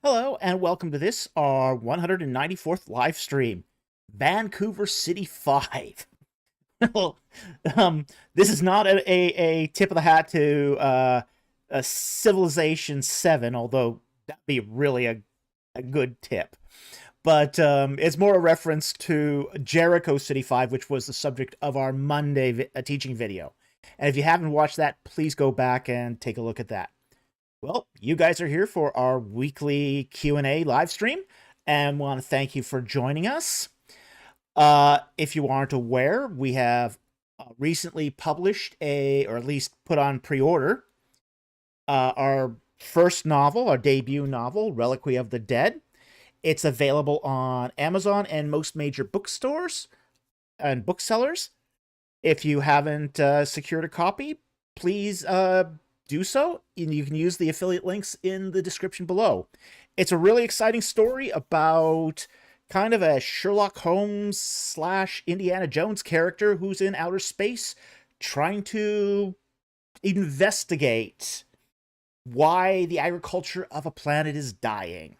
Hello and welcome to this, our 194th live stream, Vancouver City 5. Well, this is not a tip of the hat to a Civilization 7, although that'd be really a good tip. But it's more a reference to Jericho City 5, which was the subject of our Monday teaching video. And if you haven't watched that, please go back and take a look at that. Well, you guys are here for our weekly Q&A live stream, and want to thank you for joining us. If you aren't aware, we have recently published or at least put on pre-order, our first novel, our debut novel, Reliquary of the Dead. It's available on Amazon and most major bookstores and booksellers. If you haven't secured a copy, please do so, and you can use the affiliate links in the description below. It's a really exciting story about kind of a Sherlock Holmes / Indiana Jones character who's in outer space trying to investigate why the agriculture of a planet is dying.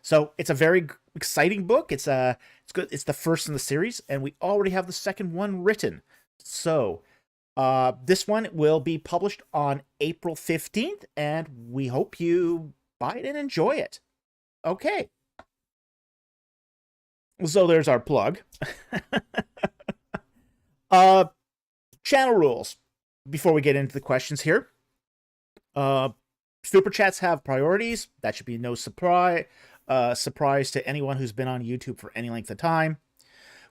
So it's a very exciting book. It's good. It's the first in the series, and we already have the second one written. So this one will be published on April 15th, and we hope you buy it and enjoy it. Okay. So there's our plug. Channel rules before we get into the questions here. Super chats have priorities. That should be no surprise to anyone who's been on YouTube for any length of time.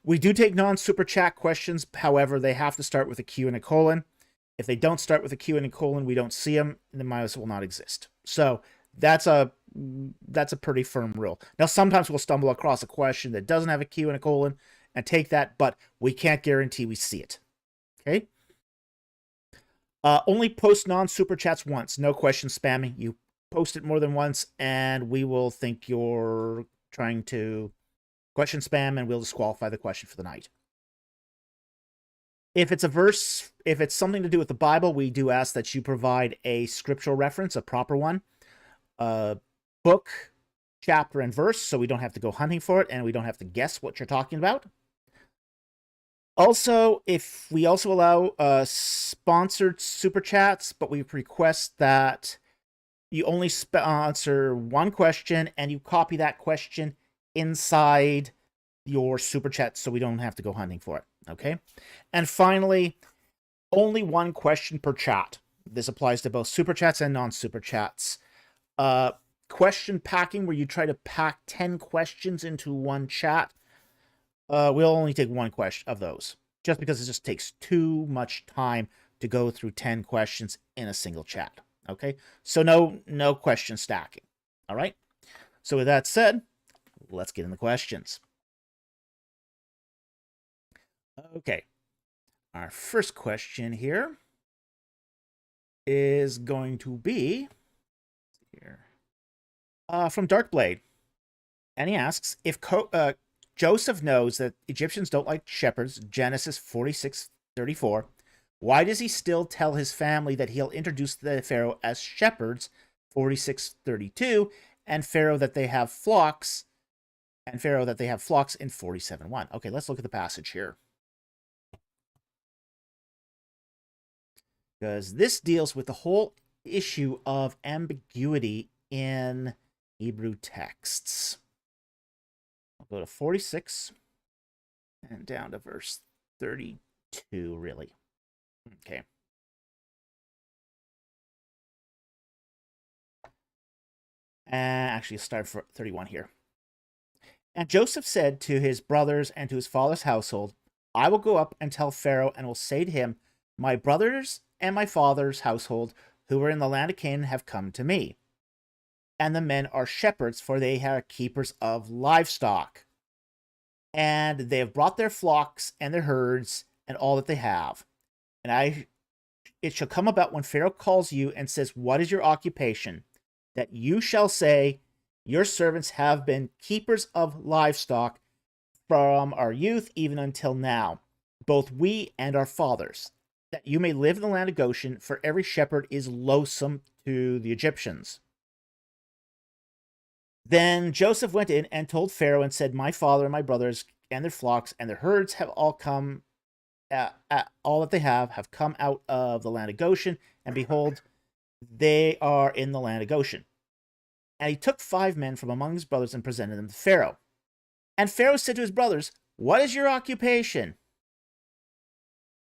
We do take non-super chat questions. However, they have to start with a Q and a colon. If they don't start with a Q and a colon, we don't see them, and they might as well not exist. So that's a pretty firm rule. Now, sometimes we'll stumble across a question that doesn't have a Q and a colon and take that, but we can't guarantee we see it. Okay? Only post non-super chats once. No question spamming. You post it more than once, and we will think you're trying to question spam, and we'll disqualify the question for the night. If it's a verse, if it's something to do with the Bible, we do ask that you provide a scriptural reference, a proper one, book, chapter, and verse, so we don't have to go hunting for it, and we don't have to guess what you're talking about. Also, if we also allow sponsored super chats, but we request that you only sponsor one question, and you copy that question inside your super chat so we don't have to go hunting for it. Okay? And finally, only one question per chat. This applies to both super chats and non-super chats. Question packing, where you try to pack 10 questions into one chat. We'll only take one question of those, just because it just takes too much time to go through 10 questions in a single chat. Okay? So no question stacking. All right? So with that said, let's get in the questions. Okay. Our first question here is going to be from Darkblade. And he asks, if Joseph knows that Egyptians don't like shepherds, Genesis 46:34, why does he still tell his family that he'll introduce the Pharaoh as shepherds, 46:32, and Pharaoh that they have flocks, in 47:1? Okay, let's look at the passage here, because this deals with the whole issue of ambiguity in Hebrew texts. I'll go to 46 and down to verse 32, really. Okay. Actually, start for 31 here. And Joseph said to his brothers and to his father's household, I will go up and tell Pharaoh, and will say to him, my brothers and my father's household who were in the land of Canaan have come to me. And the men are shepherds, for they are keepers of livestock. And they have brought their flocks and their herds and all that they have. And it shall come about when Pharaoh calls you and says, what is your occupation? That you shall say, your servants have been keepers of livestock from our youth even until now, both we and our fathers, that you may live in the land of Goshen, for every shepherd is loathsome to the Egyptians. Then Joseph went in and told Pharaoh and said, my father and my brothers and their flocks and their herds have all come, all that they have come out of the land of Goshen, and behold, they are in the land of Goshen. And he took 5 men from among his brothers and presented them to Pharaoh. And Pharaoh said to his brothers, what is your occupation?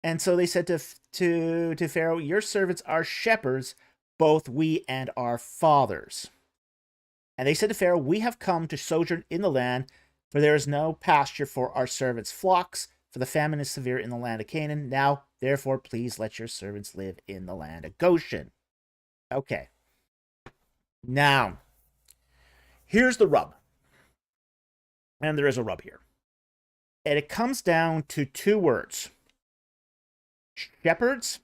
And so they said to Pharaoh, your servants are shepherds, both we and our fathers. And they said to Pharaoh, we have come to sojourn in the land, for there is no pasture for our servants' flocks, for the famine is severe in the land of Canaan. Now, therefore, please let your servants live in the land of Goshen. Okay. Now, here's the rub. And there is a rub here. And it comes down to 2 words. Shepherds,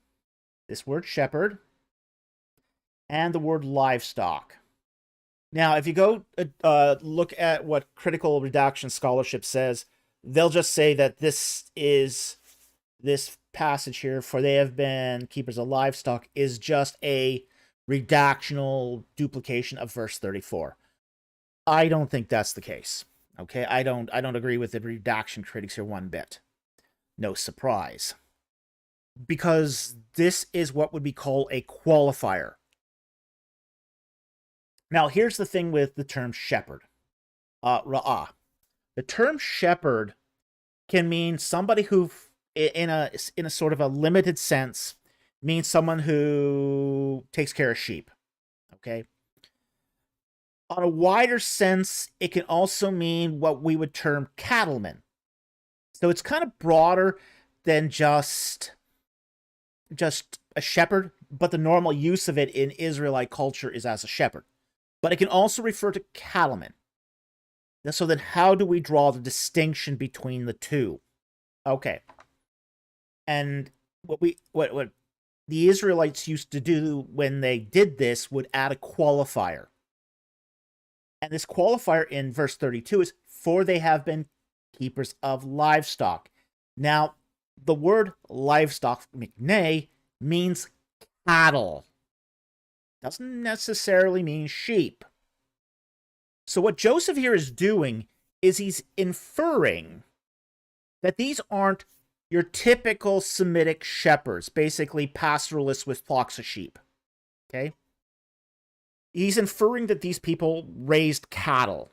this word shepherd, and the word livestock. Now, if you go look at what critical redaction scholarship says, they'll just say that this passage here, for they have been keepers of livestock, is just a redactional duplication of verse 34. I don't think that's the case. Okay, I don't agree with the redaction critics here one bit. No surprise. Because this is what would be called a qualifier. Now, here's the thing with the term shepherd. Ra'ah. The term shepherd can mean somebody who, in a sort of a limited sense, means someone who takes care of sheep. Okay? On a wider sense, it can also mean what we would term cattlemen. So it's kind of broader than just a shepherd, but the normal use of it in Israelite culture is as a shepherd. But it can also refer to cattlemen. So then how do we draw the distinction between the two? Okay. And what the Israelites used to do when they did this would add a qualifier. And this qualifier in verse 32 is, for they have been keepers of livestock. Now, the word livestock, mikneh, means cattle. Doesn't necessarily mean sheep. So what Joseph here is doing is he's inferring that these aren't your typical Semitic shepherds, basically pastoralists with flocks of sheep. Okay? He's inferring that these people raised cattle,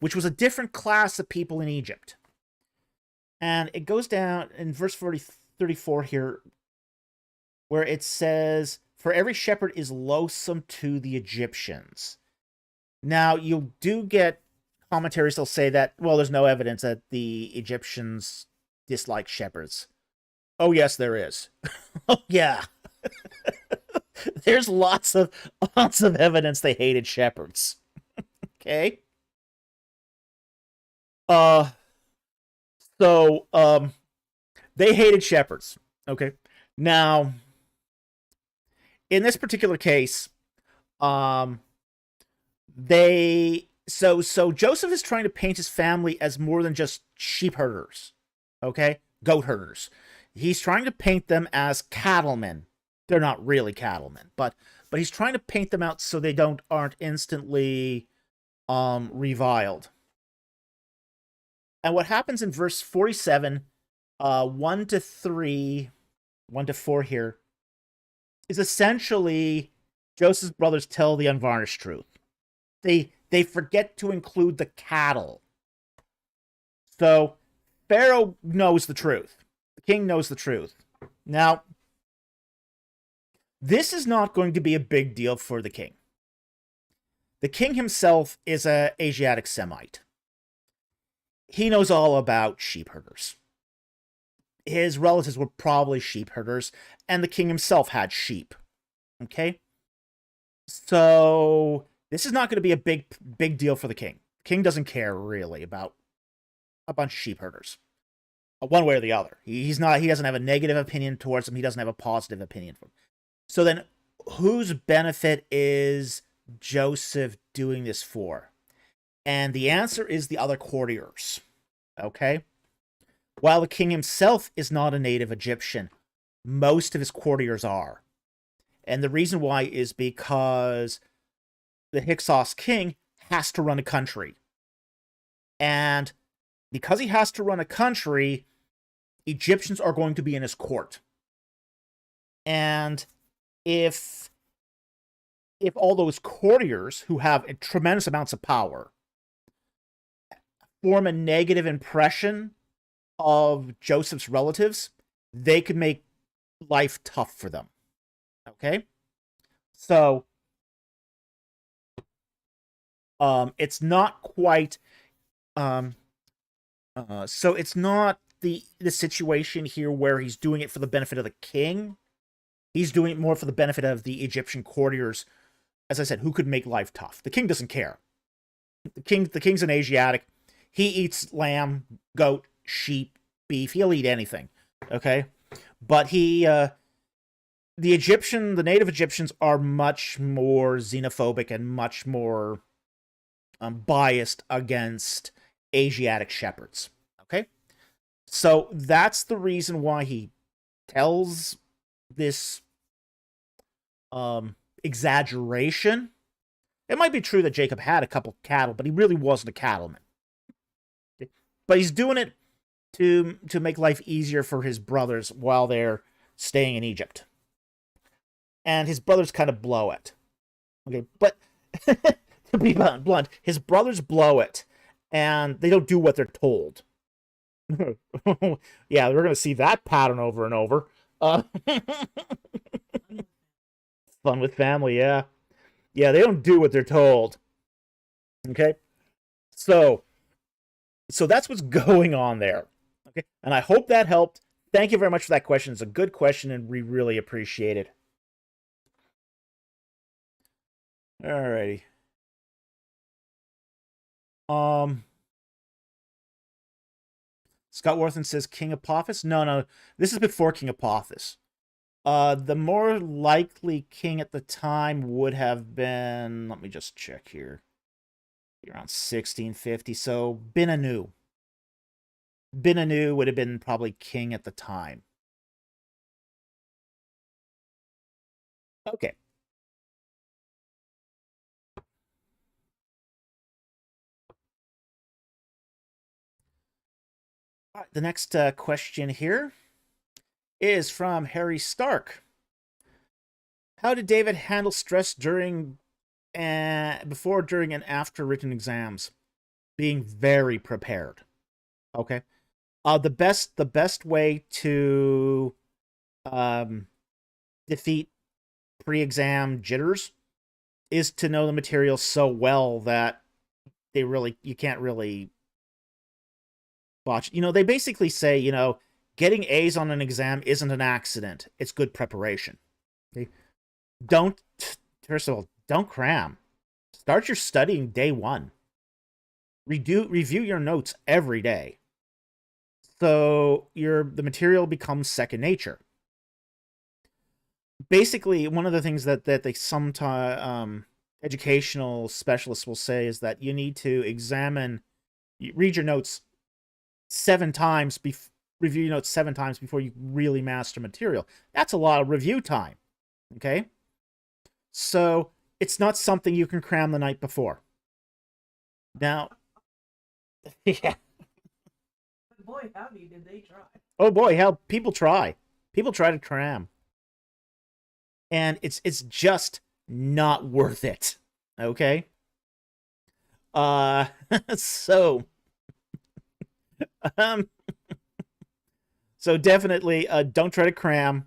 which was a different class of people in Egypt. And it goes down in verse 34 here, where it says, for every shepherd is loathsome to the Egyptians. Now, you do get commentaries that'll say that, well, there's no evidence that the Egyptians dislike shepherds. Oh, yes, there is. Oh, yeah. There's lots of evidence they hated shepherds. Okay? So, they hated shepherds. Okay? Now, in this particular case, so Joseph is trying to paint his family as more than just sheep herders, okay? Goat herders. He's trying to paint them as cattlemen. They're not really cattlemen, but he's trying to paint them out so they aren't instantly reviled. And what happens in verse 47, 1 to 3, 1 to 4 here, is essentially Joseph's brothers tell the unvarnished truth. They forget to include the cattle. So Pharaoh knows the truth. The king knows the truth. Now, this is not going to be a big deal for the king. The king himself is an Asiatic Semite. He knows all about sheep herders. His relatives were probably sheep herders, and the king himself had sheep. Okay? So this is not going to be a big deal for the king. The king doesn't care really about a bunch of sheep herders, one way or the other. He doesn't have a negative opinion towards them. He doesn't have a positive opinion for them. So then, whose benefit is Joseph doing this for? And the answer is the other courtiers. Okay? While the king himself is not a native Egyptian, most of his courtiers are. And the reason why is because the Hyksos king has to run a country. And because he has to run a country, Egyptians are going to be in his court. And if all those courtiers who have tremendous amounts of power form a negative impression of Joseph's relatives, they could make life tough for them. Okay? So, it's not quite, so it's not the situation here where he's doing it for the benefit of the king. He's doing it more for the benefit of the Egyptian courtiers, as I said, who could make life tough. The king doesn't care. The king's an Asiatic. He eats lamb, goat, sheep, beef. He'll eat anything. Okay? But the native Egyptians are much more xenophobic and much more biased against Asiatic shepherds. Okay? So that's the reason why he tells this exaggeration. It might be true that Jacob had a couple cattle, but he really wasn't a cattleman. Okay? But he's doing it to make life easier for his brothers while they're staying in Egypt. And his brothers kind of blow it. Okay, but to be blunt, his brothers blow it, and they don't do what they're told. Yeah, we're going to see that pattern over and over. Fun with family, yeah. Yeah, they don't do what they're told. Okay? So that's what's going on there. Okay? And I hope that helped. Thank you very much for that question. It's a good question, and we really appreciate it. Alrighty. Scott Worthen says King Apophis. No. This is before King Apophis. The more likely king at the time would have been, let me just check here, around 1650. So Benanu. Benanu would have been probably king at the time. Okay. All right, the next question here is from Harry Stark. How did David handle stress during, before, during, and after written exams? Being very prepared. Okay. The best way to defeat pre-exam jitters is to know the material so well that you can't really botch. They basically say, getting A's on an exam isn't an accident. It's good preparation. Okay? First of all, don't cram. Start your studying day one. Review your notes every day. So the material becomes second nature. Basically, one of the things that they sometimes educational specialists will say is that you need to read your notes 7 times, review your notes 7 times before you really master material. That's a lot of review time. Okay? So it's not something you can cram the night before. Now, yeah. Boy, howdy, did they try. Oh boy, how people try. People try to cram. And it's just not worth it. Okay? So so definitely don't try to cram.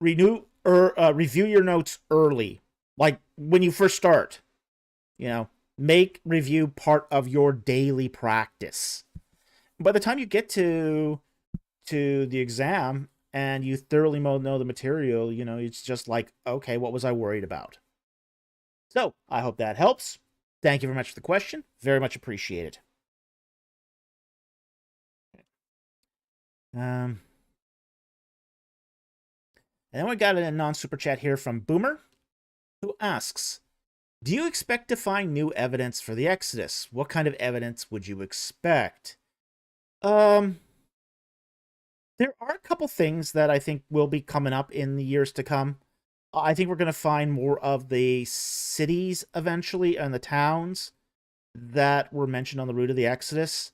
Review your notes early. Like when you first start. Make review part of your daily practice. By the time you get to the exam and you thoroughly know the material, it's just like, okay, what was I worried about? So, I hope that helps. Thank you very much for the question. Very much appreciated. And then we got a non-super chat here from Boomer, who asks, do you expect to find new evidence for the Exodus? What kind of evidence would you expect? There are a couple things that I think will be coming up in the years to come. I think we're going to find more of the cities eventually and the towns. that were mentioned on the route of the Exodus.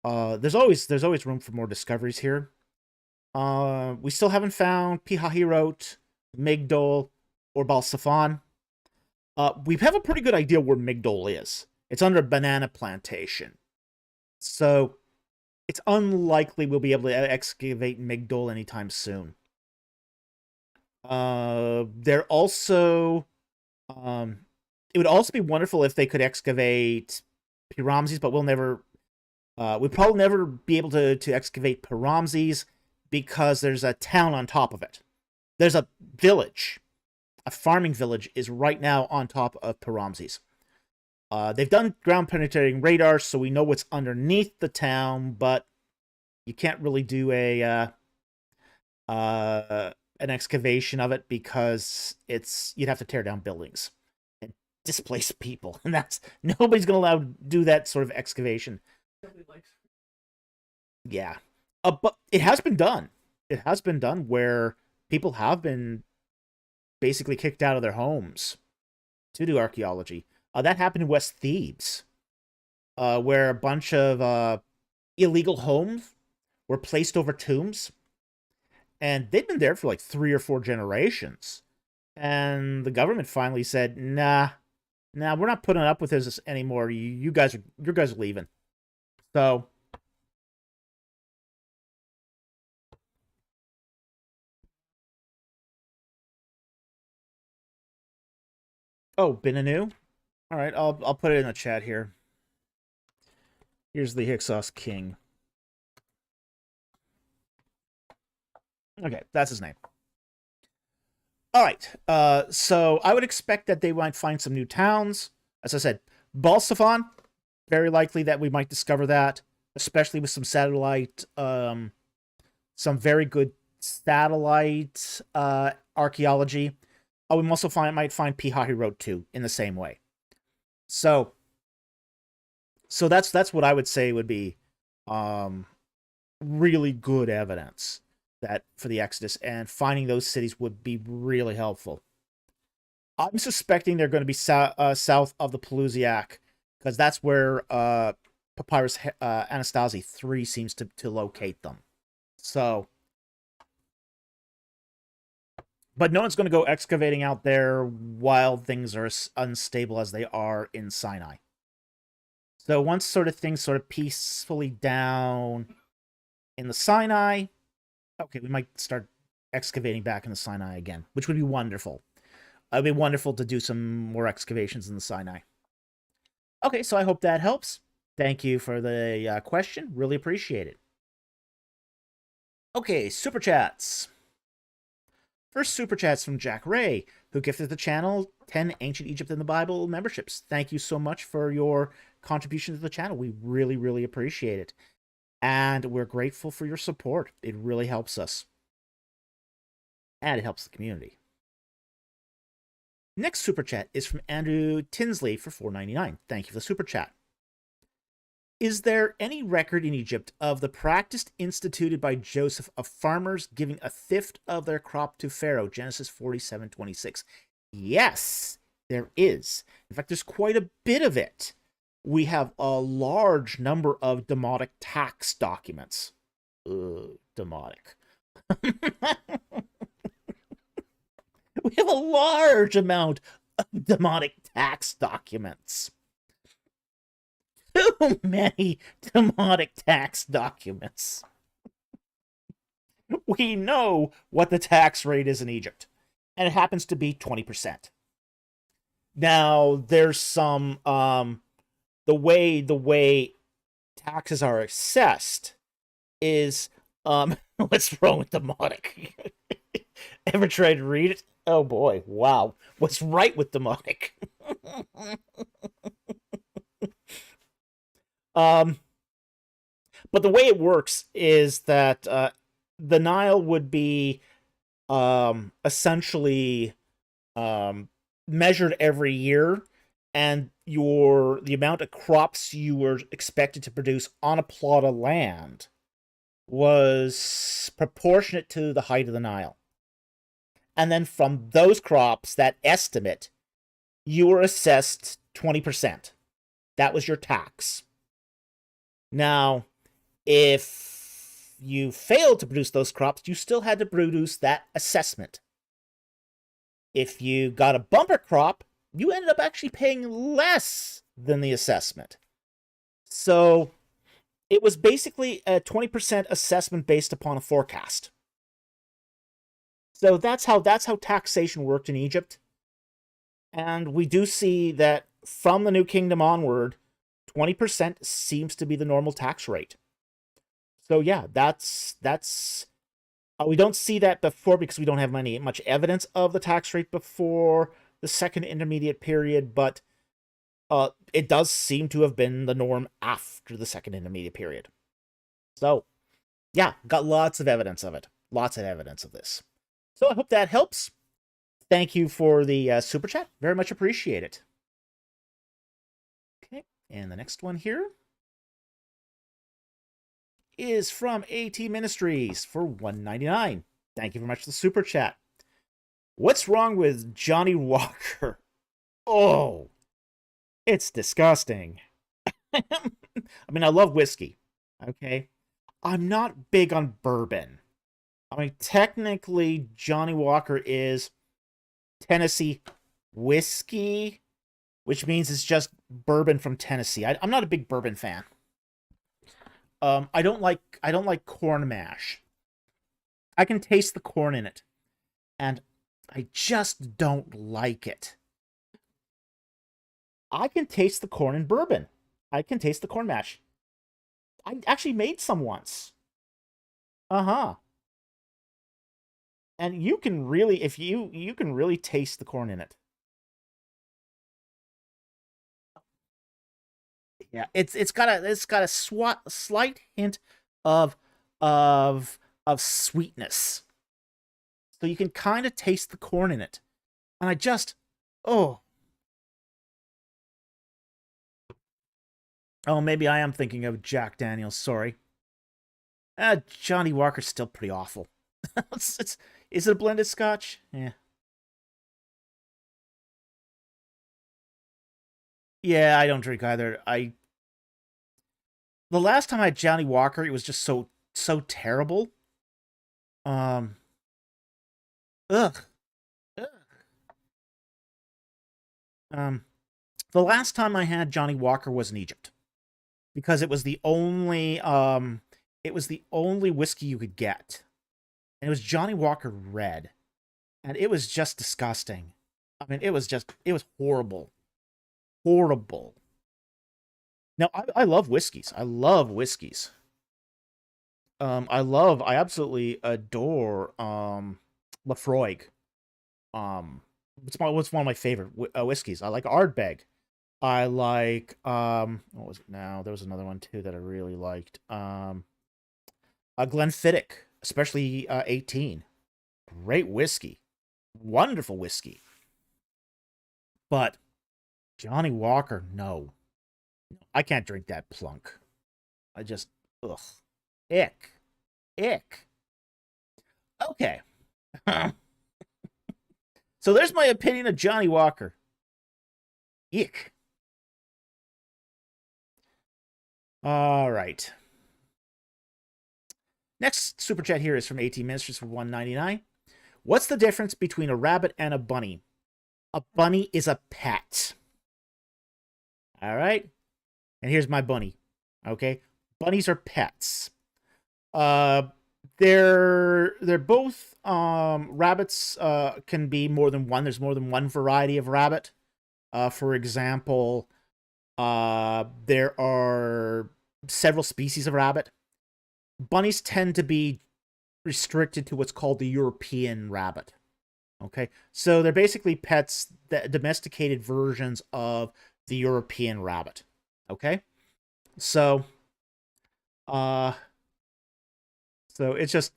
There's always room for more discoveries here. We still haven't found Pihahirot, Migdol, or Balsafan. We have a pretty good idea where Migdol is. It's under a banana plantation. So it's unlikely we'll be able to excavate Migdol anytime soon. They're also... it would also be wonderful if they could excavate Piramses, but we'll probably never be able to excavate Piramses because there's a town on top of it. There's a village. A farming village is right now on top of Piramses. They've done ground penetrating radar, so we know what's underneath the town, but you can't really do an excavation of it because you'd have to tear down buildings and displace people, and nobody's gonna allow to do that sort of excavation. Yeah, but it has been done. It has been done where people have been basically kicked out of their homes to do archaeology. That happened in West Thebes, where a bunch of illegal homes were placed over tombs, and they'd been there for like 3 or 4 generations. And the government finally said, "Nah, we're not putting up with this anymore. You guys are leaving." So, oh, Beninu. All right, I'll put it in the chat here. Here's the Hyksos king. Okay, that's his name. All right, so I would expect that they might find some new towns. As I said, Balsafan, very likely that we might discover that, especially with some satellite, some very good satellite archaeology. Oh, we also might find Pihahirot too in the same way. So that's what I would say would be really good evidence that for the Exodus, and finding those cities would be really helpful. I'm suspecting they're going to be south of the Pelusiac, because that's where Papyrus Anastasi 3 seems to locate them. So, but no one's going to go excavating out there while things are as unstable as they are in Sinai. So once things sort of peacefully down in the Sinai, okay, we might start excavating back in the Sinai again, which would be wonderful. It would be wonderful to do some more excavations in the Sinai. Okay, so I hope that helps. Thank you for the question. Really appreciate it. Okay, Super Chats. First Super Chat's from Jack Ray, who gifted the channel 10 Ancient Egypt in the Bible memberships. Thank you so much for your contribution to the channel. We really, really appreciate it. And we're grateful for your support. It really helps us. And it helps the community. Next Super Chat is from Andrew Tinsley for $4.99. Thank you for the Super Chat. Is there any record in Egypt of the practice instituted by Joseph of farmers giving a fifth of their crop to Pharaoh? Genesis 47:26. Yes, there is. In fact, there's quite a bit of it. We have a large number of demotic tax documents. Demotic. We have a large amount of demotic tax documents. Too many demotic tax documents. We know what the tax rate is in Egypt, and it happens to be 20%. Now, there's some the way taxes are assessed is what's wrong with demotic? Ever tried to read it? Oh boy, wow. What's right with demotic? But the way it works is that the Nile would be essentially measured every year, and the amount of crops you were expected to produce on a plot of land was proportionate to the height of the Nile. And then from those crops, that estimate, you were assessed 20%. That was your tax. Now, if you failed to produce those crops, you still had to produce that assessment. If you got a bumper crop, you ended up actually paying less than the assessment. So it was basically a 20% assessment based upon a forecast. So that's how taxation worked in Egypt. And we do see that from the New Kingdom onward, 20% seems to be the normal tax rate. So yeah, that's we don't see that before because we don't have much evidence of the tax rate before the second intermediate period, but it does seem to have been the norm after the second intermediate period. So yeah, got lots of evidence of it. Lots of evidence of this. So I hope that helps. Thank you for the super chat. Very much appreciate it. Okay, and the next one here is from AT Ministries for $1.99. Thank you very much for the super chat. What's wrong with Johnny Walker? Oh, it's disgusting. I mean, I love whiskey, okay? I'm not big on bourbon. I mean, technically, Johnny Walker is Tennessee whiskey, which means it's just bourbon from Tennessee. I'm not a big bourbon fan. I don't like corn mash. I can taste the corn in it, and I just don't like it. I can taste the corn in bourbon. I can taste the corn mash. I actually made some once. Uh-huh. And you can really, if you can really taste the corn in it. Yeah, it's got a slight hint of sweetness. So you can kind of taste the corn in it. And I just oh maybe I am thinking of Jack Daniels, sorry. Johnny Walker's still pretty awful. Is it a blended scotch? Yeah. Yeah, I don't drink either. The last time I had Johnny Walker, it was just so terrible. Um ugh. Ugh. The last time I had Johnny Walker was in Egypt. Because it was the only whiskey you could get. And it was Johnny Walker Red. And it was just disgusting. I mean, it was horrible. Horrible. Now, I love whiskeys. I love whiskeys. I absolutely adore Lafroig. It's one of my favorite whiskeys. I like Ardbeg. I like what was it now? There was another one too that I really liked. Glenfiddich, especially 18. Great whiskey. Wonderful whiskey. But Johnny Walker, no. I can't drink that plunk. I just ugh. Ick. Ick. Okay. So there's my opinion of Johnny Walker. Ick. All right. Next super chat here is from AT Ministries for $1.99. What's the difference between a rabbit and a bunny? A bunny is a pet. All right. And here's my bunny. Okay. Bunnies are pets. They're both rabbits can be more than one. There's more than one variety of rabbit. For example, there are several species of rabbit. Bunnies tend to be restricted to what's called the European rabbit. Okay, so they're basically pets, domesticated versions of the European rabbit. Okay, so it's just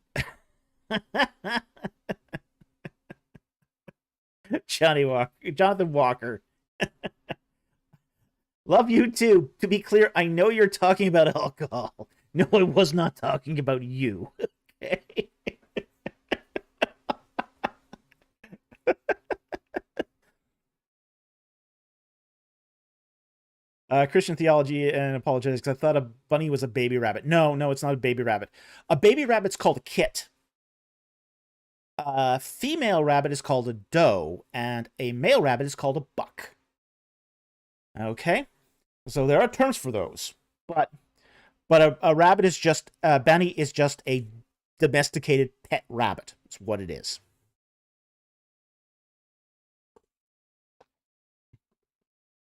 Jonathan Walker. Love you too. To be clear, I know you're talking about alcohol. No, I was not talking about you. Okay. Christian theology and apologetics. I thought a bunny was a baby rabbit. No, it's not a baby rabbit. A baby rabbit's called a kit. A female rabbit is called a doe, and a male rabbit is called a buck. Okay, so there are terms for those, but a rabbit is just bunny is just a domesticated pet rabbit. That's what it is.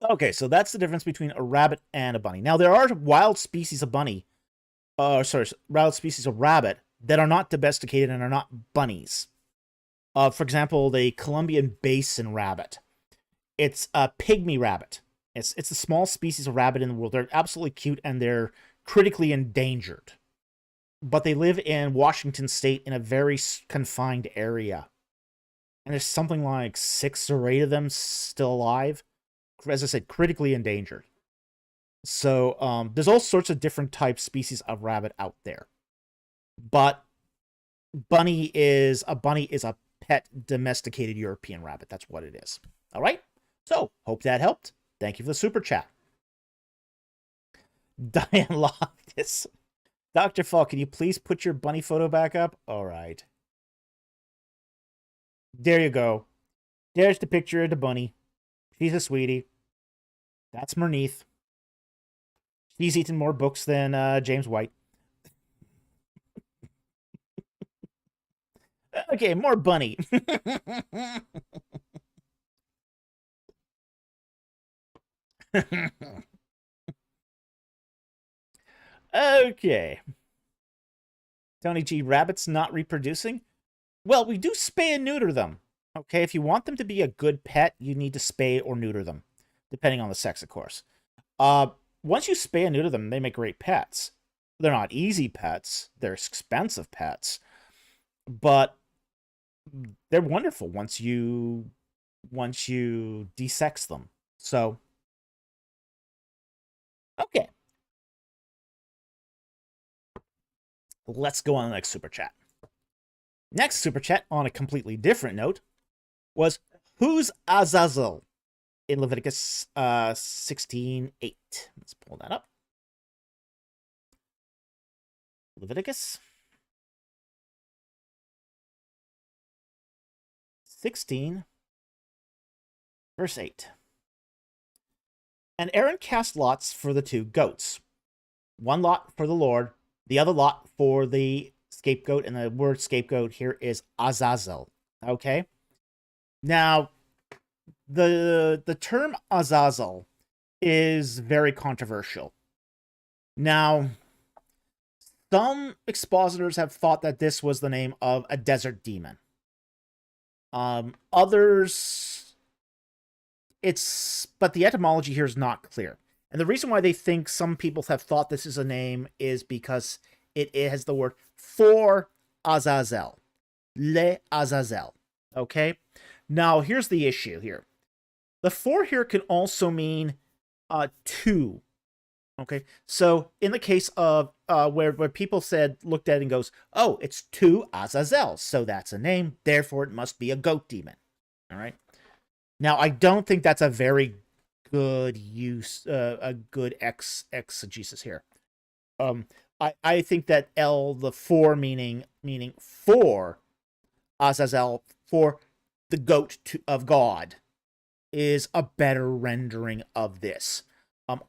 Okay, so that's the difference between a rabbit and a bunny. Now, there are wild species of bunny, wild species of rabbit that are not domesticated and are not bunnies. For example, the Colombian basin rabbit. It's a pygmy rabbit. It's the small species of rabbit in the world. They're absolutely cute and they're critically endangered. But they live in Washington State in a very confined area. And there's something like 6 or 8 of them still alive. As I said, critically endangered. So there's all sorts of different types, species of rabbit out there. But bunny is a pet domesticated European rabbit. That's what it is. All right. So hope that helped. Thank you for the super chat. Diane Loftus. Dr. Fall, can you please put your bunny photo back up? All right. There you go. There's the picture of the bunny. She's a sweetie. That's Merneath. She's eaten more books than James White. Okay, more bunny. Okay. Tony G, rabbits not reproducing? Well, we do spay and neuter them. Okay, if you want them to be a good pet, you need to spay or neuter them. Depending on the sex, of course. Once you spay and neuter them, they make great pets. They're not easy pets. They're expensive pets. But they're wonderful once you desex them. So, okay. Let's go on to the next super chat. Next super chat, on a completely different note, was who's Azazel? In Leviticus 16:8. Let's pull that up. Leviticus 16, verse 8. And Aaron cast lots for the 2 goats. One lot for the Lord, the other lot for the scapegoat, and the word scapegoat here is Azazel. Okay? Now, the term Azazel is very controversial. Now, some expositors have thought that this was the name of a desert demon. Others, but the etymology here is not clear. And the reason why they think some people have thought this is a name is because it has the word for Azazel. Le Azazel. Okay? Now, here's the issue here. The 4 here can also mean 2. Okay, so in the case of where people looked at it and goes, oh, it's 2 Azazel, so that's a name, therefore it must be a goat demon. All right. Now, I don't think that's a very good use, a good exegesis here. I think that the 4 meaning for Azazel, for the goat of God, is a better rendering of this.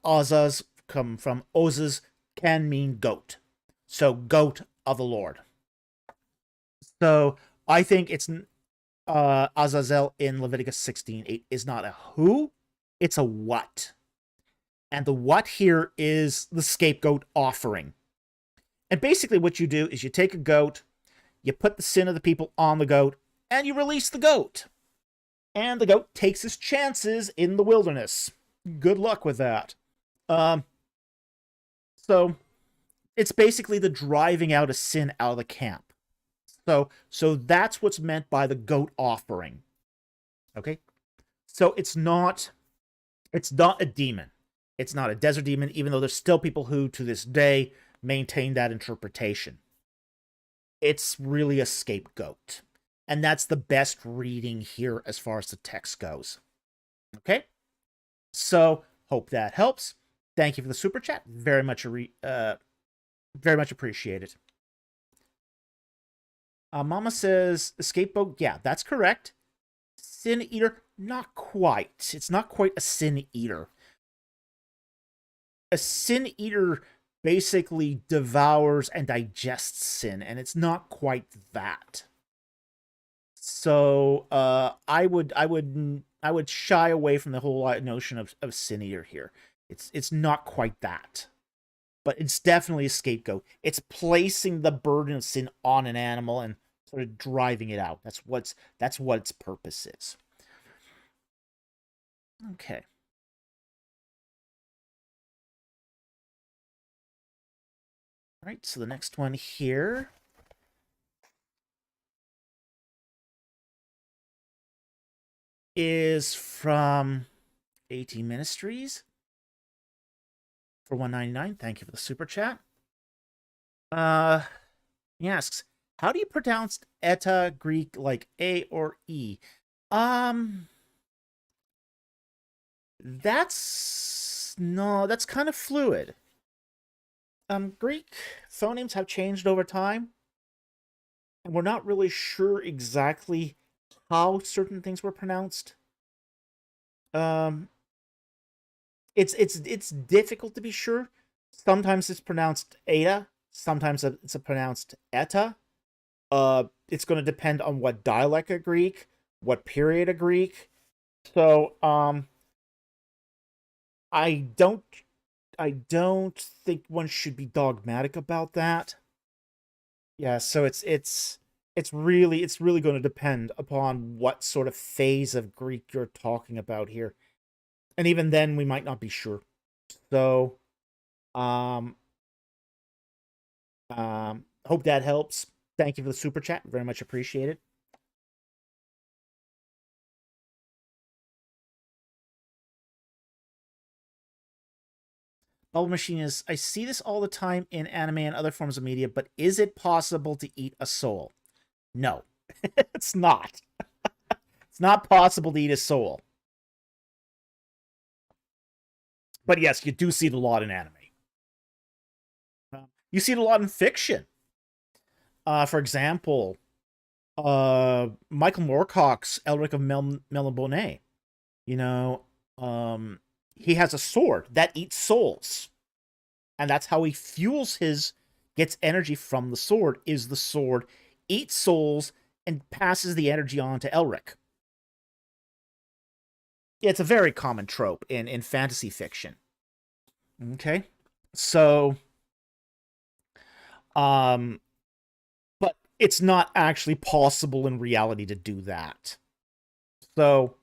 Azaz come from Ozaz, can mean goat. So goat of the Lord. So I think it's Azazel in Leviticus 16:8 is not a who, it's a what. And the what here is the scapegoat offering. And basically what you do is you take a goat, you put the sin of the people on the goat, and you release the goat. And the goat takes his chances in the wilderness. Good luck with that. So it's basically the driving out of sin out of the camp. So that's what's meant by the goat offering. Okay? So it's not a demon. It's not a desert demon, even though there's still people who, to this day, maintain that interpretation. It's really a scapegoat. And that's the best reading here as far as the text goes. Okay? So, hope that helps. Thank you for the super chat. Very much appreciated. Mama says scapegoat. Yeah, that's correct. Sin eater, not quite. It's not quite a sin eater. A sin eater basically devours and digests sin, and it's not quite that. So I would shy away from the whole notion of sin eater here. It's not quite that, but it's definitely a scapegoat. It's placing the burden of sin on an animal and sort of driving it out. That's what its purpose is. Okay. All right, so the next one here is from AT Ministries for $1.99. Thank you for the super chat. He asks, how do you pronounce eta Greek like A or E? That's kind of fluid. Greek phonemes have changed over time, and we're not really sure exactly how certain things were pronounced. It's difficult to be sure. Sometimes it's pronounced eta, sometimes it's pronounced eta. It's going to depend on what dialect of Greek, what period of Greek. So, I don't think one should be dogmatic about that. Yeah, so it's really going to depend upon what sort of phase of Greek you're talking about here. And even then we might not be sure. So hope that helps. Thank you for the super chat. Very much appreciated. Bubble Machine is, I see this all the time in anime and other forms of media, but is it possible to eat a soul? No, it's not. It's not possible to eat a soul. But yes, you do see it a lot in anime. You see it a lot in fiction. For example, Michael Moorcock's Elric of Melniboné. You know, he has a sword that eats souls. And that's how he gets energy from the sword, is the sword eats souls and passes the energy on to Elric. It's a very common trope in fantasy fiction. Okay? So, but it's not actually possible in reality to do that. So,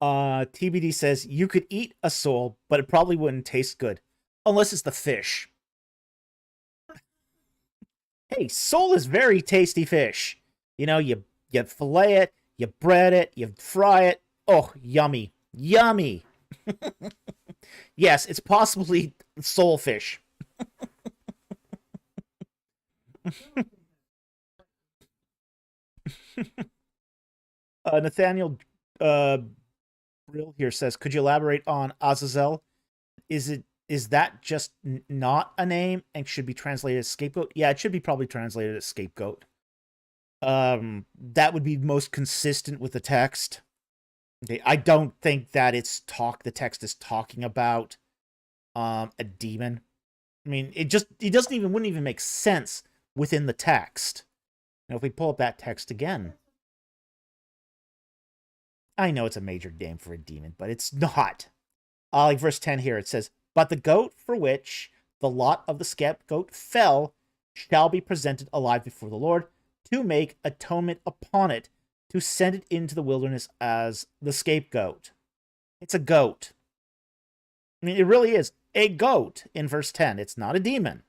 TBD says you could eat a soul, but it probably wouldn't taste good. Unless it's the fish. Hey, soul is very tasty fish. You know, you fillet it, you bread it, you fry it. Oh, yummy. Yummy. Yes, it's possibly soul fish. Nathaniel Brill here says, could you elaborate on Azazel? Is that just not a name and should be translated as scapegoat? Yeah, it should be probably translated as scapegoat. That would be most consistent with the text. Okay, I don't think that the text is talking about a demon. I mean, wouldn't even make sense within the text. Now, if we pull up that text again, I know it's a major name for a demon, but it's not. Like verse 10 here, it says, but the goat for which the lot of the scapegoat fell shall be presented alive before the Lord to make atonement upon it, to send it into the wilderness as the scapegoat. It's a goat. I mean, it really is a goat in verse 10. It's not a demon.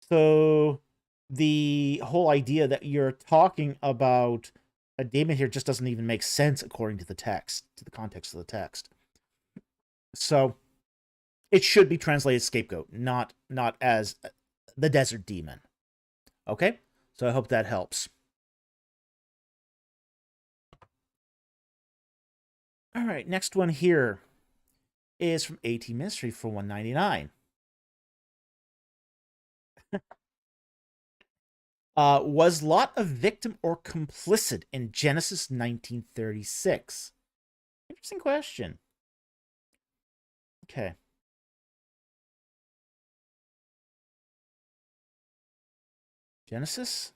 So the whole idea that you're talking about a demon here just doesn't even make sense according to the text, to the context of the text. So it should be translated scapegoat, not as the desert demon. Okay? So I hope that helps. All right, next one here is from AT Mystery for 199. Was Lot a victim or complicit in Genesis 1936? Interesting question. Okay. Genesis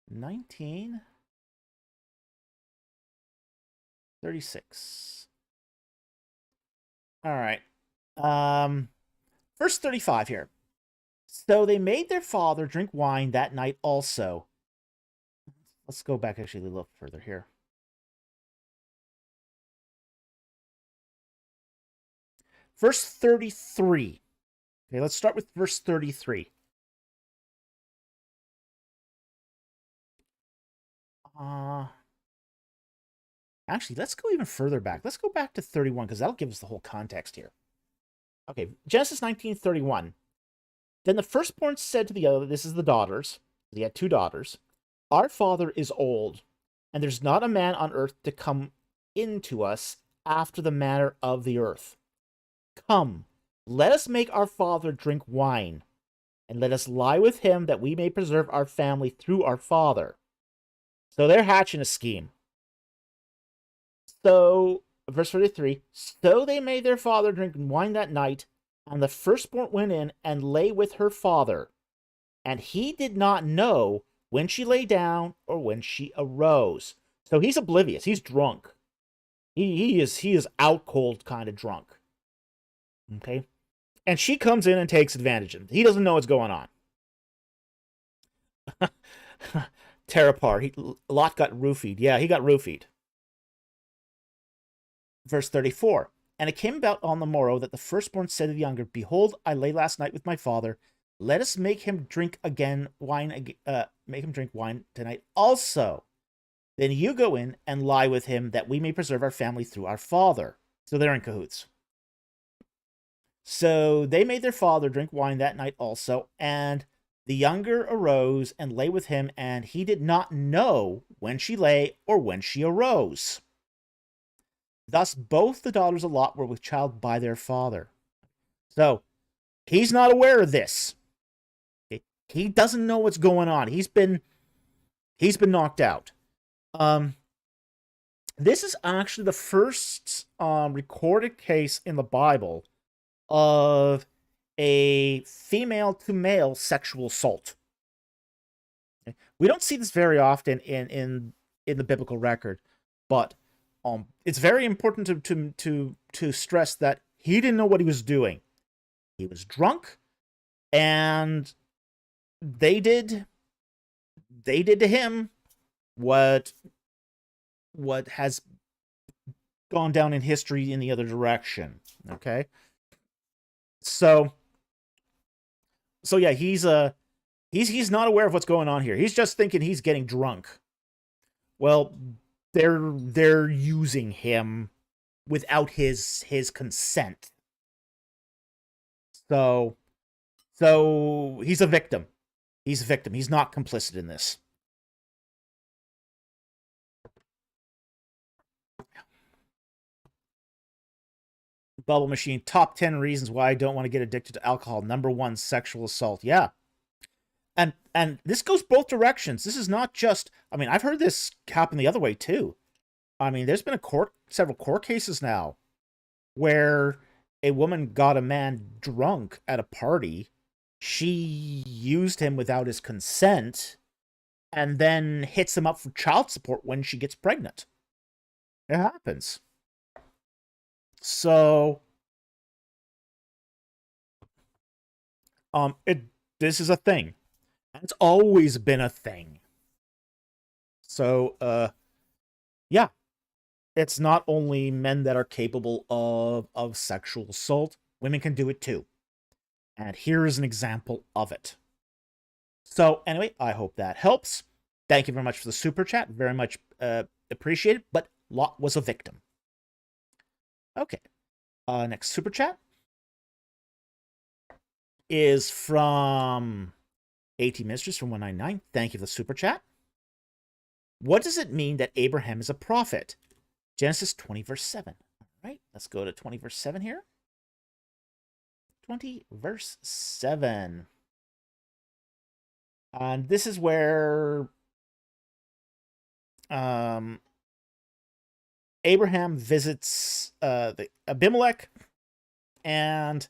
1936. All right. Verse 35 here. So they made their father drink wine that night also. Let's go back actually a little further here. Verse 33. Okay, let's start with verse 33. Actually, let's go even further back. Let's go back to 31 because that'll give us the whole context here. Okay, Genesis 19:31. Then the firstborn said to the other, this is the daughters. He had two daughters. Our father is old, and there's not a man on earth to come into us after the manner of the earth. Come, let us make our father drink wine, and let us lie with him that we may preserve our family through our father. So they're hatching a scheme. So, verse 33, so they made their father drink wine that night, and the firstborn went in and lay with her father. And he did not know when she lay down or when she arose. So he's oblivious. He's drunk. He is out cold kind of drunk. Okay? And she comes in and takes advantage of him. He doesn't know what's going on. Tear apart. Lot got roofied. Yeah, he got roofied. Verse 34. And it came about on the morrow that the firstborn said to the younger, behold, I lay last night with my father. Let us make him drink wine tonight also. Then you go in and lie with him that we may preserve our family through our father. So they're in cahoots. So they made their father drink wine that night also, and the younger arose and lay with him, and he did not know when she lay or when she arose. Thus both the daughters of Lot were with child by their father. So he's not aware of this. He doesn't know what's going on. He's been knocked out. This is actually the first recorded case in the Bible of a female to male sexual assault. We don't see this very often in the biblical record, but it's very important to stress that he didn't know what he was doing. He was drunk, and they did to him what has gone down in history in the other direction. Okay, so yeah, he's not aware of what's going on here. He's just thinking he's getting drunk. Well, they're using him without his consent. So he's a victim. He's a victim. He's not complicit in this. Bubble Machine, top 10 reasons why I don't want to get addicted to alcohol. Number 1, sexual assault. Yeah. And this goes both directions. This is not just, I mean, I've heard this happen the other way too. I mean, there's been several court cases now where a woman got a man drunk at a party. She used him without his consent and then hits him up for child support when she gets pregnant. It happens. So, this is a thing. It's always been a thing. So, yeah. It's not only men that are capable of sexual assault, women can do it too. And here is an example of it. So, anyway, I hope that helps. Thank you very much for the super chat. Very much appreciated. But Lot was a victim. Okay. Next super chat is from AT Mistress from 199. Thank you for the super chat. What does it mean that Abraham is a prophet? Genesis 20, verse 7. All right, let's go to 20, verse 7 here. 20, verse 7. And this is where Abraham visits the Abimelech, and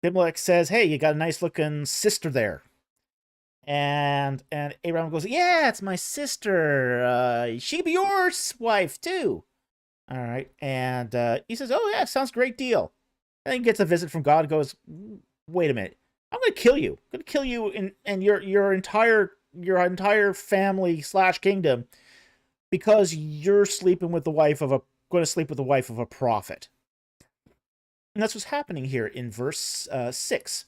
Abimelech says, "Hey, you got a nice looking sister there." And Abraham goes, "Yeah, it's my sister. She be your wife too." All right, and he says, "Oh yeah, sounds great deal." And then he gets a visit from God. Goes, "Wait a minute, I'm gonna kill you. I'm gonna kill you and your entire family / kingdom because you're sleeping with the wife of a going to sleep with the wife of a prophet." And that's what's happening here in verse 6.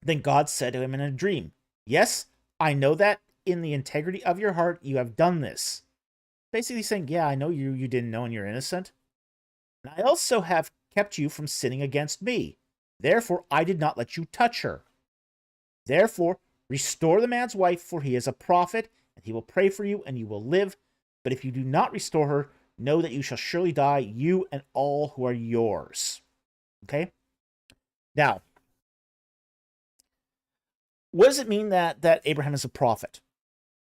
Then God said to him in a dream, "Yes, I know that in the integrity of your heart you have done this." Basically saying, yeah, I know you didn't know and you're innocent. And I also have kept you from sinning against me. Therefore, I did not let you touch her. Therefore, restore the man's wife, for he is a prophet, and he will pray for you, and you will live. But if you do not restore her, know that you shall surely die, you and all who are yours. Okay? Now, what does it mean that Abraham is a prophet?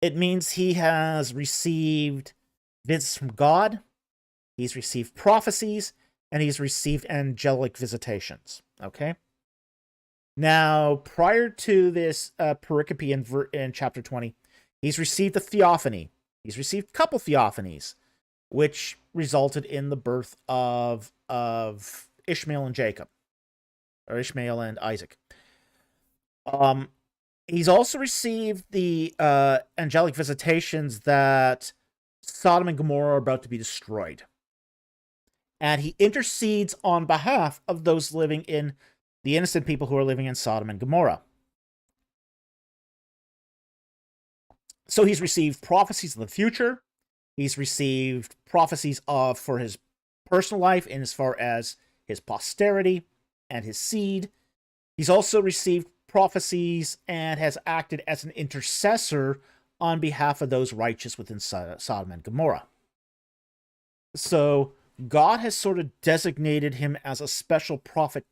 It means he has received visits from God, he's received prophecies, and he's received angelic visitations. Okay? Now, prior to this pericope in chapter 20, he's received a theophany. He's received a couple theophanies, which resulted in the birth of Ishmael and Jacob, or Ishmael and Isaac. He's also received the angelic visitations that Sodom and Gomorrah are about to be destroyed. And he intercedes on behalf of those living in the innocent people who are living in Sodom and Gomorrah. So he's received prophecies of the future. He's received prophecies for his personal life in as far as his posterity and his seed. He's also received prophecies and has acted as an intercessor on behalf of those righteous within Sodom and Gomorrah. So God has sort of designated him as a special prophet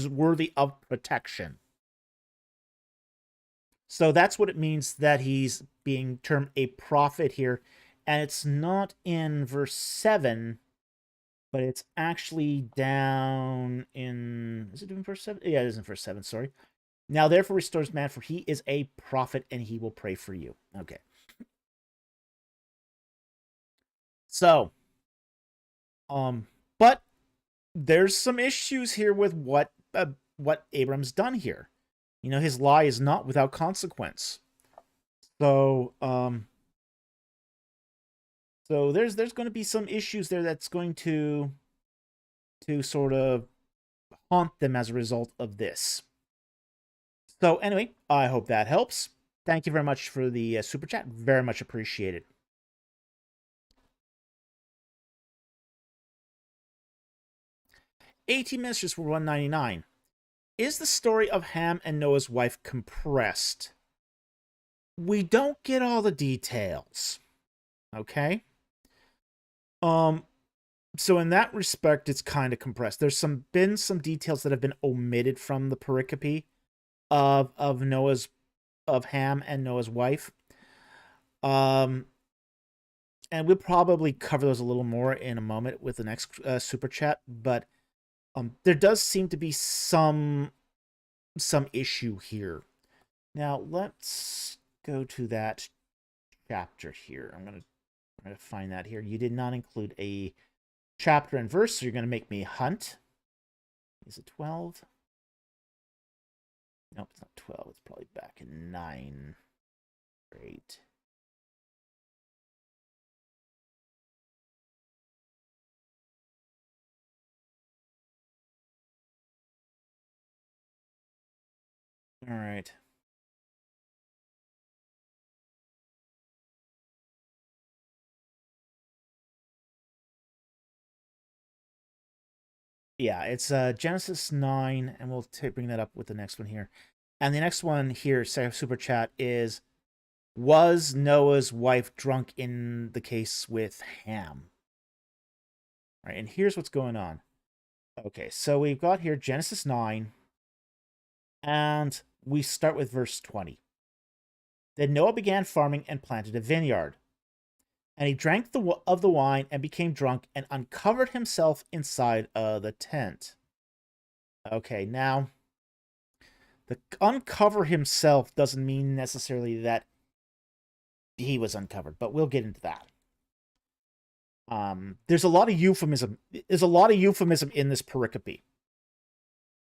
worthy of protection. So that's what it means that he's being termed a prophet here. And it's not in verse 7, but it's actually down in... Is it in verse 7? Yeah, it is in verse 7, sorry. Now, therefore, restores man, for he is a prophet, and he will pray for you. Okay. So, but there's some issues here with what Abram's done here. You know, his lie is not without consequence. So, so there's going to be some issues there that's going to sort of haunt them as a result of this. So anyway, I hope that helps. Thank you very much for the super chat. Very much appreciated. $18 ministers for $1.99. Is the story of Ham and Noah's wife compressed? We don't get all the details. Okay? So in that respect, it's kind of compressed. There's been some details that have been omitted from the pericope of Ham and Noah's wife. And we'll probably cover those a little more in a moment with the next super chat, but there does seem to be some issue here. Now let's go to that chapter here. I'm gonna try to find that here. You did not include a chapter and verse, so you're gonna make me hunt. Is it 12? Nope, it's not 12. It's probably back in 9 or 8. All right. Yeah, it's Genesis 9, and we'll bring that up with the next one here. And the next one here, super chat, is, was Noah's wife drunk in the case with Ham? right, and here's what's going on. Okay, so we've got here Genesis 9, and we start with verse 20. Then Noah began farming and planted a vineyard. And he drank of the wine and became drunk and uncovered himself inside the tent. Okay, now, the uncover himself doesn't mean necessarily that he was uncovered, but we'll get into that. There's a lot of euphemism. There's a lot of euphemism in this pericope.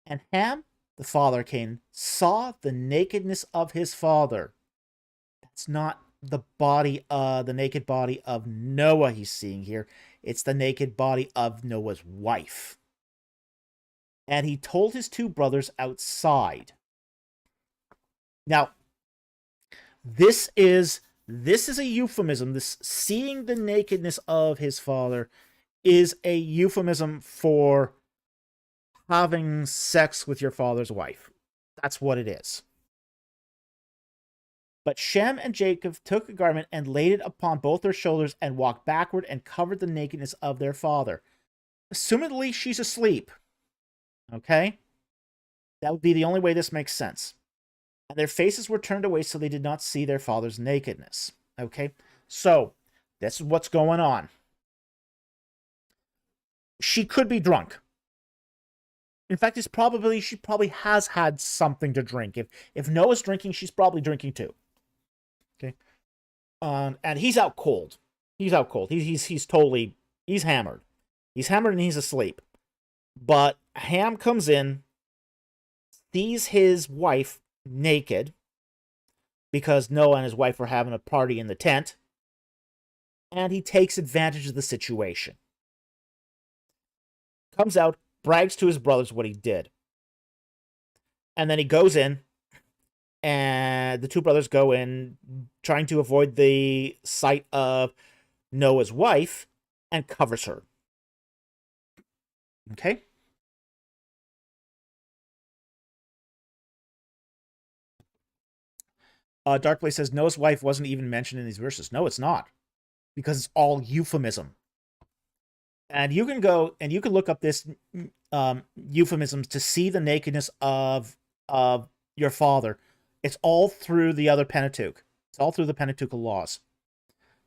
And Ham, the father, Canaan, saw the nakedness of his father. That's not the body, the naked body of Noah he's seeing here. It's the naked body of Noah's wife. And he told his two brothers outside. Now, this is a euphemism. This seeing the nakedness of his father is a euphemism for having sex with your father's wife. That's what it is. But Shem and Jacob took a garment and laid it upon both their shoulders and walked backward and covered the nakedness of their father. Assumedly, she's asleep. Okay? That would be the only way this makes sense. And their faces were turned away so they did not see their father's nakedness. Okay? So, this is what's going on. She could be drunk. In fact, she probably has had something to drink. If Noah's drinking, she's probably drinking too. Okay? And he's out cold. He's out cold. He's hammered. He's hammered and he's asleep. But Ham comes in, sees his wife naked, because Noah and his wife were having a party in the tent, and he takes advantage of the situation. Comes out, brags to his brothers what he did. And then he goes in, and the two brothers go in, trying to avoid the sight of Noah's wife, and covers her. Okay? Darkblade says Noah's wife wasn't even mentioned in these verses. No, it's not. Because it's all euphemism. And you can go and you can look up this euphemisms to see the nakedness of your father. It's all through the other Pentateuch. It's all through the Pentateuchal laws.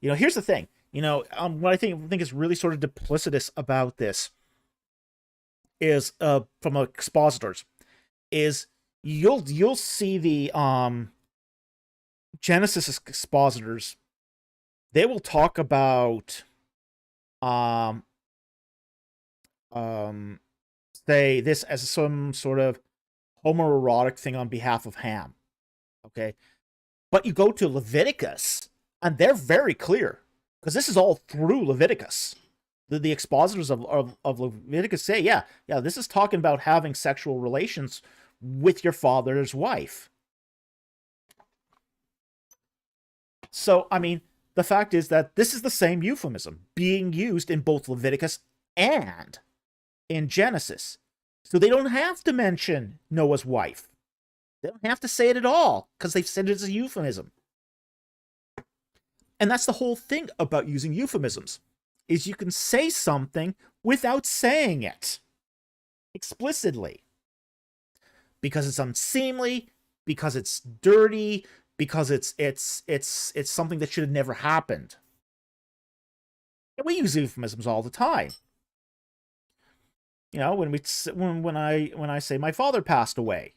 You know, here's the thing. You know, what I think is really sort of duplicitous about this is from expositors is you'll see the Genesis expositors. They will talk about say this as some sort of homoerotic thing on behalf of Ham. Okay, but you go to Leviticus and they're very clear because this is all through Leviticus. The expositors of Leviticus say, yeah, this is talking about having sexual relations with your father's wife. So, I mean, the fact is that this is the same euphemism being used in both Leviticus and in Genesis. So they don't have to mention Noah's wife. They don't have to say it at all because they've said it's a euphemism. And that's the whole thing about using euphemisms, is you can say something without saying it explicitly. Because it's unseemly, because it's dirty, because it's something that should have never happened. And we use euphemisms all the time. You know, when I say my father passed away,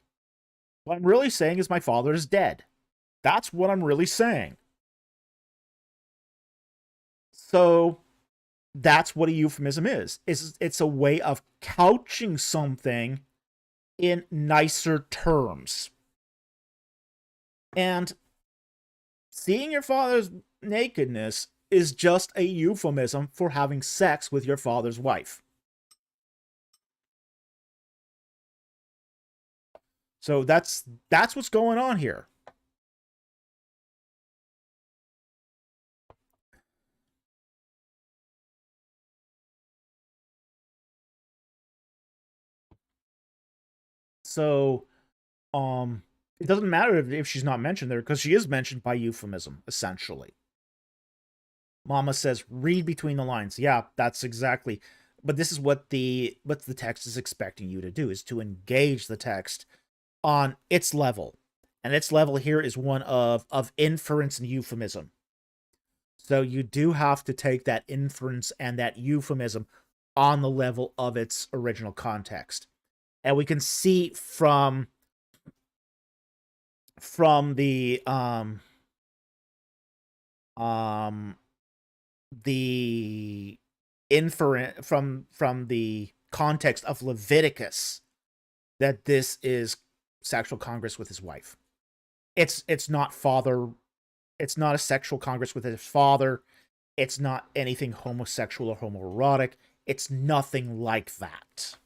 what I'm really saying is my father is dead. That's what I'm really saying. So that's what a euphemism is. It's a way of couching something in nicer terms. And seeing your father's nakedness is just a euphemism for having sex with your father's wife. So that's what's going on here. So, it doesn't matter if she's not mentioned there, because she is mentioned by euphemism, essentially. Mama says, read between the lines. Yeah, that's exactly. but this is what the text is expecting you to do, is to engage the text on its level. And its level here is one of inference and euphemism. So you do have to take that inference and that euphemism on the level of its original context. And we can see from the inference from the context of Leviticus that this is sexual congress with his wife. It's not a sexual congress with his father. It's not anything homosexual or homoerotic. It's nothing like that.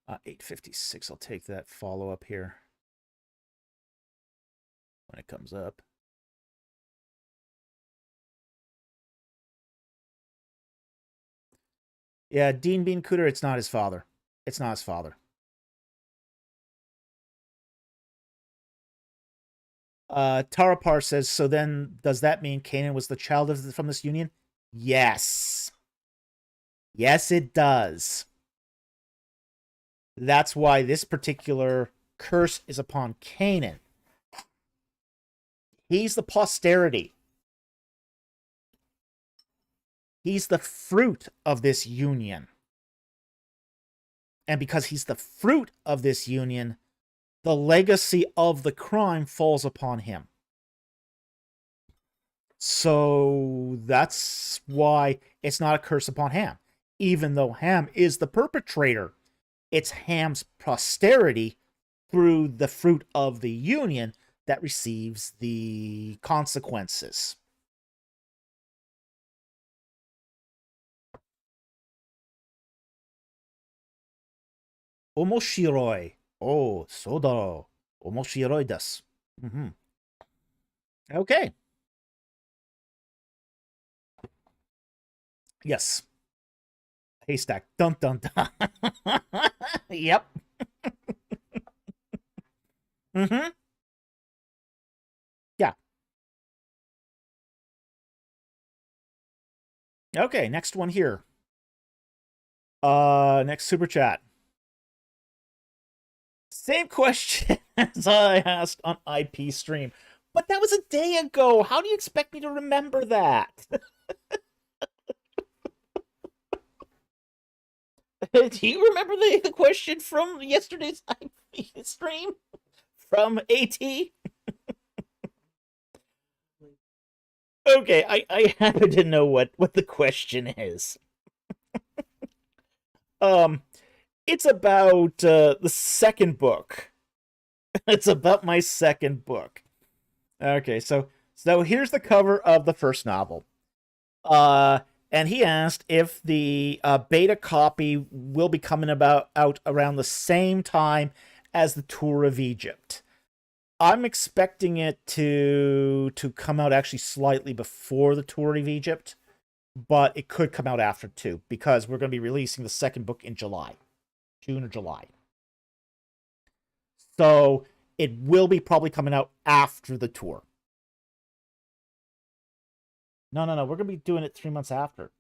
Uh, 856. I'll take that follow-up here when it comes up. Yeah, Dean Bean Cooter, it's not his father. It's not his father. Tarapar says, so then does that mean Canaan was the child from this union? Yes. Yes, it does. That's why this particular curse is upon Canaan. He's the posterity. He's the fruit of this union. And because he's the fruit of this union, the legacy of the crime falls upon him. So that's why it's not a curse upon Ham. Even though Ham is the perpetrator, it's Ham's posterity through the fruit of the union that receives the consequences. Omoshiroi. Oh, sodaro. Omoshiroi desu. Okay. Yes. Haystack. Dun dun dun. Yep. Yeah. Okay, next one here. Next super chat. Same question as I asked on IP stream. But that was a day ago. How do you expect me to remember that? Do you remember the question from yesterday's IP stream? From AT? Okay, I happen to know what the question is. It's about the second book. It's about my second book. Okay, so here's the cover of the first novel. And he asked if the beta copy will be coming out around the same time as the tour of Egypt. I'm expecting it to come out actually slightly before the tour of Egypt, but it could come out after too, because we're going to be releasing the second book in July. June or July. So it will be probably coming out after the tour. No. We're going to be doing it 3 months after.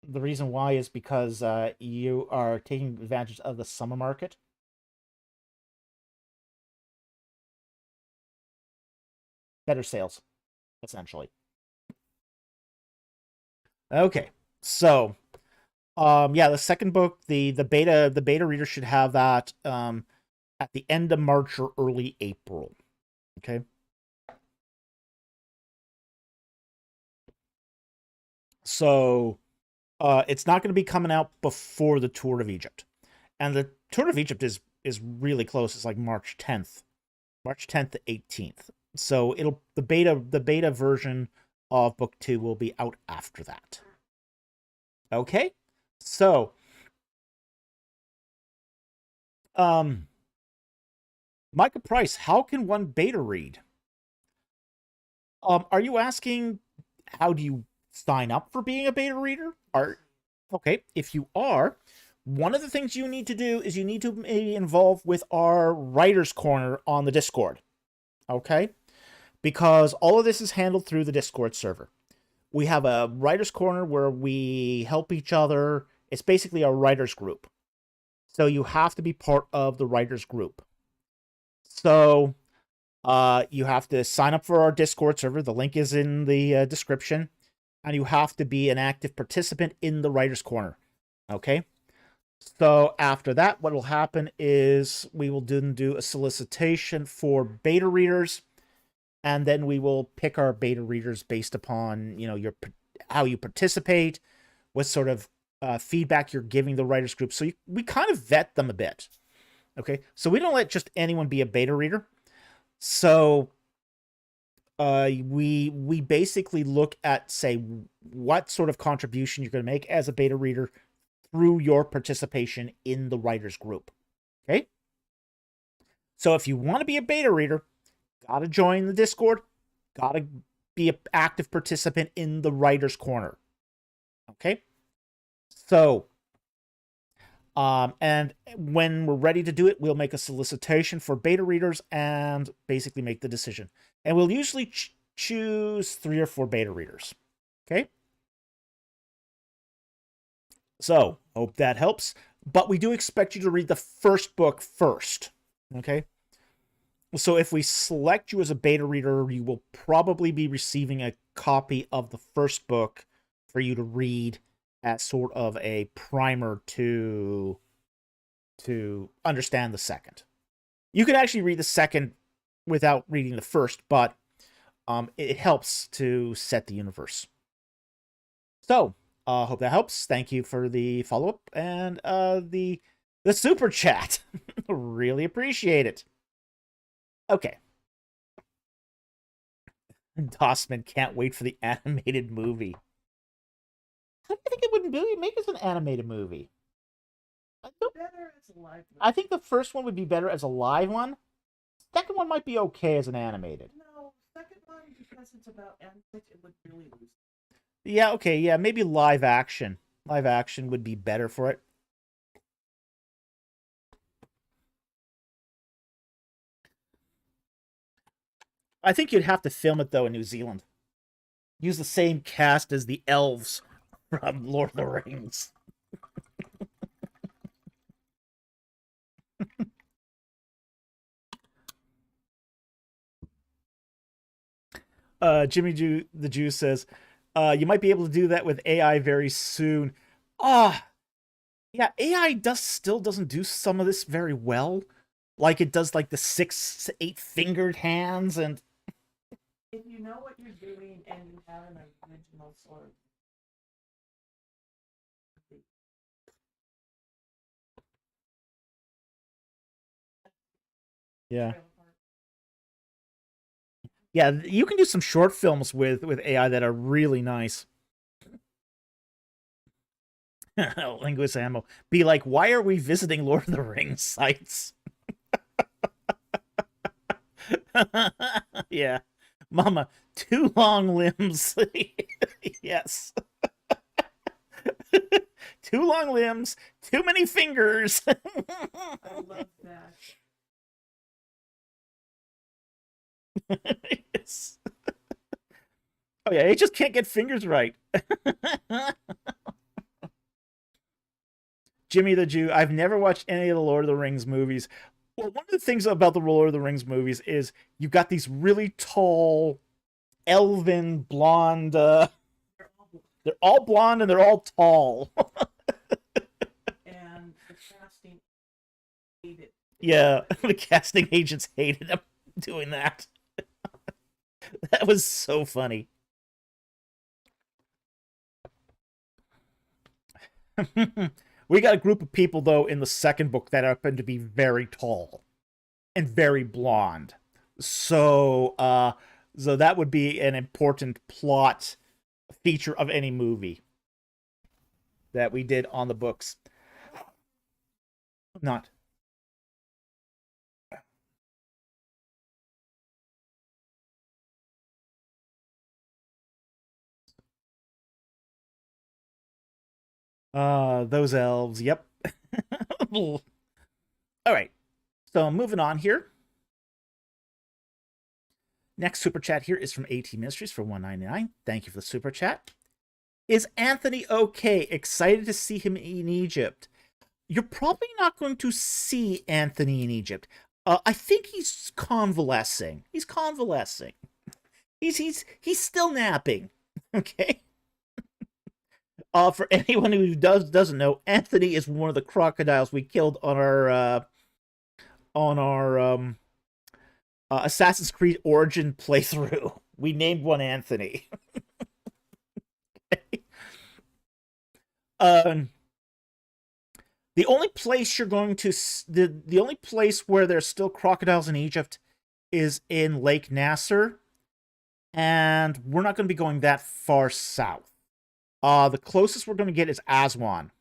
The reason why is because you are taking advantage of the summer market. Better sales, essentially. Okay, so yeah, the second book, the beta reader should have that at the end of March or early April. Okay. So it's not going to be coming out before the tour of Egypt. And the tour of Egypt is really close. It's like March 10th. March 10th to 18th. So the beta version of book 2 will be out after that. Okay? So Micah Price, how can one beta read? Are you asking how do you sign up for being a beta reader? Okay, if you are, One of the things you need to do is you need to be involved with our writer's corner on the Discord. Okay? Because all of this is handled through the Discord server. We have a writer's corner where we help each other. It's basically a writer's group. So you have to be part of the writer's group. So you have to sign up for our Discord server. The link is in the description. And you have to be an active participant in the writer's corner. Okay? So after that, what will happen is we will do a solicitation for beta readers, and then we will pick our beta readers based upon how you participate, what sort of feedback you're giving the writers group. So we kind of vet them a bit. Okay, so we don't let just anyone be a beta reader. So we basically look at, say, what sort of contribution you're going to make as a beta reader through your participation in the writers group. Okay? So if you want to be a beta reader, gotta join the Discord, gotta be an active participant in the writers corner. Okay? So, and when we're ready to do it, we'll make a solicitation for beta readers and basically make the decision. And we'll usually choose 3 or 4 beta readers. Okay? So, hope that helps. But we do expect you to read the first book first. Okay? So if we select you as a beta reader, you will probably be receiving a copy of the first book for you to read as sort of a primer to understand the second. You could actually read the second without reading the first, but it helps to set the universe. So, hope that helps. Thank you for the follow-up and the super chat. Really appreciate it. Okay. Dossman can't wait for the animated movie. How do you think it would make as an animated movie? Better as a live movie. I think the first one would be better as a live one. Second one might be okay as an animated. No, second one, because it's about antics, it would really lose. Yeah, okay, yeah, maybe live action. Live action would be better for it. I think you'd have to film it, though, in New Zealand. Use the same cast as the elves from Lord of the Rings. Jimmy the Jew says, you might be able to do that with AI very soon. Yeah, AI still doesn't do some of this very well. Like it does like the 6 to 8 fingered hands and If you know what you're doing and you have an original sort of yeah. Yeah, you can do some short films with AI that are really nice. Linguist ammo. Be like, why are we visiting Lord of the Rings sites? Yeah. Mama, 2 long limbs. Yes. 2 long limbs, too many fingers. I love that. Yes. Oh yeah, he just can't get fingers right. Jimmy the Jew, I've never watched any of the Lord of the Rings movies. Well, one of the things about the Lord of the Rings movies is you've got these really tall, elven, blonde. They're all blonde and they're all tall. And the casting hated. Yeah, the casting agents hated him doing that. That was so funny. We got a group of people, though, in the second book that happen to be very tall and very blonde. So that would be an important plot feature of any movie that we did on the books. Not. Those elves, yep. All right. So moving on here. Next super chat here is from AT Ministries for 199. Thank you for the super chat. Is Anthony okay? Excited to see him in Egypt. You're probably not going to see Anthony in Egypt. I think he's convalescing. He's convalescing. He's still napping. Okay. For anyone who doesn't know, Anthony is one of the crocodiles we killed on our Assassin's Creed Origin playthrough. We named one Anthony. The only place you're going to the only place where there's still crocodiles in Egypt is in Lake Nasser, and we're not going to be going that far south. The closest we're going to get is Aswan,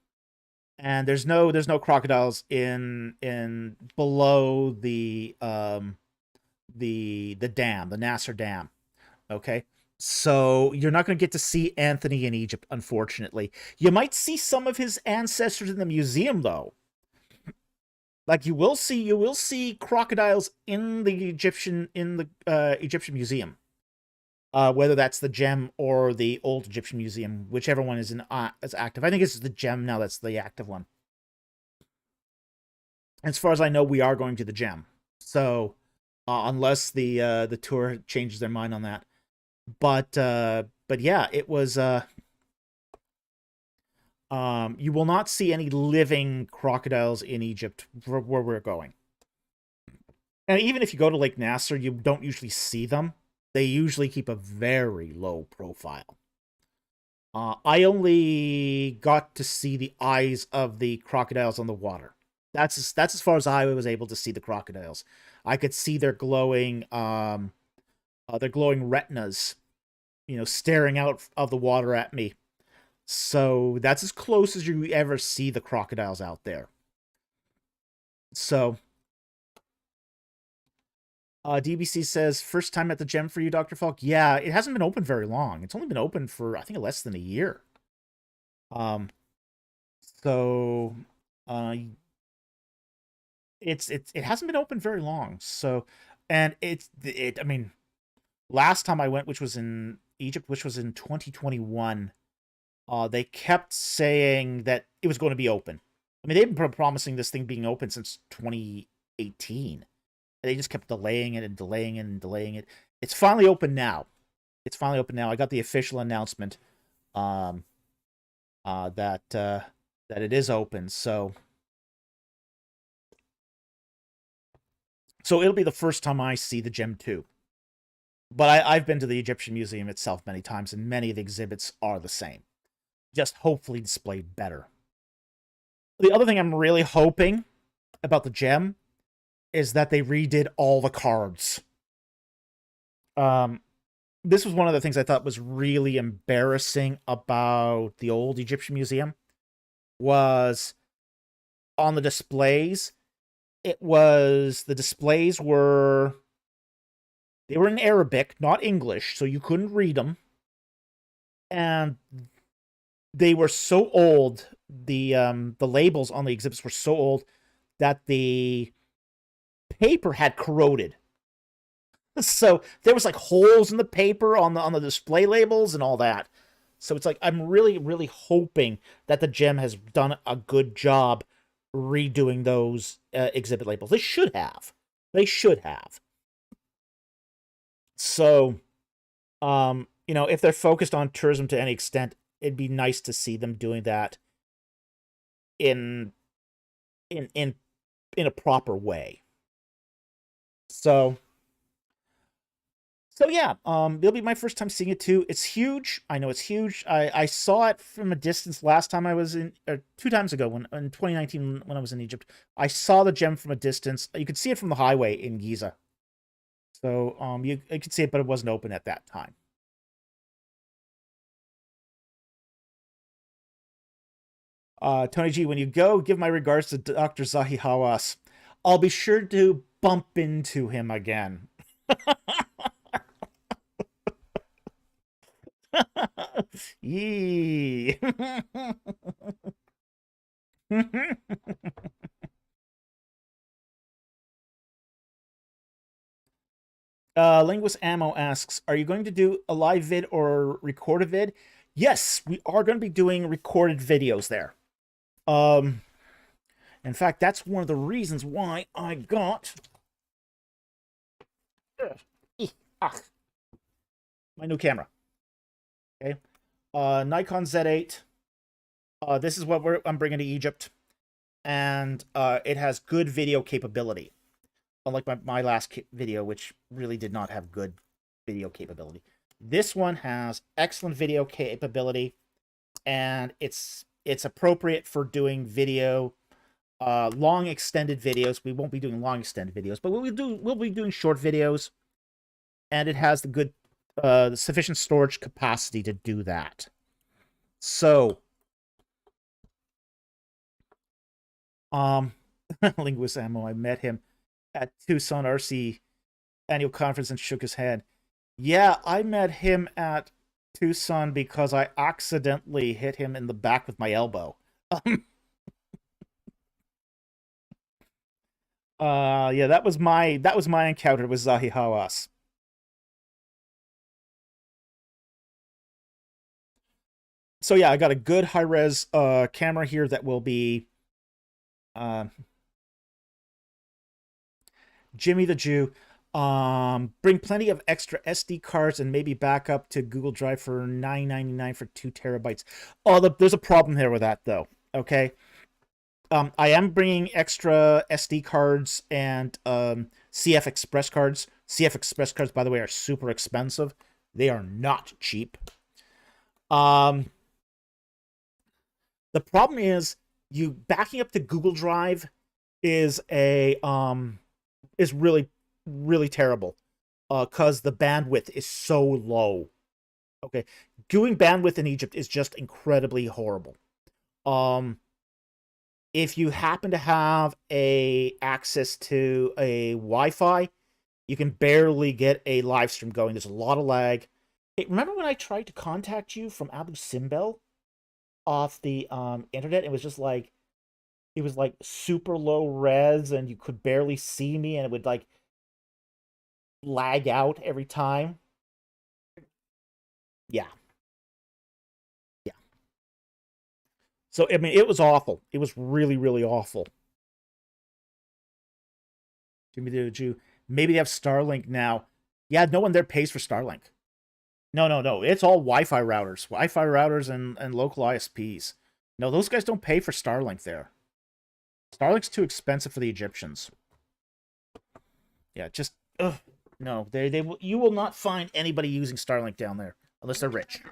and there's no crocodiles in below the dam, the Nasser Dam. Okay, so you're not going to get to see Anthony in Egypt, unfortunately. You might see some of his ancestors in the museum, though. Like you will see crocodiles in the Egyptian museum. Whether that's the gem or the old Egyptian museum, whichever one is active. I think it's the gem now that's the active one. As far as I know, we are going to the gem. So, unless the tour changes their mind on that. But yeah, it was you will not see any living crocodiles in Egypt where we're going. And even if you go to Lake Nasser, you don't usually see them. They usually keep a very low profile. I only got to see the eyes of the crocodiles on the water. That's as far as I was able to see the crocodiles. I could see their glowing retinas, staring out of the water at me. So that's as close as you ever see the crocodiles out there. So, DBC says, first time at the gem for you, Dr. Falk? Yeah, it hasn't been open very long. It's only been open for, I think, less than a year. So, it hasn't been open very long. So, and I mean, last time I went, which was in Egypt, which was in 2021, they kept saying that it was going to be open. I mean, they've been promising this thing being open since 2018. They just kept delaying it and delaying it and delaying it. It's finally open now. It's finally open now. I got the official announcement that it is open. So it'll be the first time I see the gem too. But I've been to the Egyptian Museum itself many times, and many of the exhibits are the same. Just hopefully displayed better. The other thing I'm really hoping about the gem is that they redid all the cards. This was one of the things I thought was really embarrassing about the old Egyptian Museum, was on the displays. The displays were in Arabic, not English, so you couldn't read them. And they were so old, the labels on the exhibits were so old that the paper had corroded. So there was like holes in the paper on the display labels and all that. So it's like, I'm really, really hoping that the gem has done a good job redoing those exhibit labels. They should have. So, if they're focused on tourism to any extent, it'd be nice to see them doing that in a proper way. So yeah, it'll be my first time seeing it too. It's huge. I know it's huge. I saw it from a distance last time I was in, or 2 times ago in 2019 when I was in Egypt. I saw the gem from a distance. You could see it from the highway in Giza. So you could see it, but it wasn't open at that time. Tony G, when you go, give my regards to Dr. Zahi Hawass. I'll be sure to bump into him again. Yee. Linguist Ammo asks, are you going to do a live vid or record a vid? Yes, we are going to be doing recorded videos there. In fact, that's one of the reasons why I got my new camera. Okay, Nikon Z8. This is what I'm bringing to Egypt, and it has good video capability. Unlike my last video, which really did not have good video capability. This one has excellent video capability, and it's appropriate for doing video, long extended videos. We won't be doing long extended videos, but we'll be doing short videos, and it has the good, the sufficient storage capacity to do that. So, Linguist Ammo, I met him at Tucson RC annual conference and shook his head. Yeah, I met him at Tucson because I accidentally hit him in the back with my elbow. Yeah, that was my encounter with Zahi Hawass. So yeah, I got a good high-res camera here that will be Jimmy the Jew. Bring plenty of extra SD cards and maybe back up to Google Drive for $9.99 for 2 terabytes. Oh, there's a problem here with that though. Okay, I am bringing extra SD cards and CF Express cards. CF Express cards, by the way, are super expensive. They are not cheap. The problem is you backing up to Google Drive is really terrible, because the bandwidth is so low. Okay, doing bandwidth in Egypt is just incredibly horrible. If you happen to have access to a Wi-Fi, you can barely get a live stream going. There's a lot of lag. Hey, remember when I tried to contact you from Abu Simbel off the internet? It was just like, it was like super low res, and you could barely see me, and it would like lag out every time. Yeah. Yeah. So, I mean, it was awful. It was really, really awful. Jimmy the Jew. Maybe they have Starlink now. Yeah, no one there pays for Starlink. No, no, no. It's all Wi-Fi routers. Wi-Fi routers and local ISPs. No, those guys don't pay for Starlink there. Starlink's too expensive for the Egyptians. Yeah, just... Ugh. No, you will not find anybody using Starlink down there unless they're rich.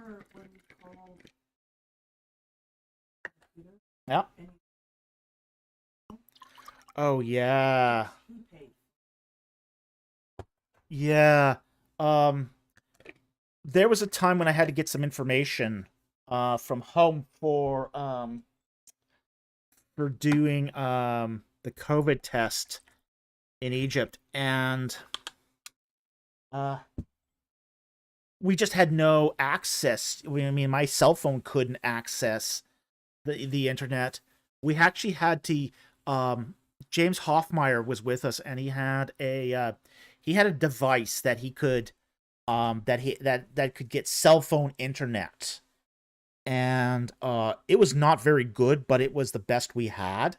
Yeah. Oh yeah. Yeah. There was a time when I had to get some information from home for doing the COVID test in Egypt, and we just had no access. I mean, my cell phone couldn't access the internet. We actually had to. James Hoffmeyer was with us, and he had a device that he could that could get cell phone internet, and it was not very good, but it was the best we had.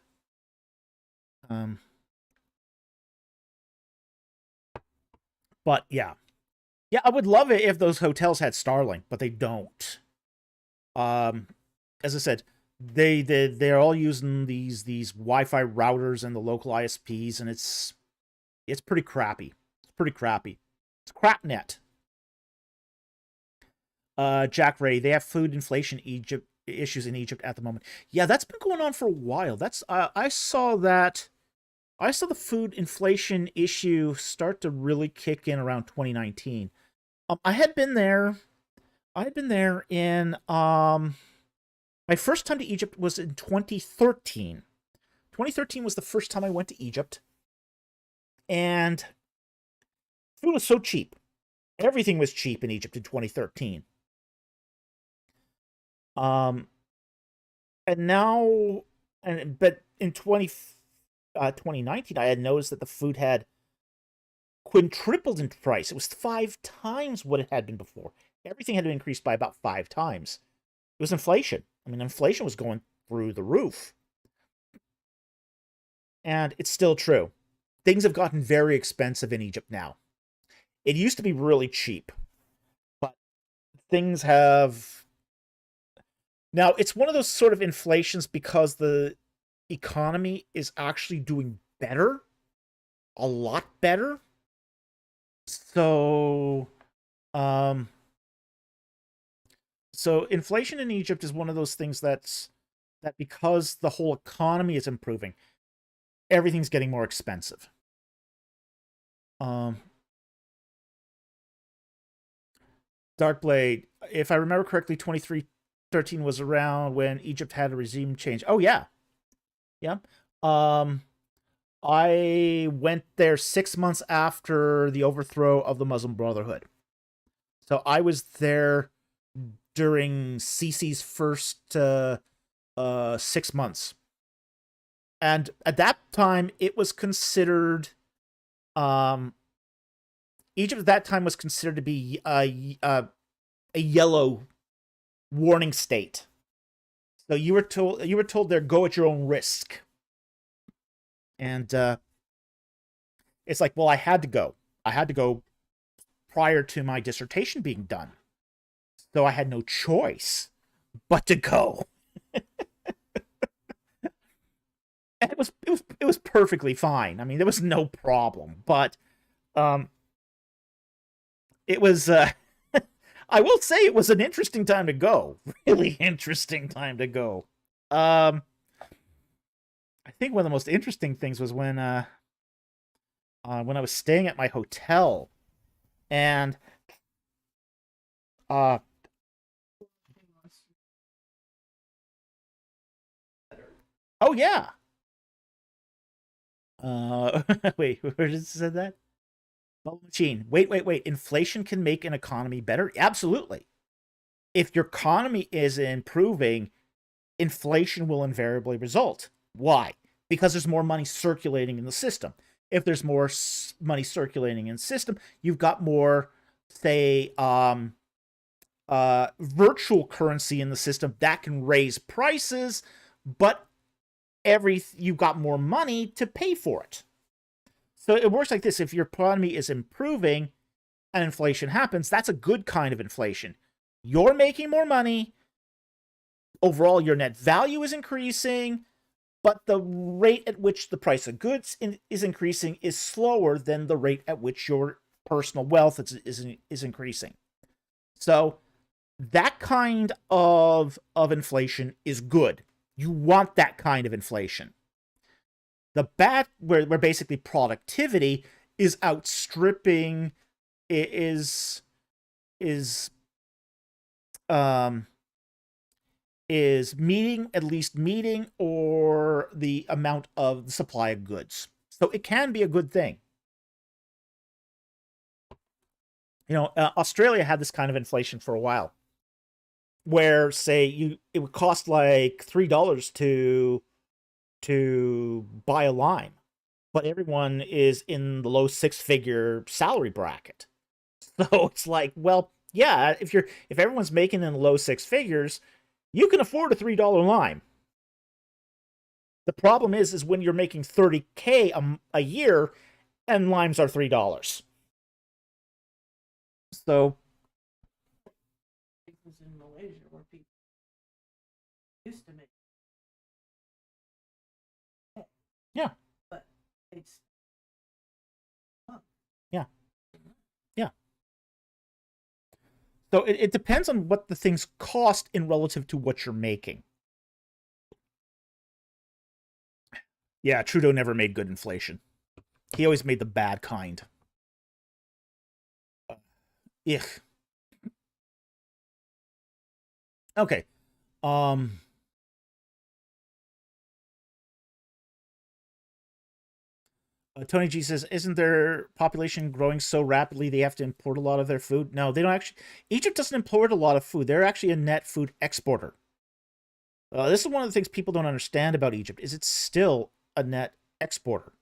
But yeah. Yeah, I would love it if those hotels had Starlink, but they don't. As I said, they're all using these Wi-Fi routers and the local ISPs, and it's pretty crappy. It's pretty crappy. It's crap net. Jack Ray, they have food inflation issues in Egypt at the moment. Yeah, that's been going on for a while. That's I saw that. I saw the food inflation issue start to really kick in around 2019. I had been there. I had been there in my first time to Egypt was in 2013. 2013 was the first time I went to Egypt, and food was so cheap. Everything was cheap in Egypt in 2013. And now, but in 2019, I had noticed that the food had quintupled in price. It was 5 times what it had been before. Everything had to increase by about 5 times. It was inflation. I mean, inflation was going through the roof. And it's still true. Things have gotten very expensive in Egypt now. It used to be really cheap, but things have... Now, it's one of those sort of inflations because the economy is actually doing better, a lot better. So, so inflation in Egypt is one of those things that because the whole economy is improving, everything's getting more expensive. Darkblade, if I remember correctly, 2313 was around when Egypt had a regime change. Oh yeah, yeah. I went there 6 months after the overthrow of the Muslim Brotherhood. So I was there during Sisi's first 6 months. And at that time, it was considered... Egypt at that time was considered to be a yellow warning state. So you were told there, go at your own risk. And it's like, well, I had to go. I had to go prior to my dissertation being done. So I had no choice but to go. And it was perfectly fine. I mean, there was no problem. But it was I will say it was an interesting time to go. Really interesting time to go. I think one of the most interesting things was when I was staying at my hotel, and oh yeah. Wait, where did it say that? Bubble machine. Wait. Inflation can make an economy better? Absolutely. If your economy is improving, inflation will invariably result. Why? Because there's more money circulating in the system. If there's more money circulating in the system, you've got more, say, virtual currency in the system that can raise prices, but you've got more money to pay for it. So it works like this. If your economy is improving and inflation happens, that's a good kind of inflation. You're making more money. Overall, your net value is increasing, but the rate at which the price of goods is increasing is slower than the rate at which your personal wealth is increasing. So that kind of inflation is good. You want that kind of inflation. The bad, where basically productivity is outstripping, is at least meeting or the amount of the supply of goods. So it can be a good thing. You know, Australia had this kind of inflation for a while, where say it would cost like $3 to buy a lime, but everyone is in the low 6-figure salary bracket. So it's like, well, yeah, if everyone's making in the low 6 figures, you can afford a $3 lime. The problem is when you're making $30K a year and limes are $3. So It was in Malaysia where people used to make. yeah, But it's. yeah. So it depends on what the things cost in relative to what you're making. Yeah, Trudeau never made good inflation. He always made the bad kind. Ugh. Okay. Tony G says, isn't their population growing so rapidly they have to import a lot of their food? No, they don't actually. Egypt doesn't import a lot of food. They're actually a net food exporter. This is one of the things people don't understand about Egypt, is it's still a net exporter.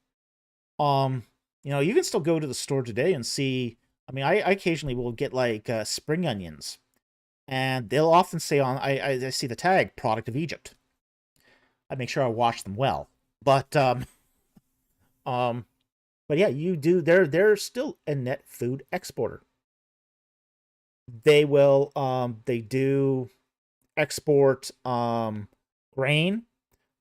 You can still go to the store today and see. I mean, I occasionally will get like spring onions, and they'll often say on I see the tag "product of Egypt." I make sure I wash them well, but um, but yeah, you do. They're still a net food exporter. They do export grain.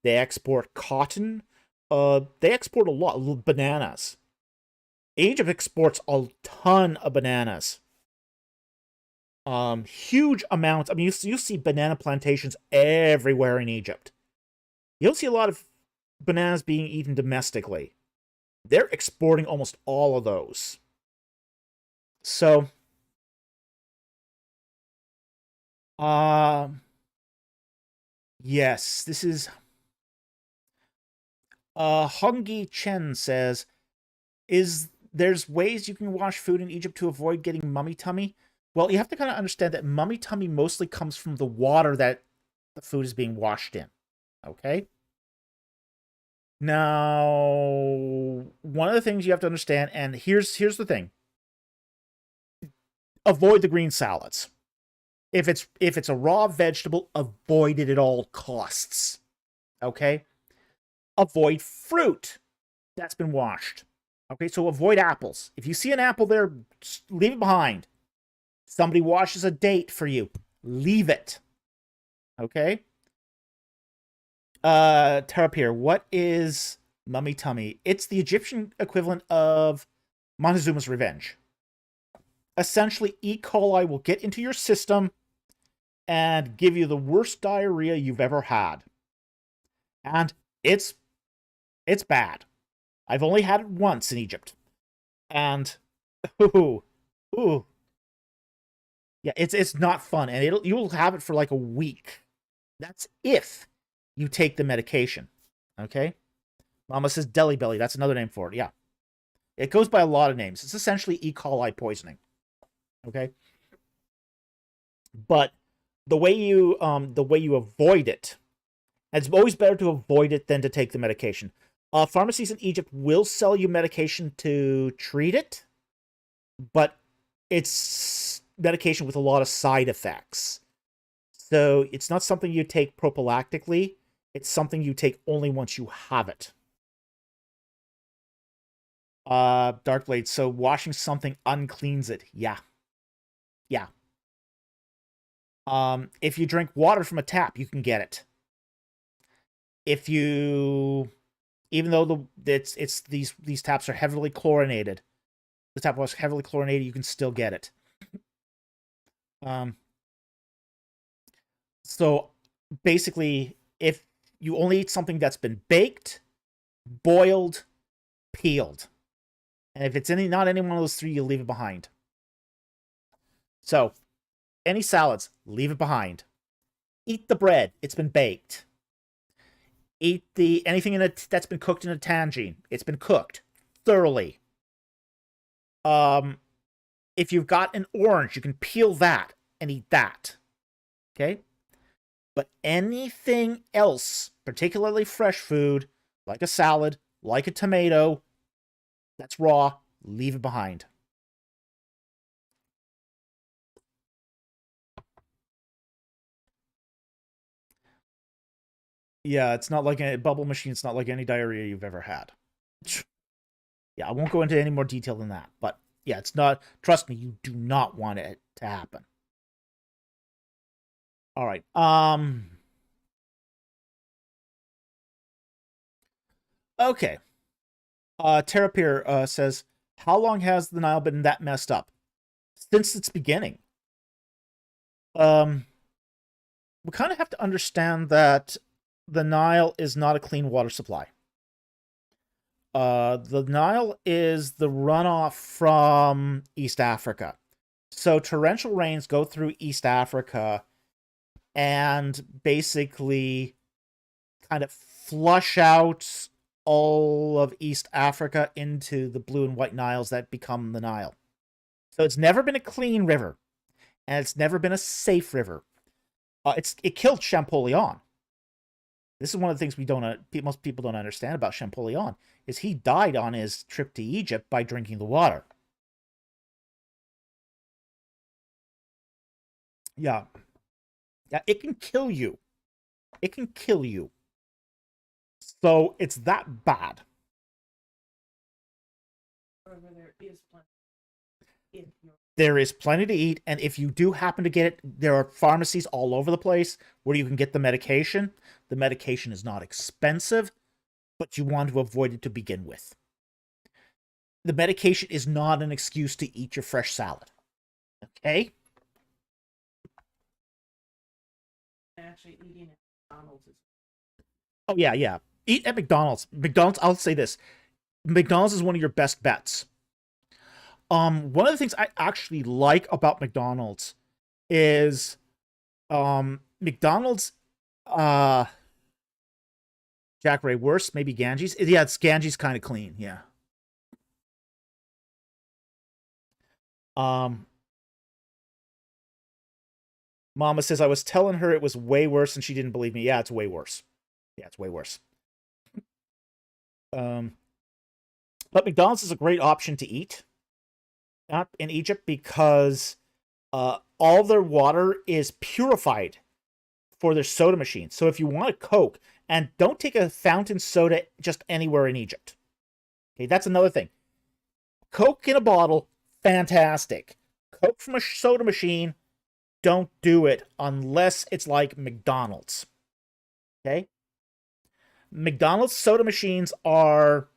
They export cotton. They export a lot bananas. Egypt exports a ton of bananas. Huge amounts. I mean, you see banana plantations everywhere in Egypt. You don't see a lot of bananas being eaten domestically. They're exporting almost all of those. So, uh, yes, this is. Hongi Chen says, "Is there's ways you can wash food in Egypt to avoid getting mummy tummy?" Well, you have to kind of understand that mummy tummy mostly comes from the water that the food is being washed in. Okay? Now, one of the things you have to understand, and here's the thing: avoid the green salads. If it's a raw vegetable, avoid it at all costs. Okay? Avoid fruit that's been washed. Okay, so avoid apples. If you see an apple there, leave it behind. Somebody washes a date for you, leave it. Okay? Terrapir, what is Mummy Tummy? It's the Egyptian equivalent of Montezuma's Revenge. Essentially, E. coli will get into your system and give you the worst diarrhea you've ever had. And it's bad. I've only had it once in Egypt. And ooh, ooh. Yeah, it's not fun, and you'll have it for like a week. That's if you take the medication. Okay? Mama says deli belly. That's another name for it. Yeah. It goes by a lot of names. It's essentially E. coli poisoning. Okay? But the way you avoid it, it's always better to avoid it than to take the medication. Pharmacies in Egypt will sell you medication to treat it, but it's medication with a lot of side effects. So it's not something you take prophylactically. It's something you take only once you have it. Darkblade, so washing something uncleans it. Yeah. Yeah. If you drink water from a tap, you can get it. If you, even though it's these taps are heavily chlorinated, the tap was heavily chlorinated, you can still get it. So basically, if you only eat something that's been baked, boiled, peeled, and if it's not any one of those three, you leave it behind. So, any salads, leave it behind. Eat the bread; it's been baked. Eat anything that's been cooked in a tangine; it's been cooked thoroughly. If you've got an orange, you can peel that and eat that. Okay? But anything else, particularly fresh food, like a salad, like a tomato, that's raw, leave it behind. Yeah, it's not like a bubble machine. It's not like any diarrhea you've ever had. Yeah, I won't go into any more detail than that. But yeah, it's not. Trust me, you do not want it to happen. All right. Okay. Terrapir says, "How long has the Nile been that messed up? Since its beginning." Um, we kind of have to understand that the Nile is not a clean water supply. The Nile is the runoff from East Africa. So torrential rains go through East Africa and basically kind of flush out all of East Africa into the blue and white Niles that become the Nile. So it's never been a clean river, and it's never been a safe river. It killed Champollion. This is one of the things most people don't understand about Champollion, is he died on his trip to Egypt by drinking the water. Yeah. Yeah, it can kill you. It can kill you. So it's that bad. There is plenty to eat, and if you do happen to get it, there are pharmacies all over the place where you can get the medication. The medication is not expensive, but you want to avoid it to begin with. The medication is not an excuse to eat your fresh salad. Okay? Actually eating at McDonald's is... Oh, yeah, yeah. Eat at McDonald's. McDonald's, I'll say this. McDonald's is one of your best bets. One of the things I actually like about McDonald's is McDonald's Jack Ray worse, maybe Ganges. Yeah, it's Ganges kind of clean, yeah. Mama says I was telling her it was way worse and she didn't believe me. Yeah, it's way worse. Yeah, it's way worse. But McDonald's is a great option to eat in Egypt because all their water is purified for their soda machine. So if you want a Coke, and don't take a fountain soda just anywhere in Egypt. Okay, that's another thing. Coke in a bottle, fantastic. Coke from a soda machine, don't do it unless it's like McDonald's. Okay? McDonald's soda machines are...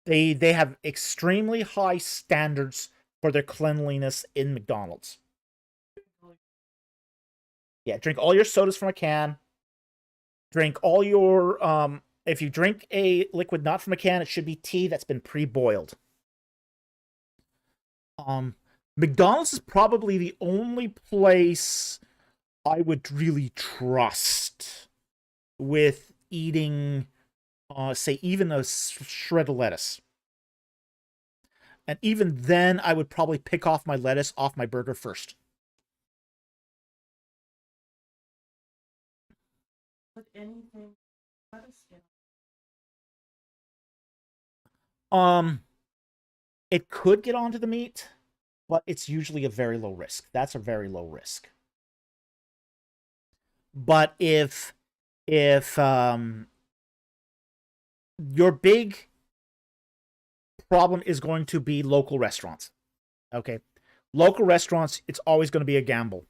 They have extremely high standards for their cleanliness in McDonald's. Yeah, drink all your sodas from a can. Drink all your... if you drink a liquid not from a can, it should be tea that's been pre-boiled. McDonald's is probably the only place I would really trust with eating, say, even a shred of lettuce. And even then, I would probably pick off my lettuce off my burger first. Put anything lettuce in. It could get onto the meat, but it's usually a very low risk. That's a very low risk. But if your big problem is going to be local restaurants, okay? Local restaurants, it's always going to be a gamble.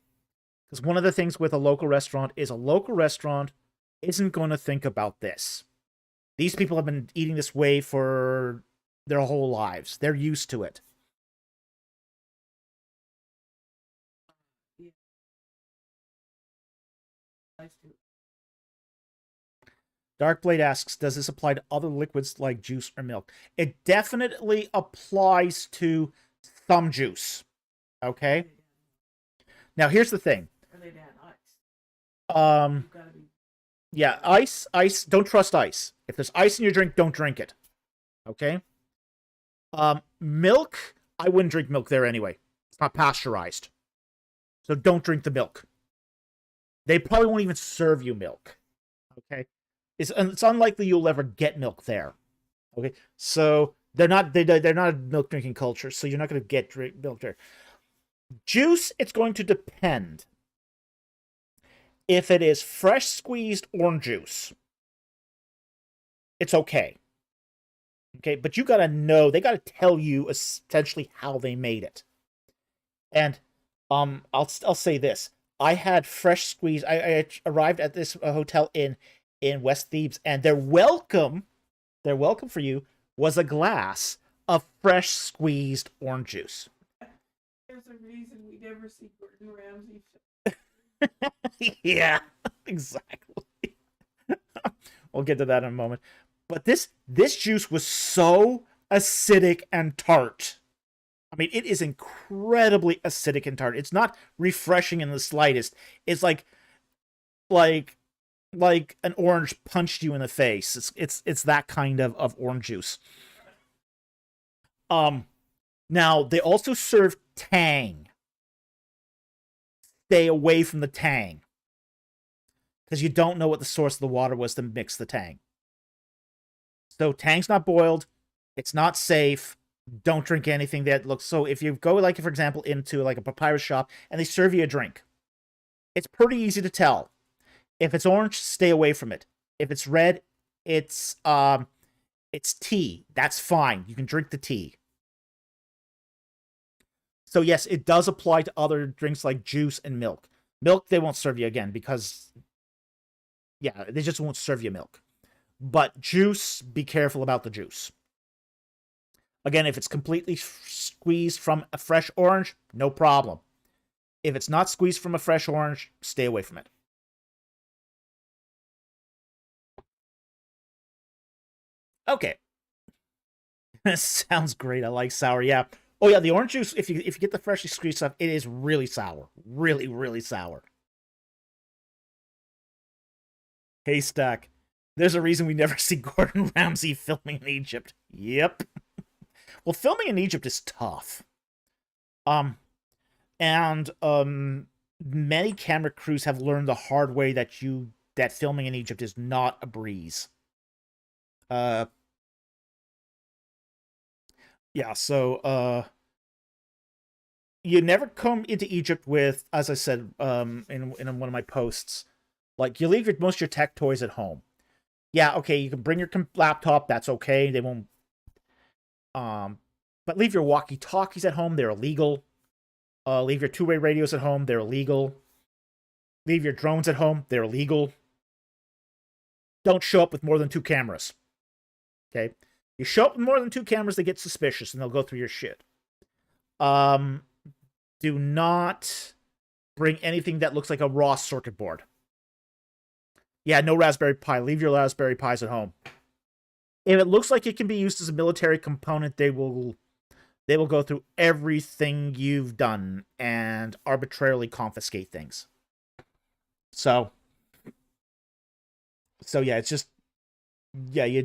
Because one of the things with a local restaurant is a local restaurant isn't going to think about this. These people have been eating this way for their whole lives. They're used to it. Yeah. Darkblade asks, does this apply to other liquids like juice or milk? It definitely applies to some juice. Okay? Now, here's the thing. Are they down ice? Yeah, ice, don't trust ice. If there's ice in your drink, don't drink it. Okay? Milk, I wouldn't drink milk there anyway. It's not pasteurized. So don't drink the milk. They probably won't even serve you milk. Okay? It's unlikely you'll ever get milk there. Okay? So they're not a milk drinking culture, so you're not going to get milk there. Juice, it's going to depend. If it is fresh squeezed orange juice, it's okay. Okay, but you gotta know, they gotta tell you essentially how they made it. And I'll say this: I had fresh squeeze. I arrived at this hotel in West Thebes, and their welcome for you was a glass of fresh squeezed orange juice. There's a reason we never see Gordon Ramsay. Yeah, exactly. We'll get to that in a moment. But this juice was so acidic and tart. I mean, it is incredibly acidic and tart. It's not refreshing in the slightest. It's like an orange punched you in the face. It's that kind of orange juice. Now they also serve tang. Stay away from the tang. because you don't know what the source of the water was to mix the tang. So tang's not boiled. It's not safe. Don't drink anything that looks. So if you go, like, for example, into like a papyrus shop and they serve you a drink, it's pretty easy to tell. If it's orange, stay away from it. If it's red, it's tea. That's fine. You can drink the tea. So yes, it does apply to other drinks like juice and milk. Milk, they won't serve you again because, yeah, they just won't serve you milk. But juice, be careful about the juice. Again, if it's completely squeezed from a fresh orange, no problem. If it's not squeezed from a fresh orange, stay away from it. Okay. Sounds great. I like sour. Yeah. Oh yeah, the orange juice, if you get the freshly squeezed stuff, it is really sour. Really, really sour. Haystack. There's a reason we never see Gordon Ramsay filming in Egypt. Yep. Well, filming in Egypt is tough. And many camera crews have learned the hard way that filming in Egypt is not a breeze. Yeah, so you never come into Egypt with, as I said, in one of my posts, like, you leave most of your tech toys at home. Yeah, okay, you can bring your laptop, that's okay, they won't, but leave your walkie-talkies at home, they're illegal. Leave your two-way radios at home, they're illegal. Leave your drones at home, they're illegal. Don't show up with more than 2 cameras. Okay? You show up with more than 2 cameras, they get suspicious, and they'll go through your shit. Do not bring anything that looks like a raw circuit board. Yeah, no Raspberry Pi. Leave your Raspberry Pis at home. If it looks like it can be used as a military component, they will go through everything you've done and arbitrarily confiscate things. So yeah, it's just, yeah, you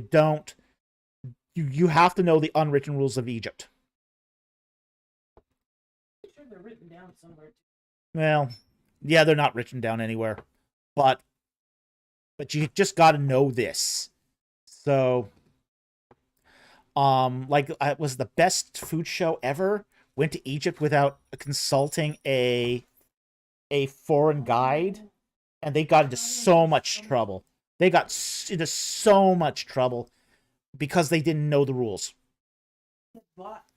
have to know the unwritten rules of Egypt. I'm sure they're written down somewhere. Well, yeah, they're not written down anywhere, but you just got to know this. So, like, it was the best food show ever. Went to Egypt without consulting a foreign guide, and they got into so much trouble. They got into so much trouble because they didn't know the rules. Oh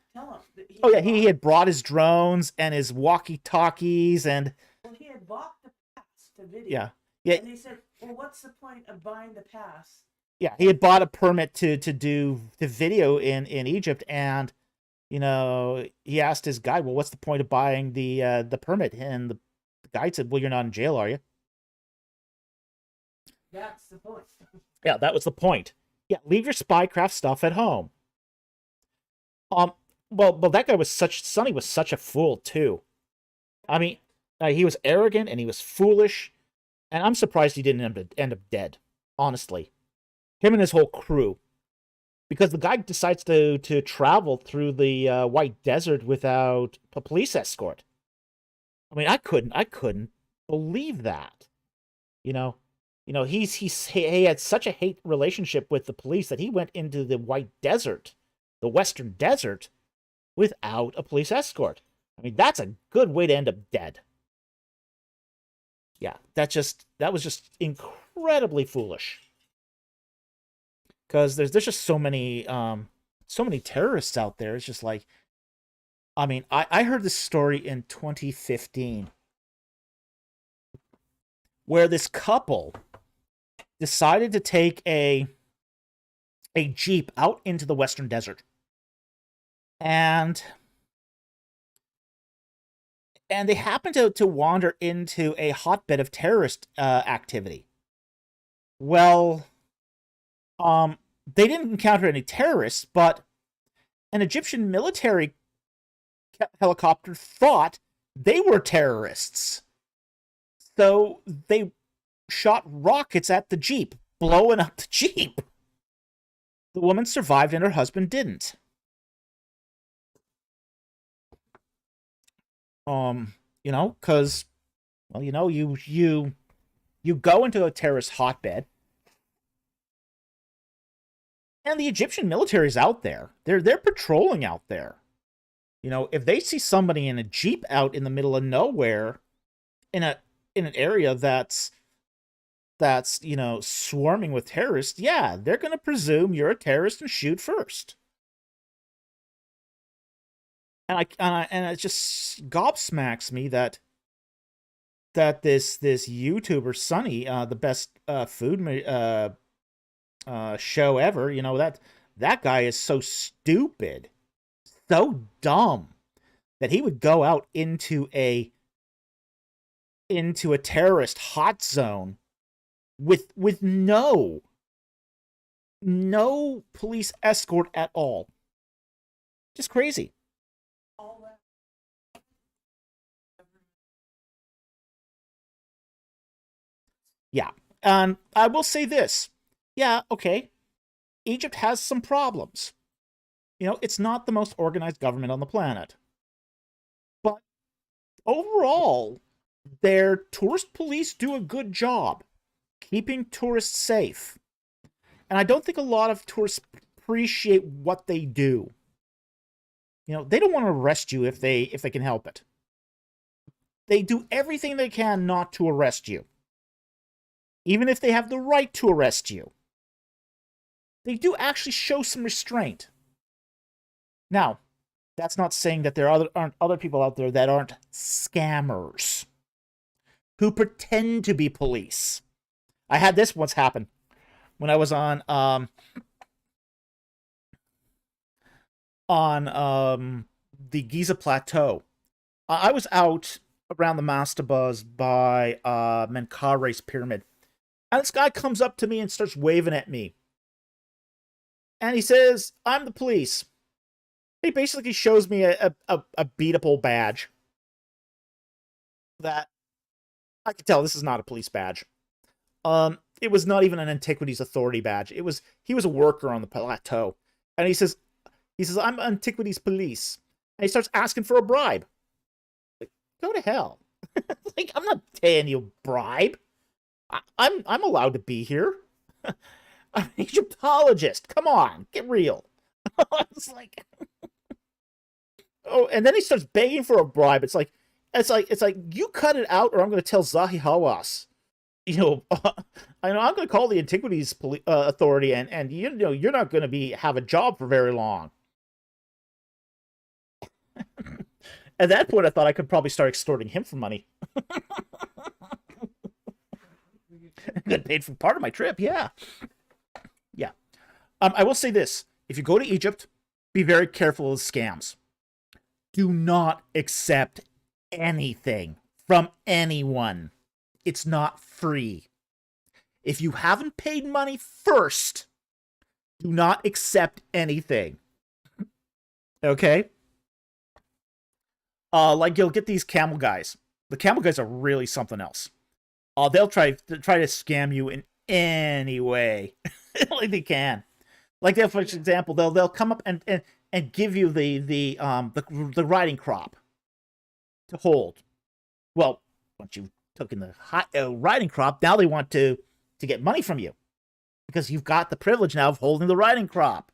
yeah, he had brought his drones and his walkie-talkies, and well, he had bought the pass to video. Yeah. And they said, "Well, what's the point of buying the pass?" Yeah, he had bought a permit to do the video in Egypt, and he asked his guide, "Well, what's the point of buying the permit?" And the guide said, "Well, you're not in jail, are you?" That's the point. Yeah, that was the point. Yeah, leave your spycraft stuff at home. Well, that guy was Sonny was such a fool too. I mean, he was arrogant and he was foolish, and I'm surprised he didn't end up dead. Honestly, him and his whole crew, because the guy decides to travel through the White Desert without a police escort. I mean, I couldn't believe that. He had such a hate relationship with the police that he went into the White Desert, the Western Desert, without a police escort. I mean, that's a good way to end up dead. Yeah, that was just incredibly foolish. Because there's just so many terrorists out there. It's just like, I mean, I heard this story in 2015 where this couple decided to take a jeep out into the Western Desert. And they happened to wander into a hotbed of terrorist activity. Well, they didn't encounter any terrorists, but an Egyptian military helicopter thought they were terrorists. So they shot rockets at the jeep, blowing up the jeep. The woman survived and her husband didn't. Because, well, you You go into a terrorist hotbed, and the Egyptian military is out there. They're patrolling out there. You know, if they see somebody in a jeep out in the middle of nowhere, in an area that's you know, swarming with terrorists, yeah, they're gonna presume you're a terrorist and shoot first. And it just gobsmacks me that this YouTuber Sonny, the best food show ever, you know, that guy is so stupid, so dumb, that he would go out into a terrorist hot zone with no police escort at all. Just crazy. All that. Yeah. And I will say this. Yeah, okay. Egypt has some problems. You know, it's not the most organized government on the planet. But overall, their tourist police do a good job keeping tourists safe. And I don't think a lot of tourists appreciate what they do. You know, they don't want to arrest you if they can help it. They do everything they can not to arrest you. Even if they have the right to arrest you. They do actually show some restraint. Now, that's not saying that there aren't other people out there that aren't scammers who pretend to be police. I had this once happen when I was on the Giza Plateau. I was out around the mastabas by Menkare's pyramid, and this guy comes up to me and starts waving at me, and he says, "I'm the police." He basically shows me a beat up old badge that I could tell this is not a police badge. It was not even an Antiquities Authority badge. He was a worker on the plateau, and he says, "I'm Antiquities Police," and he starts asking for a bribe. Like, go to hell! Like, I'm not paying you a bribe. I'm allowed to be here. I'm an Egyptologist. Come on, get real. It's like, oh, and then he starts begging for a bribe. It's like you cut it out, or I'm going to tell Zahi Hawass. You know, I know I'm going to call the Antiquities Authority, and you know you're not going to have a job for very long. At that point, I thought I could probably start extorting him for money. Got paid for part of my trip, yeah. Yeah. I will say this. If you go to Egypt, be very careful of scams. Do not accept anything from anyone. It's not free. If you haven't paid money first, do not accept anything. Okay? Like, you'll get these camel guys. The camel guys are really something else. They'll try to scam you in any way like they can. Like, for example, they'll come up and give you the riding crop to hold. Well, once you've taken the riding crop, now they want to get money from you because you've got the privilege now of holding the riding crop.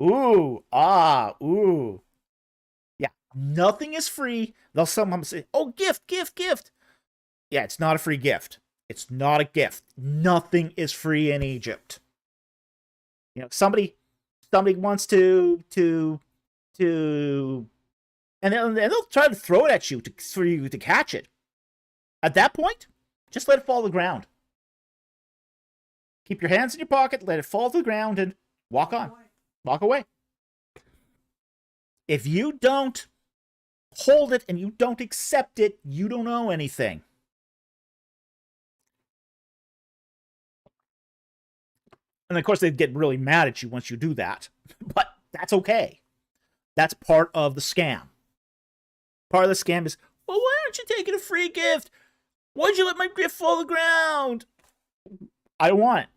Ooh, ooh. Yeah, nothing is free. They'll sometimes say, "Oh, gift." Yeah, it's not a free gift. It's not a gift. Nothing is free in Egypt. You know, somebody wants to and they'll try to throw it at you for you to catch it. At that point, just let it fall to the ground. Keep your hands in your pocket, let it fall to the ground, and walk on. Walk away. If you don't hold it and you don't accept it, you don't know anything. And of course, they'd get really mad at you once you do that. But that's okay. That's part of the scam. Part of the scam is, well, why aren't you taking a free gift? Why'd you let my gift fall to the ground? I don't want it.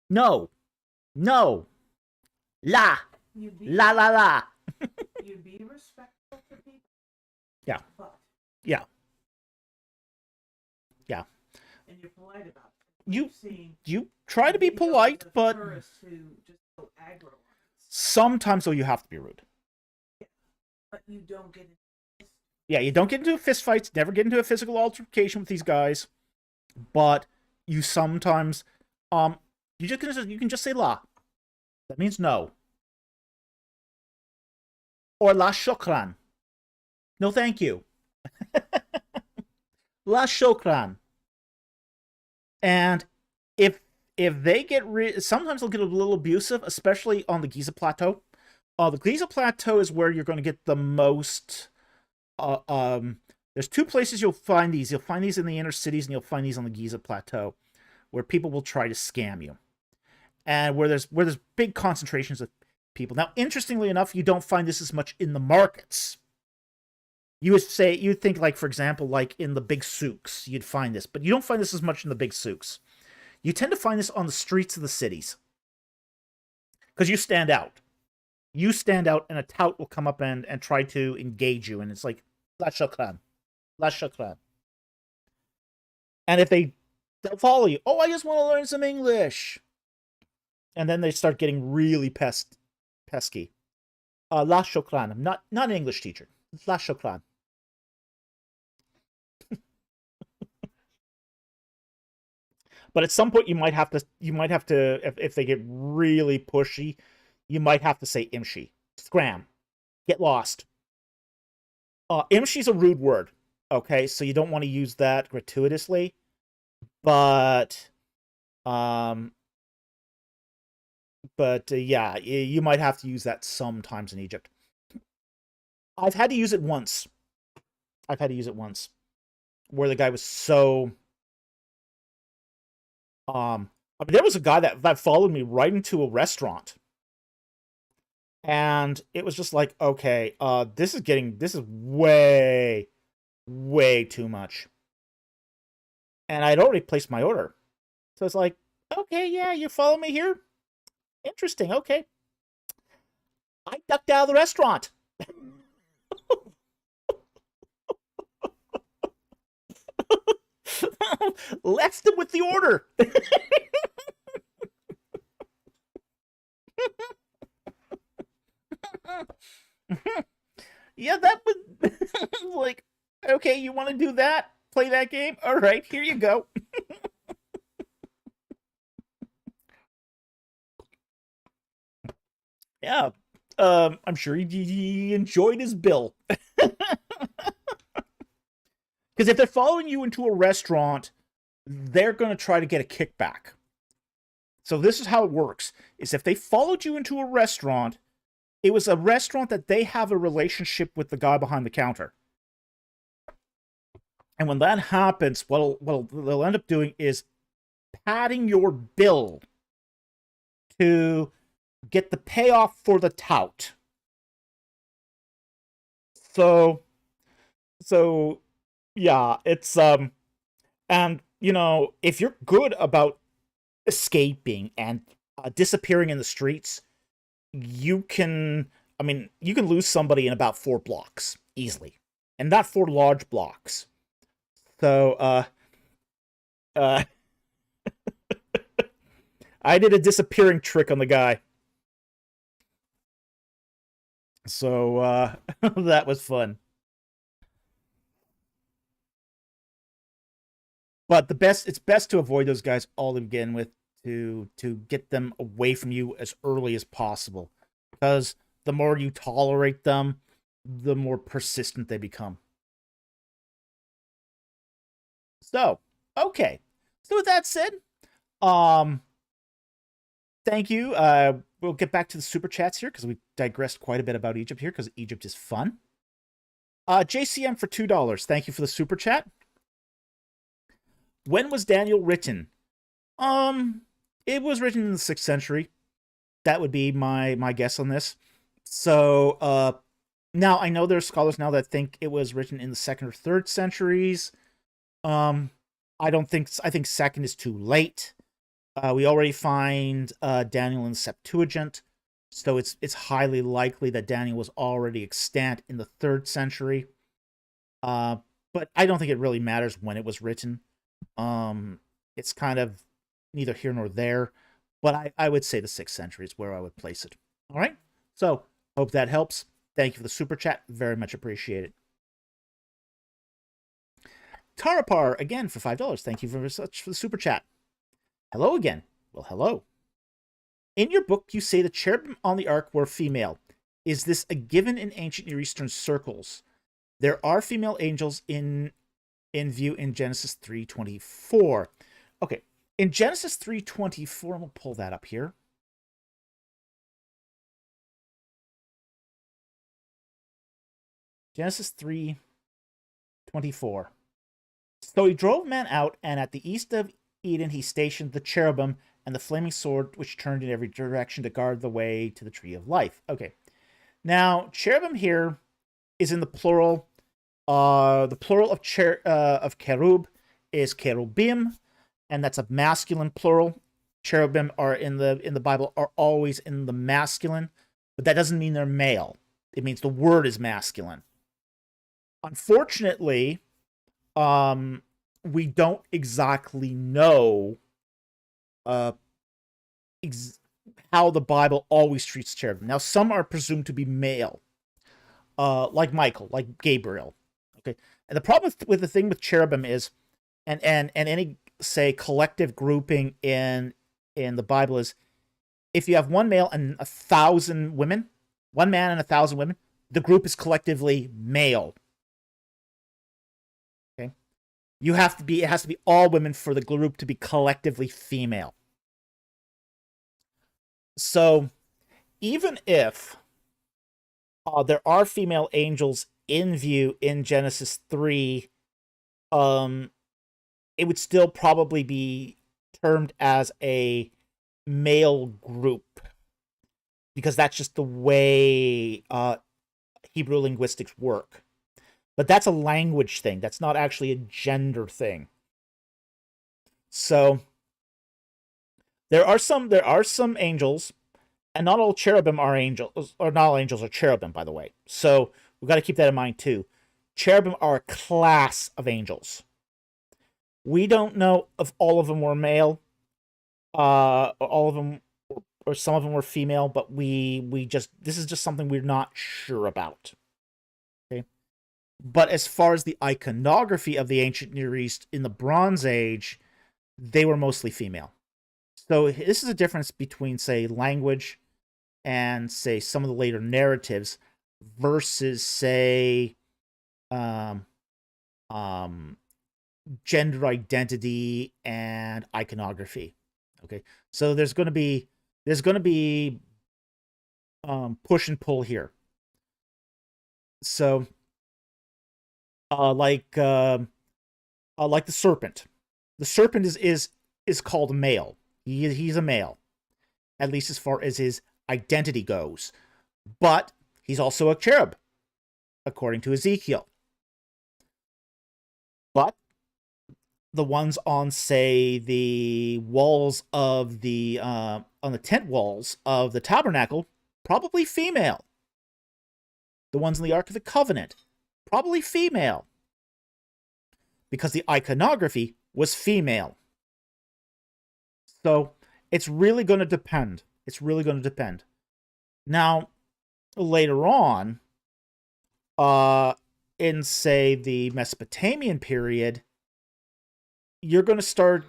No. La. La. You be respectful to people. Yeah. But Yeah. you're polite about it. You Seen you try to be videos polite, of but tourists who just go aggro on us. sometimes though you have to be rude. Yeah. But you don't get it. Yeah, you don't get into fist fights, never get into a physical altercation with these guys, but you sometimes you can just say la. That means no. Or la shukran. No thank you. La shukran. And if they get sometimes they'll get a little abusive, especially on the Giza Plateau. The Giza Plateau is where you're going to get the most. There's two places you'll find these. You'll find these in the inner cities, and you'll find these on the Giza Plateau, where people will try to scam you, and where there's big concentrations of people. Now, interestingly enough, you don't find this as much in the markets. You'd think, like, for example, like in the big souks, you'd find this, but you don't find this as much in the big souks. You tend to find this on the streets of the cities. Because you stand out. You stand out, and a tout will come up and try to engage you, and it's like, la shukran. La shukran. And if they'll follow you, oh, I just want to learn some English. And then they start getting really pesky. La shukran. I'm not an English teacher. La shukran. But at some point, you might have to, if they get really pushy, you might have to say imshi. Scram. Get lost. Imshi's a rude word. Okay, so you don't want to use that gratuitously. But, yeah, you might have to use that sometimes in Egypt. I've had to use it once. Where the guy was so... there was a guy that followed me right into a restaurant. And it was just like, okay, this is way, way too much. And I'd already placed my order. So it's like, okay, yeah, you follow me here? Interesting, okay. I ducked out of the restaurant. Left him with the order. Yeah, that was like, okay, you want to do that? Play that game? All right, here you go. Yeah, I'm sure he enjoyed his bill. Because if they're following you into a restaurant, they're going to try to get a kickback. So this is how it works, is if they followed you into a restaurant, it was a restaurant that they have a relationship with the guy behind the counter. And when that happens, what they'll end up doing is padding your bill to get the payoff for the tout. So yeah, it's and if you're good about escaping and disappearing in the streets, you can lose somebody in about 4 blocks easily, and not 4 large blocks. So I did a disappearing trick on the guy. So that was fun. But it's best to avoid those guys all to begin with, to get them away from you as early as possible. Because the more you tolerate them, the more persistent they become. So, okay. So with that said, thank you. We'll get back to the super chats here, because we digressed quite a bit about Egypt here, because Egypt is fun. JCM for $2. Thank you for the super chat. When was Daniel written? It was written in the 6th century. That would be my guess on this. So, now I know there's scholars now that think it was written in the 2nd or 3rd centuries. I think 2nd is too late. We already find Daniel in the Septuagint, so it's highly likely that Daniel was already extant in the 3rd century. But I don't think it really matters when it was written. it's kind of neither here nor there, but I would say the 6th century is where I would place it. All right, so hope that helps. Thank you for the super chat, very much appreciated. Tarapar again for $5. Thank you very much for the super chat. Hello again. Well, hello. In your book, you say the cherubim on the ark were female. Is this a given in ancient Near Eastern circles? There are female angels in view in Genesis 3:24. Okay, in Genesis 3:24, we'll pull that up here. Genesis 3:24. So he drove man out, and at the east of Eden he stationed the cherubim and the flaming sword, which turned in every direction to guard the way to the tree of life. Okay, now cherubim here is in the plural. The plural of cherub is cherubim, and that's a masculine plural. Cherubim are in the Bible are always in the masculine, but that doesn't mean they're male. It means the word is masculine. Unfortunately, we don't exactly know how the Bible always treats cherubim. Now, some are presumed to be male, like Michael, like Gabriel. Okay, and the problem with the thing with cherubim is, and any say collective grouping in the Bible is, if you have one male and 1,000 women, one man and 1,000 women, the group is collectively male. Okay, it has to be all women for the group to be collectively female. So, even if there are female angels in view in Genesis 3, it would still probably be termed as a male group, because that's just the way Hebrew linguistics work. But that's a language thing. That's not actually a gender thing. So there are some angels, and not all cherubim are angels, or not all angels are cherubim, by the way. So we've got to keep that in mind too. Cherubim are a class of angels. We don't know if all of them were male, all of them, or some of them were female, but this is just something we're not sure about. Okay, but as far as the iconography of the ancient Near East in the Bronze Age, they were mostly female. So this is a difference between, say, language and, say, some of the later narratives versus, say, gender identity and iconography. Okay, so there's going to be push and pull here. So like the serpent. The serpent is called a male. He's a male, at least as far as his identity goes. But he's also a cherub, according to Ezekiel. But the ones on, say, the walls of the on the tent walls of the tabernacle, probably female. The ones in the Ark of the Covenant, probably female, because the iconography was female. So it's really going to depend. It's really going to depend. Now, later on, in, say, the Mesopotamian period, you're going to start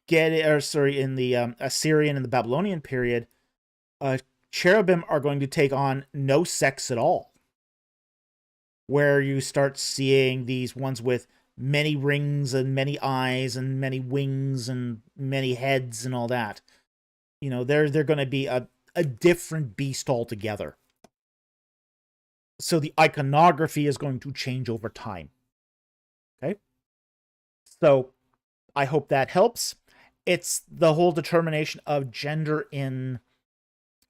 getting, in the Assyrian and the Babylonian period, cherubim are going to take on no sex at all. Where you start seeing these ones with many rings and many eyes and many wings and many heads and all that. You know, they're going to be a different beast altogether. So the iconography is going to change over time. Okay? So I hope that helps. It's the whole determination of gender in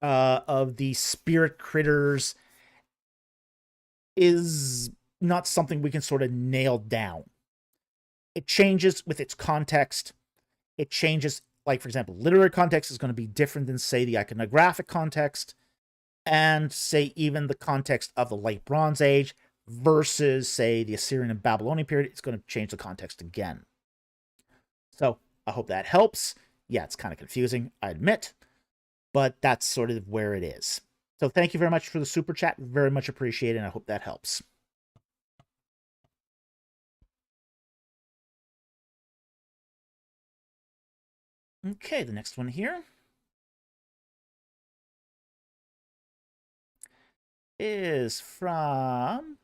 of the spirit critters is not something we can sort of nail down. It changes with its context. It changes, like, for example, literary context is going to be different than, say, the iconographic context, and, say, even the context of the Late Bronze Age versus, say, the Assyrian and Babylonian period. It's going to change the context again. So I hope that helps. Yeah, it's kind of confusing, I admit, but that's sort of where it is. So thank you very much for the super chat. Very much appreciated, and I hope that helps. Okay, the next one here is from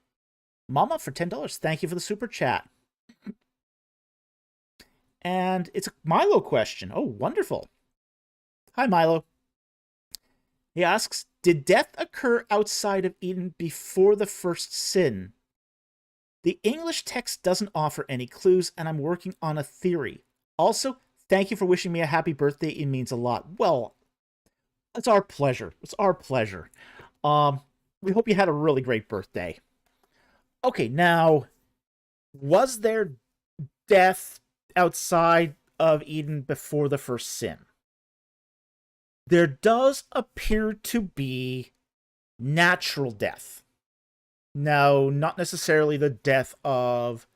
Mama for $10. Thank you for the super chat. And it's a Milo question. Oh, wonderful. Hi, Milo. He asks, did death occur outside of Eden before the first sin? The English text doesn't offer any clues, and I'm working on a theory. Also, thank you for wishing me a happy birthday. It means a lot. Well, it's our pleasure. It's our pleasure. We hope you had a really great birthday. Okay, now, was there death outside of Eden before the first sin? There does appear to be natural death. Now, not necessarily the death of...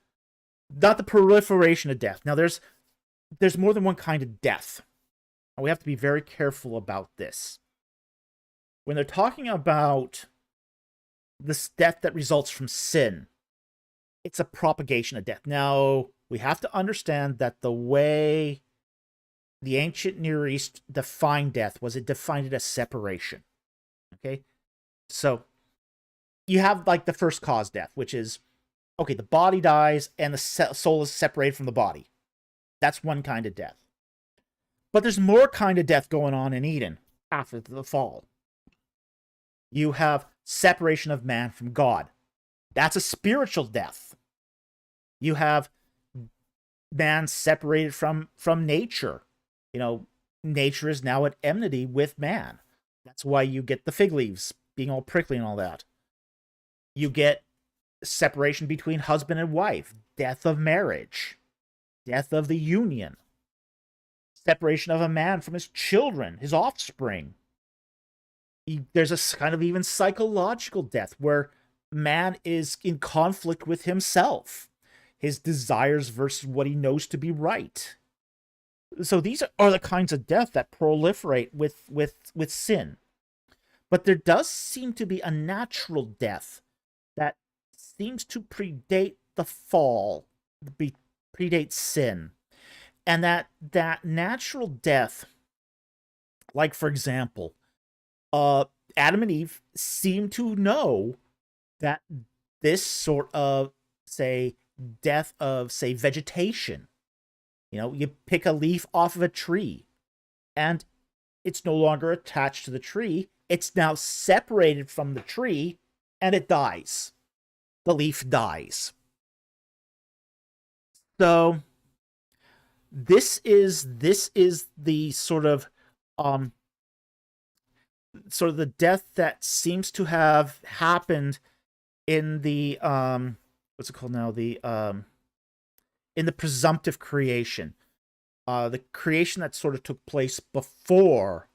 not the proliferation of death. Now, there's more than one kind of death. And we have to be very careful about this. When they're talking about this death that results from sin, it's a propagation of death. Now, we have to understand that the way the ancient Near East defined death was it defined it as separation. Okay? So, you have like the first cause death, which is, okay, the body dies and the soul is separated from the body. That's one kind of death. But there's more kind of death going on in Eden after the fall. You have separation of man from God. That's a spiritual death. You have man separated from nature. You know, nature is now at enmity with man. That's why you get the fig leaves being all prickly and all that. You get separation between husband and wife, death of marriage, death of the union, separation of a man from his children, his offspring. There's a kind of even psychological death where man is in conflict with himself, his desires versus what he knows to be right. So these are the kinds of death that proliferate with sin. But there does seem to be a natural death that seems to predate the fall, predate sin. And that natural death, like for example, Adam and Eve seem to know that this sort of, say, death of, say, vegetation. You know, you pick a leaf off of a tree, and it's no longer attached to the tree. It's now separated from the tree, and it dies. The leaf dies. So, this is the sort of the death that seems to have happened in the what's it called now, the in the presumptive creation, the creation that sort of took place before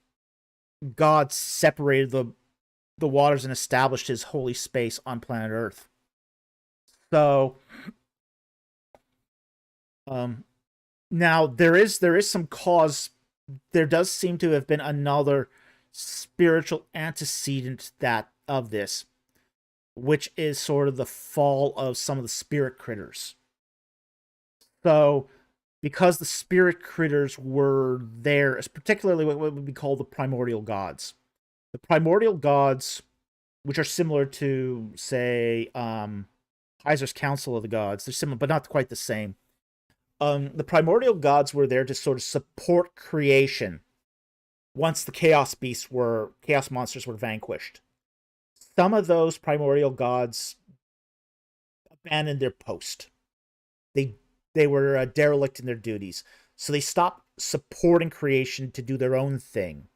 God separated the waters and established his holy space on planet Earth. So now there is some cause. There does seem to have been another spiritual antecedent of this, which is sort of the fall of some of the spirit critters. So, because the spirit critters were there, particularly what would be called the primordial gods. The primordial gods, which are similar to, say, Heiser's Council of the Gods, they're similar, but not quite the same. The primordial gods were there to sort of support creation once the chaos monsters were vanquished. Some of those primordial gods abandoned their post. They were derelict in their duties. So they stopped supporting creation to do their own thing.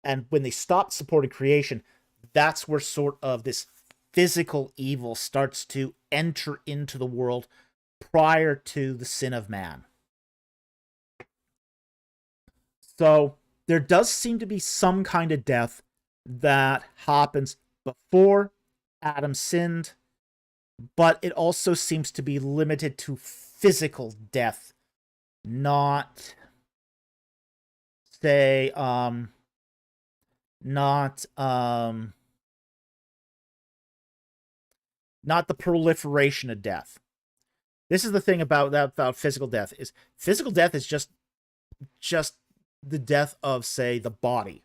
And when they stopped supporting creation, that's where sort of this physical evil starts to enter into the world prior to the sin of man. So there does seem to be some kind of death that happens before Adam sinned, but it also seems to be limited to physical death not say not not the proliferation of death. This is the thing about physical death is physical death is just the death of, say, the body.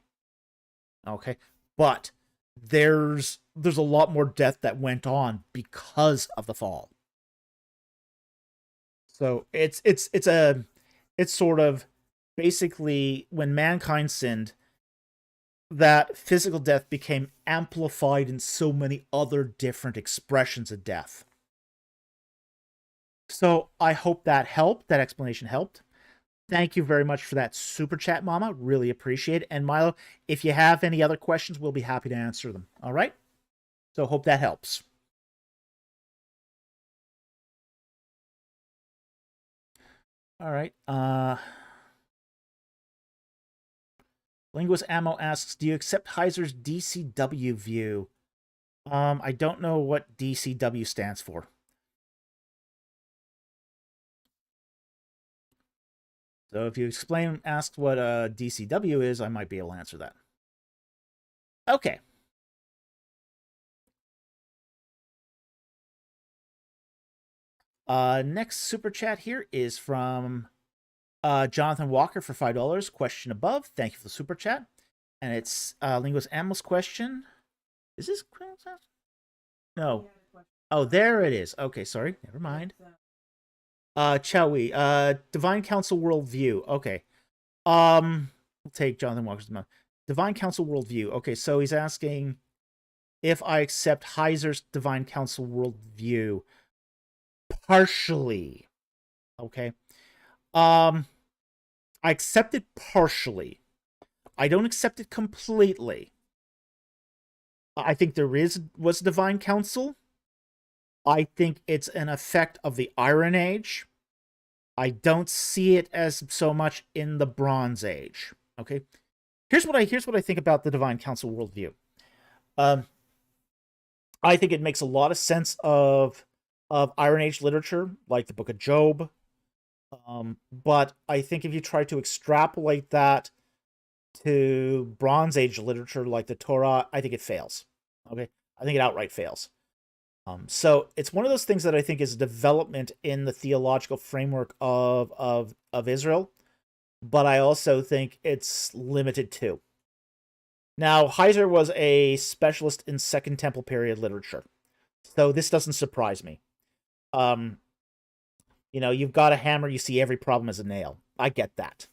Okay, but there's a lot more death that went on because of the fall. So it's sort of basically when mankind sinned, that physical death became amplified in so many other different expressions of death. So I hope that helped. That explanation helped. Thank you very much for that super chat, Mama. Really appreciate it. And Milo, if you have any other questions, we'll be happy to answer them. All right? So hope that helps. All right. Linguist Ammo asks, do you accept Heiser's DCW view? I don't know what DCW stands for. So if you ask what a DCW is, I might be able to answer that. Okay. Next super chat here is from Jonathan Walker for $5. Question above. Thank you for the super chat. And it's Linguist Ammo's question. Is this? No. Oh, there it is. Okay, sorry. Never mind. Chowie, Divine Council worldview. Okay. We'll take Jonathan Walker's mouth. Divine Council worldview. Okay, so he's asking if I accept Heiser's Divine Council worldview. Partially. Okay. I accept it partially. I don't accept it completely. I think there was Divine Council. I think it's an effect of the Iron Age. I don't see it as so much in the Bronze Age. Okay, here's what I think about the Divine Council worldview. I think it makes a lot of sense of Iron Age literature, like the Book of Job. But I think if you try to extrapolate that to Bronze Age literature, like the Torah, I think it fails. Okay, I think it outright fails. So it's one of those things that I think is development in the theological framework of Israel, but I also think it's limited too. Now, Heiser was a specialist in Second Temple period literature, so this doesn't surprise me. You've got a hammer, you see every problem as a nail. I get that.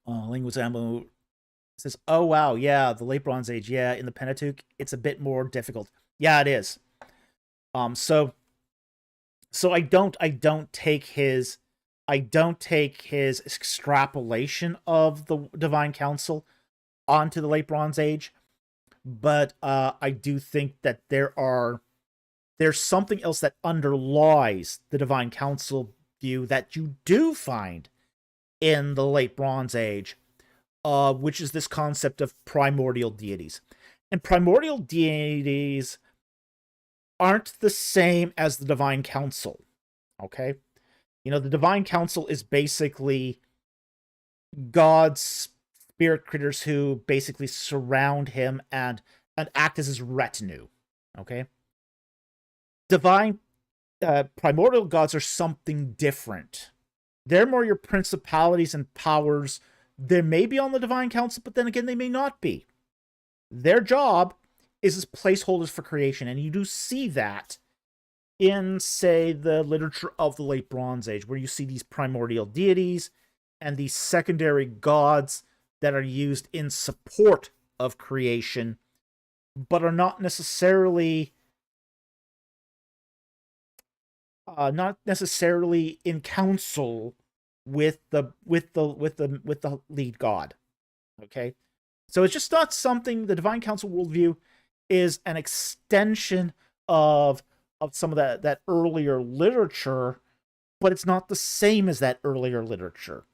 Linguist Ammo says, oh wow, yeah, the late Bronze Age, yeah, in the Pentateuch, it's a bit more difficult. Yeah, it is. So I don't take his extrapolation of the Divine Council onto the late Bronze Age, but I do think that there's something else that underlies the Divine Council view that you do find in the late Bronze Age, which is this concept of primordial deities. And primordial deities aren't the same as the Divine Council, okay? The Divine Council is basically God's spirit critters who basically surround him and act as his retinue, okay? Primordial gods are something different. They're more your principalities and powers. They may be on the Divine Council, but then again, they may not be. Their job is as placeholders for creation, and you do see that in, say, the literature of the late Bronze Age, where you see these primordial deities and these secondary gods that are used in support of creation, but are not necessarily in council with the lead god. Okay, so it's just not something. The Divine Council worldview is an extension of some of that earlier literature, but it's not the same as that earlier literature.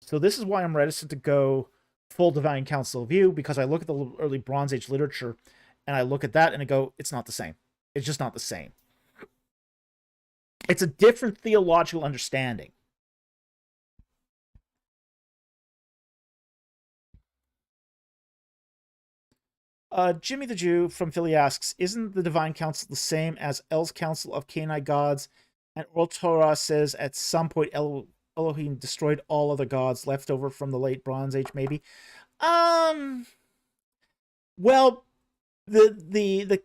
So this is why I'm reticent to go full Divine Council view, because I look at the early Bronze Age literature and I look at that and I go, it's not the same. It's just not the same. It's a different theological understanding. Jimmy the Jew from Philly asks, isn't the Divine Council the same as El's Council of Canaanite gods? And Oral Torah says at some point Elohim destroyed all other gods left over from the late Bronze Age, maybe? Well, the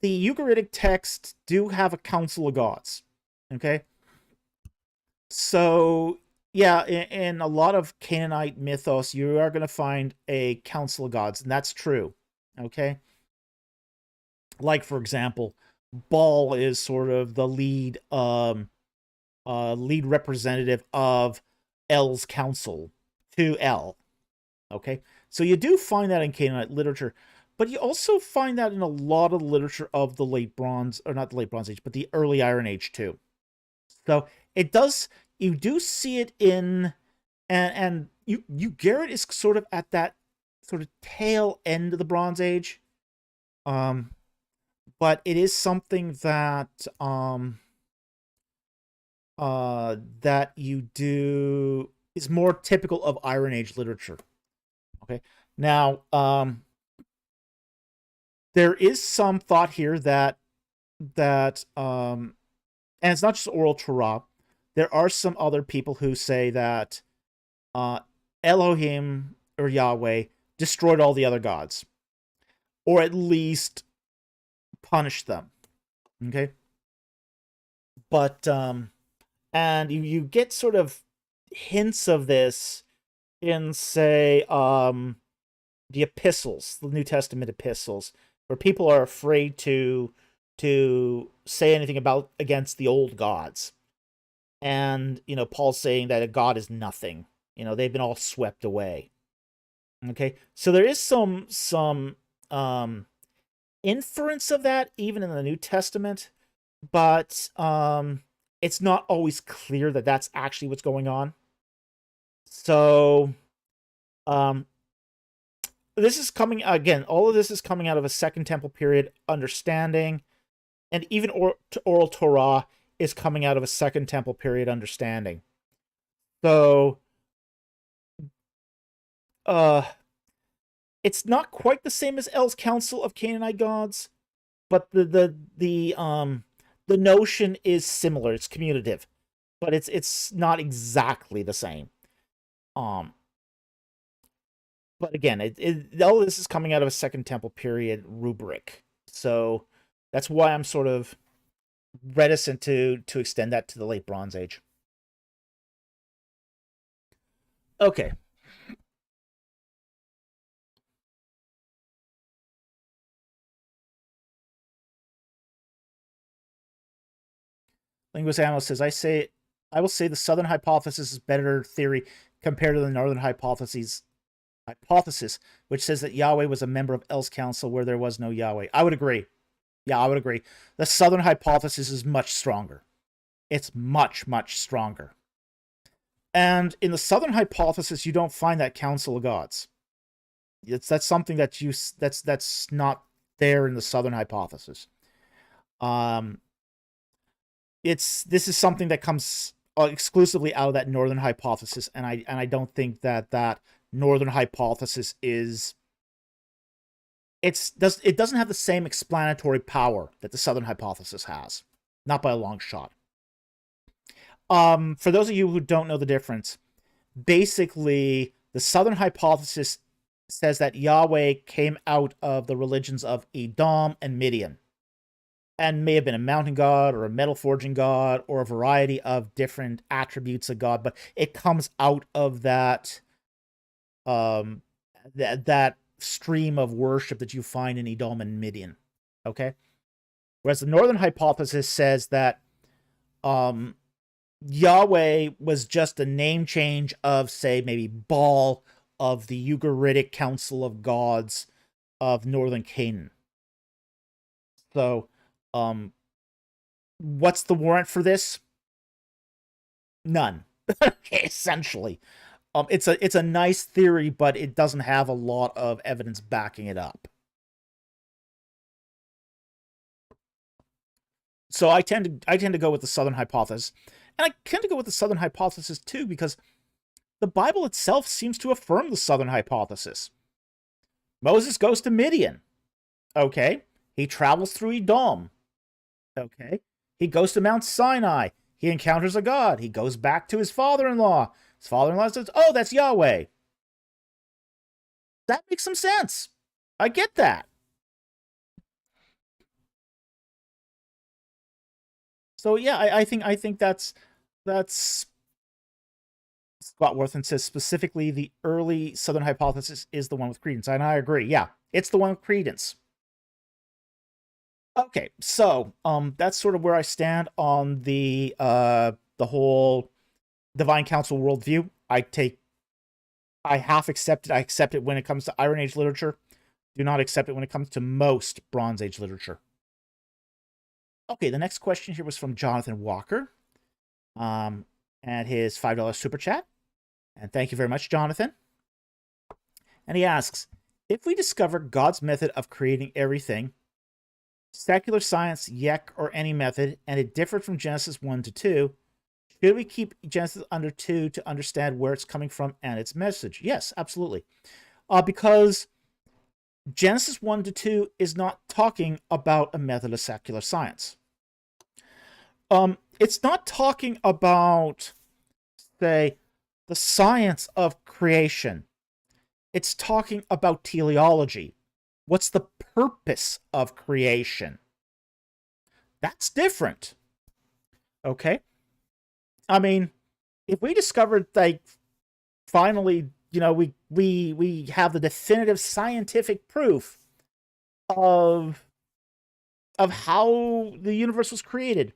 Ugaritic texts do have a council of gods. Okay? So, yeah, in a lot of Canaanite mythos, you are going to find a council of gods, and that's true. Okay? Like, for example, Baal is sort of the lead representative of El's council to El. Okay? So you do find that in Canaanite literature, but you also find that in a lot of literature of the late Bronze, or not the late Bronze Age, but the early Iron Age too. So it does, you do see it in, and Garrett is sort of at that sort of tail end of the Bronze Age. But it is something that that you do is more typical of Iron Age literature. Okay. Now, there is some thought here that and it's not just Oral Torah. There are some other people who say that Elohim or Yahweh destroyed all the other gods, or at least punished them. Okay, but and you get sort of hints of this in, say, the epistles, the New Testament epistles, where people are afraid to say anything against the old gods. And, Paul's saying that a god is nothing. They've been all swept away. Okay? So there is some inference of that even in the New Testament, but it's not always clear that that's actually what's going on. So this is coming, again, all of this is coming out of a Second Temple period understanding, and even Oral Torah is coming out of a Second Temple period understanding. So it's not quite the same as El's Council of Canaanite gods, but the notion is similar. It's commutative, but it's not exactly the same. But again, all this is coming out of a Second Temple period rubric, so that's why I'm sort of reticent to extend that to the late Bronze Age. Okay. Linguist Analyst says, I will say the Southern hypothesis is better theory compared to the Northern hypothesis, which says that Yahweh was a member of El's council where there was no Yahweh. I would agree. Yeah, I would agree. The Southern hypothesis is much stronger. It's much, much stronger. And in the Southern hypothesis, you don't find that council of gods. That's something that's not there in the Southern hypothesis. This is something that comes exclusively out of that Northern hypothesis, and I don't think that Northern hypothesis is it doesn't have the same explanatory power that the Southern hypothesis has, not by a long shot. For those of you who don't know the difference, basically the Southern hypothesis says that Yahweh came out of the religions of Edom and Midian, and may have been a mountain god or a metal forging god or a variety of different attributes of God, but it comes out of that that stream of worship that you find in Edom and Midian. Okay? Whereas the Northern hypothesis says that Yahweh was just a name change of, say, maybe Baal of the Ugaritic Council of Gods of Northern Canaan. So, what's the warrant for this? None. Essentially. It's a nice theory, but it doesn't have a lot of evidence backing it up. So I tend to go with the Southern hypothesis, and I tend to go with the Southern hypothesis too because the Bible itself seems to affirm the Southern hypothesis. Moses goes to Midian. Okay. He travels through Edom. Okay. He goes to Mount Sinai. He encounters a god. He goes back to his father-in-law. His father-in-law says, "Oh, that's Yahweh." That makes some sense. I get that. So yeah, I think that's Scott Worthen says specifically the early Southern hypothesis is the one with credence, and I agree. Yeah, it's the one with credence. Okay, so that's sort of where I stand on the whole divine council worldview. I half accept it. I accept it when it comes to Iron Age literature. Do not accept it when it comes to most Bronze Age literature. Okay, the next question here was from Jonathan Walker, and his $5 super chat. And thank you very much, Jonathan. And he asks, if we discover God's method of creating everything, secular science, Yek, or any method, and it differed from Genesis 1 to 2, should we keep Genesis under 2 to understand where it's coming from and its message? Yes, absolutely. Because Genesis 1 to 2 is not talking about a method of secular science. It's not talking about, say, the science of creation. It's talking about teleology. What's the purpose of creation? That's different. Okay? I mean, if we discovered, like, finally, you know, we have the definitive scientific proof of how the universe was created,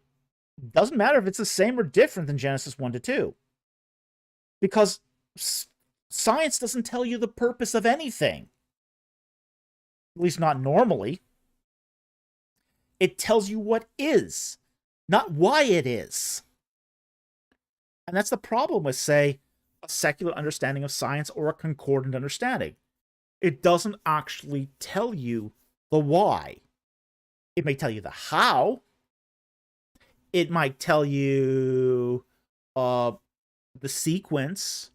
doesn't matter if it's the same or different than Genesis 1 to 2. Because science doesn't tell you the purpose of anything. At least not normally. It tells you what is, not why it is. And that's the problem with, say, a secular understanding of science or a concordant understanding. It doesn't actually tell you the why. It may tell you the how. It might tell you the sequence,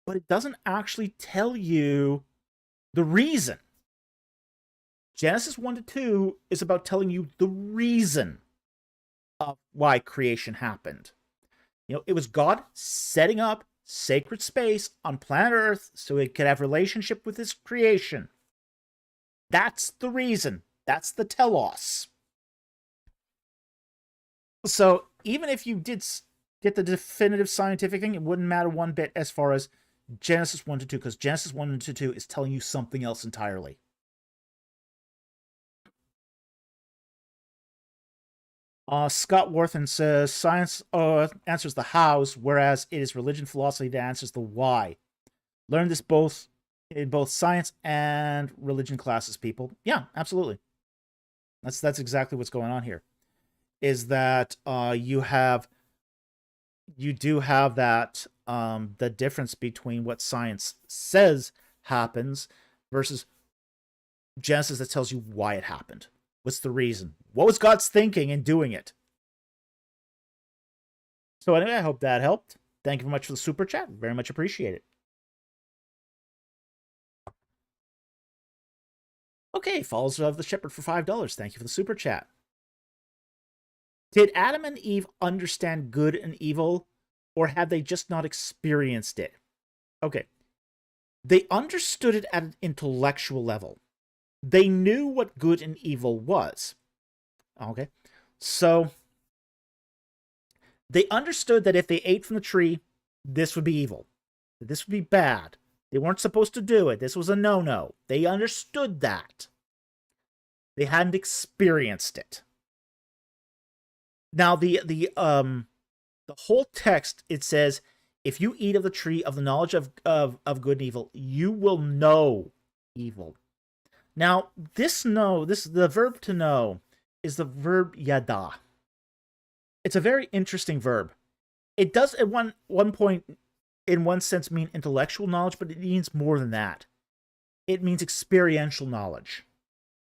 but it doesn't actually tell you the reason. Genesis 1 to 2 is about telling you the reason of why creation happened. You know, it was God setting up sacred space on planet Earth so it could have relationship with his creation. That's the reason. That's the telos. So even if you did get the definitive scientific thing, it wouldn't matter one bit as far as Genesis 1 to 2, because Genesis 1 to 2 is telling you something else entirely. Scott Worthen says, science answers the hows, whereas it is religion philosophy that answers the why. Learn this in both science and religion classes, people. Yeah, absolutely. That's exactly what's going on here. Is that you do have that the difference between what science says happens versus Genesis that tells you why it happened. What's the reason? What was God's thinking in doing it? So anyway, I hope that helped. Thank you very much for the super chat. Very much appreciate it. Okay, Followers of the Shepherd for $5. Thank you for the super chat. Did Adam and Eve understand good and evil, or had they just not experienced it? Okay. They understood it at an intellectual level. They knew what good and evil was. Okay. So, they understood that if they ate from the tree, this would be evil. This would be bad. They weren't supposed to do it. This was a no-no. They understood that. They hadn't experienced it. Now, the whole text, it says, if you eat of the tree of the knowledge of good and evil, you will know evil. Now, the verb to know is the verb yada. It's a very interesting verb. It does at one point, in one sense, mean intellectual knowledge, but it means more than that. It means experiential knowledge.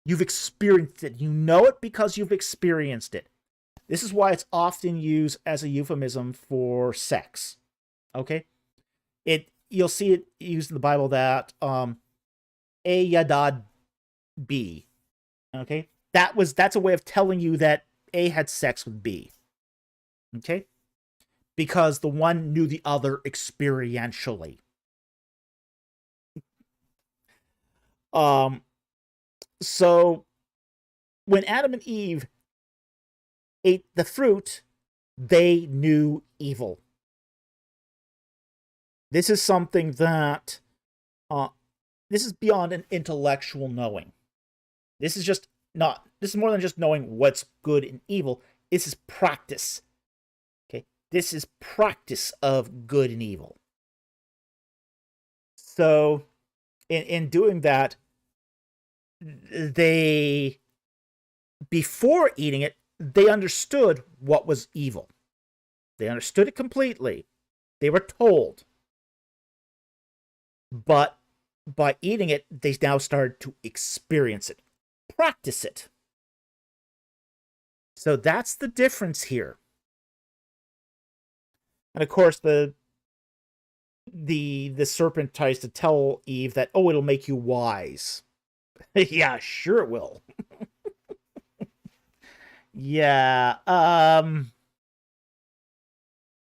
You've experienced it. You know it because you've experienced it. This is why it's often used as a euphemism for sex. Okay? You'll see it used in the Bible that A Yadad B. Okay? That's a way of telling you that A had sex with B. Okay? Because the one knew the other experientially. So when Adam and Eve ate the fruit, they knew evil. This is something that this is beyond an intellectual knowing. This is more than just knowing what's good and evil. This is practice. Okay? This is practice of good and evil. So in doing that, before eating it, they understood what was evil. They understood it completely. They were told. But by eating it, they now started to experience it, practice it. So that's the difference here. And of course, the serpent tries to tell Eve that, oh, it'll make you wise. Yeah, sure it will. Yeah.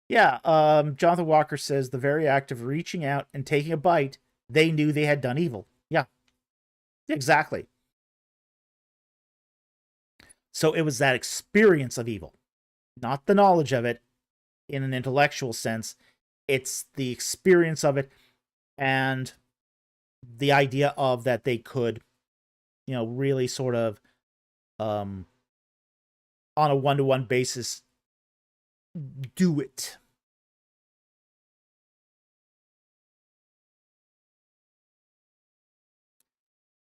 Jonathan Walker says the very act of reaching out and taking a bite, they knew they had done evil. Yeah. Exactly. So it was that experience of evil, not the knowledge of it in an intellectual sense. It's the experience of it and the idea of that they could, really sort of, on a one-to-one basis, do it.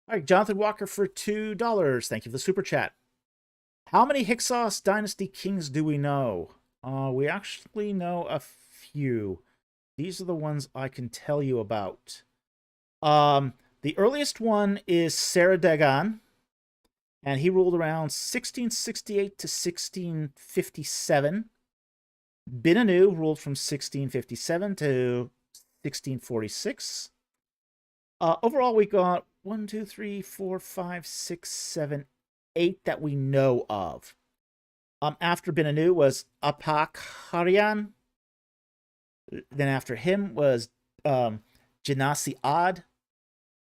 All right, Jonathan Walker for $2. Thank you for the super chat. How many Hyksos dynasty kings do we know? We actually know a few. These are the ones I can tell you about. The earliest one is Saradagan, and he ruled around 1668 to 1657. Binanu ruled from 1657 to 1646. Overall, we got 1, 2, 3, 4, 5, 6, 7, 8 that we know of. After Binanu was Apakharian. Then after him was Genasi Ad.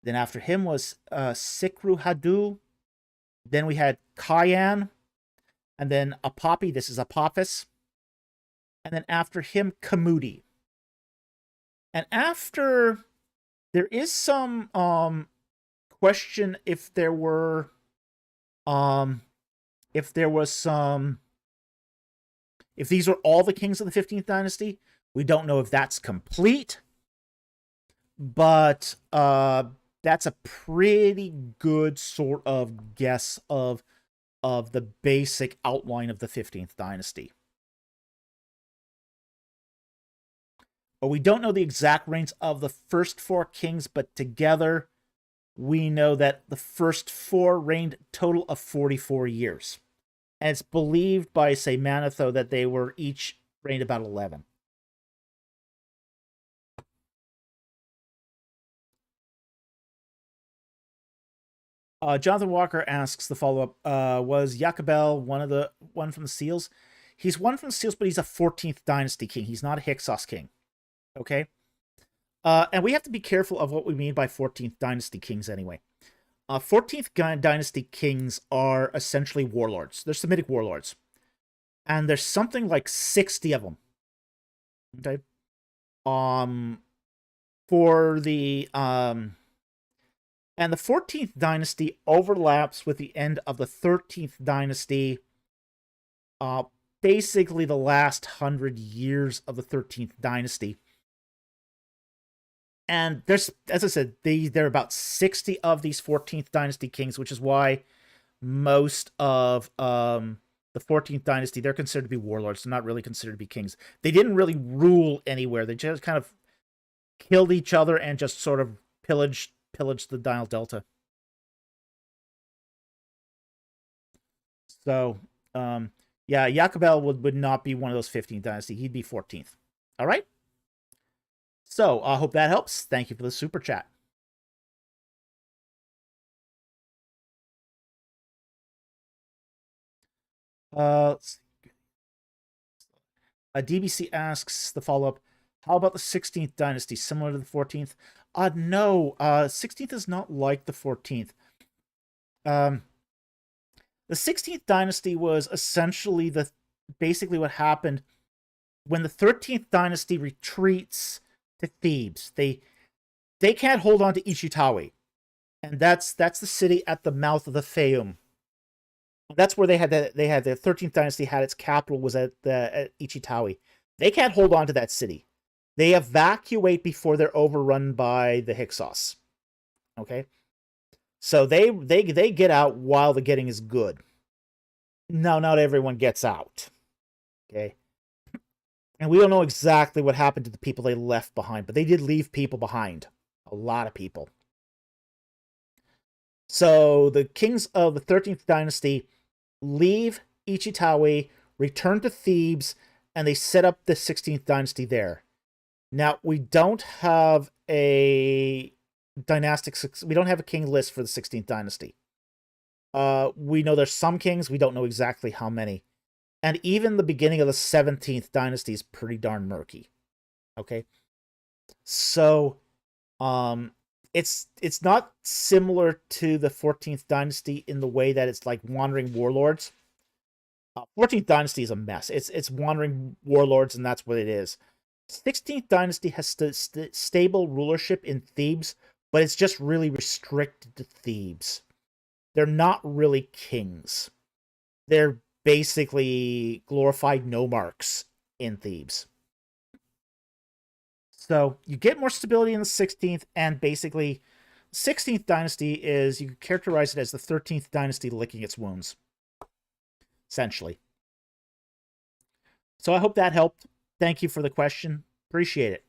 Then after him was Sikru Hadu. Then we had Kayan. And then Apapi. This is Apophis. And then after him, Kamudi. And after, there is some question if there was some, if these are all the kings of the 15th dynasty. We don't know if that's complete, but that's a pretty good sort of guess of the basic outline of the 15th dynasty. But we don't know the exact reigns of the first 4 kings, but together we know that the first 4 reigned a total of 44 years. And it's believed by, say, Manetho that they were each reigned about 11. Jonathan Walker asks the follow-up, was Yakabel one from the Seals? He's one from the Seals, but he's a 14th dynasty king. He's not a Hyksos king. Okay? And we have to be careful of what we mean by 14th dynasty kings anyway. 14th dynasty kings are essentially warlords. They're Semitic warlords. And there's something like 60 of them. Okay? For the and the 14th dynasty overlaps with the end of the 13th dynasty. Basically the last 100 years of the 13th dynasty. And there's, as I said, there are about 60 of these 14th dynasty kings, which is why most of the 14th dynasty, they're considered to be warlords. They're not really considered to be kings. They didn't really rule anywhere. They just kind of killed each other and just sort of pillaged the Nile Delta. So, Yeah, Yakubel would not be one of those 15th dynasty. He'd be 14th. All right. So I hope that helps. Thank you for the super chat. Let's see. DBC asks the follow up. How about the 16th dynasty, similar to the 14th? No. 16th is not like the 14th. The 16th dynasty was essentially basically what happened when the 13th dynasty retreats to Thebes. They can't hold on to Ichitawi, and that's the city at the mouth of the Fayum. That's where they had the 13th dynasty had its capital was at Ichitawi. They can't hold on to that city. They evacuate before they're overrun by the Hyksos. Okay, so they get out while the getting is good. No, not everyone gets out. Okay, and we don't know exactly what happened to the people they left behind, but they did leave people behind. A lot of people. So the kings of the 13th dynasty leave Ichitawi, return to Thebes, and they set up the 16th dynasty there. Now, we don't have a dynastic, we don't have a king list for the 16th dynasty. We know there's some kings, we don't know exactly how many. And even the beginning of the 17th dynasty is pretty darn murky. Okay? So, it's not similar to the 14th dynasty in the way that it's like wandering warlords. 14th dynasty is a mess. It's wandering warlords, and that's what it is. 16th dynasty has stable rulership in Thebes, but it's just really restricted to Thebes. They're not really kings. They're basically glorified nomarchs in Thebes. So you get more stability in the 16th, and basically, 16th dynasty is, you could characterize it as the 13th dynasty licking its wounds. Essentially. So I hope that helped. Thank you for the question. Appreciate it.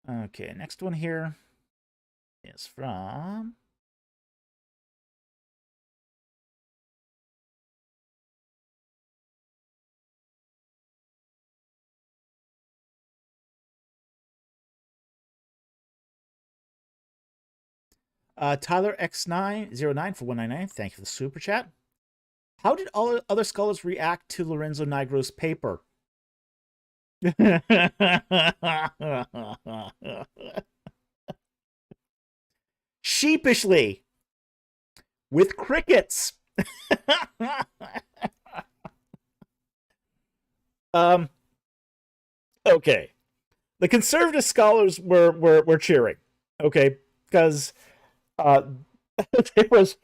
Okay, next one here is from Tyler X909 for 199. Thank you for the super chat. How did all other scholars react to Lorenzo Nigro's paper? Sheepishly, with crickets. Okay. The conservative scholars were cheering. Okay, because there was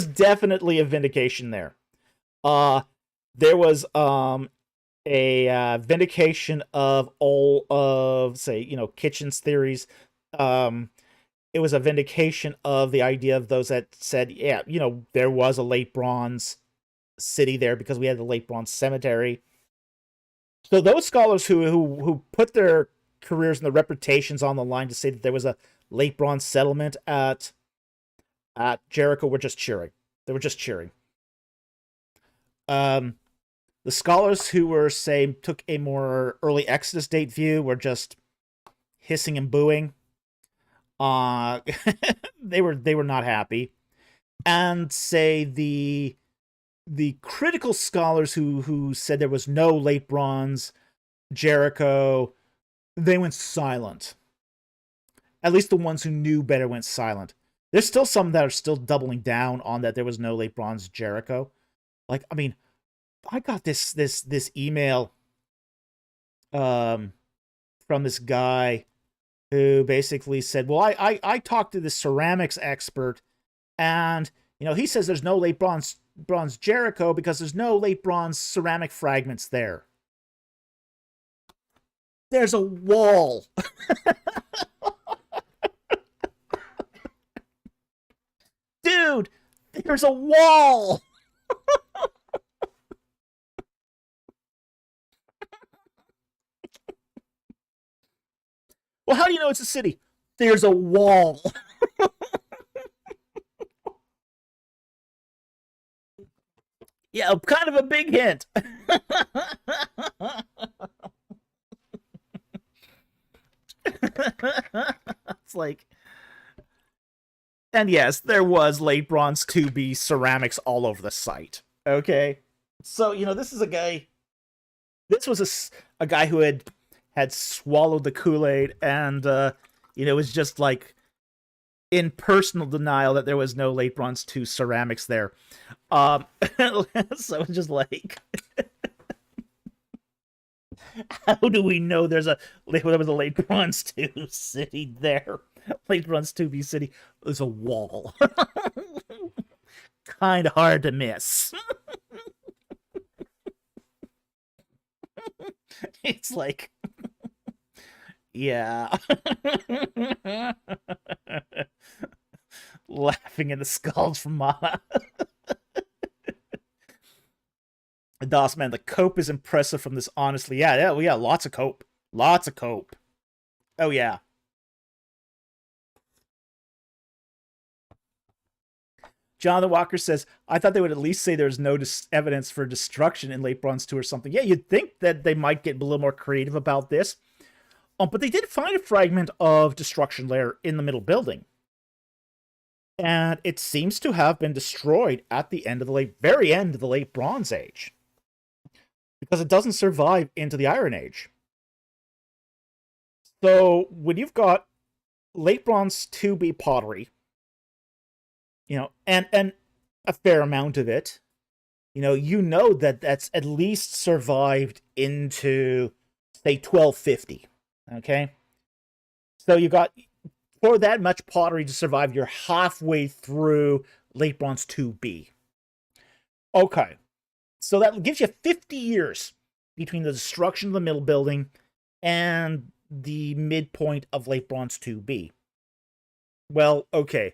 definitely a vindication there. There was a vindication of all of, say, Kitchen's theories. It was a vindication of the idea of those that said, yeah, there was a late bronze city there because we had the late bronze cemetery. So those scholars who put their careers and their reputations on the line to say that there was a late bronze settlement at Jericho were just cheering. They were just cheering. The scholars who were, say, took a more early Exodus date view were just hissing and booing. They were not happy. And say the critical scholars who said there was no late bronze Jericho, they went silent. At least the ones who knew better went silent. There's still some that are still doubling down on that there was no late bronze Jericho. Like, I mean, I got this email from this guy who basically said, well, I talked to this ceramics expert, and he says there's no late bronze Jericho because there's no late bronze ceramic fragments there. There's a wall. Dude, there's a wall. know it's a city? There's a wall. Yeah, kind of a big hint. It's like, and yes, there was late Bronze 2B ceramics all over the site. Okay, so this is a guy. This was a guy who had swallowed the Kool-Aid and was just like in personal denial that there was no late Bronze 2 ceramics there. So it's just like, how do we know there was a late Bronze 2 city there? Late Bronze 2B city. There's a wall. Kind of hard to miss. It's like, yeah. Laughing in the skulls from Mana. Das, man, the cope is impressive from this, honestly. Yeah, we got lots of cope. Lots of cope. Oh, yeah. Jonathan Walker says, I thought they would at least say there's no evidence for destruction in Late Bronze 2 or something. Yeah, you'd think that they might get a little more creative about this. But they did find a fragment of destruction layer in the middle building. And it seems to have been destroyed at the end of the very end of the Late Bronze Age. Because it doesn't survive into the Iron Age. So when you've got Late Bronze 2B pottery, and a fair amount of it, that that's at least survived into, say, 1250, okay? So you got, for that much pottery to survive, you're halfway through Late Bronze 2B. Okay, so that gives you 50 years between the destruction of the middle building and the midpoint of Late Bronze 2B. Well, okay.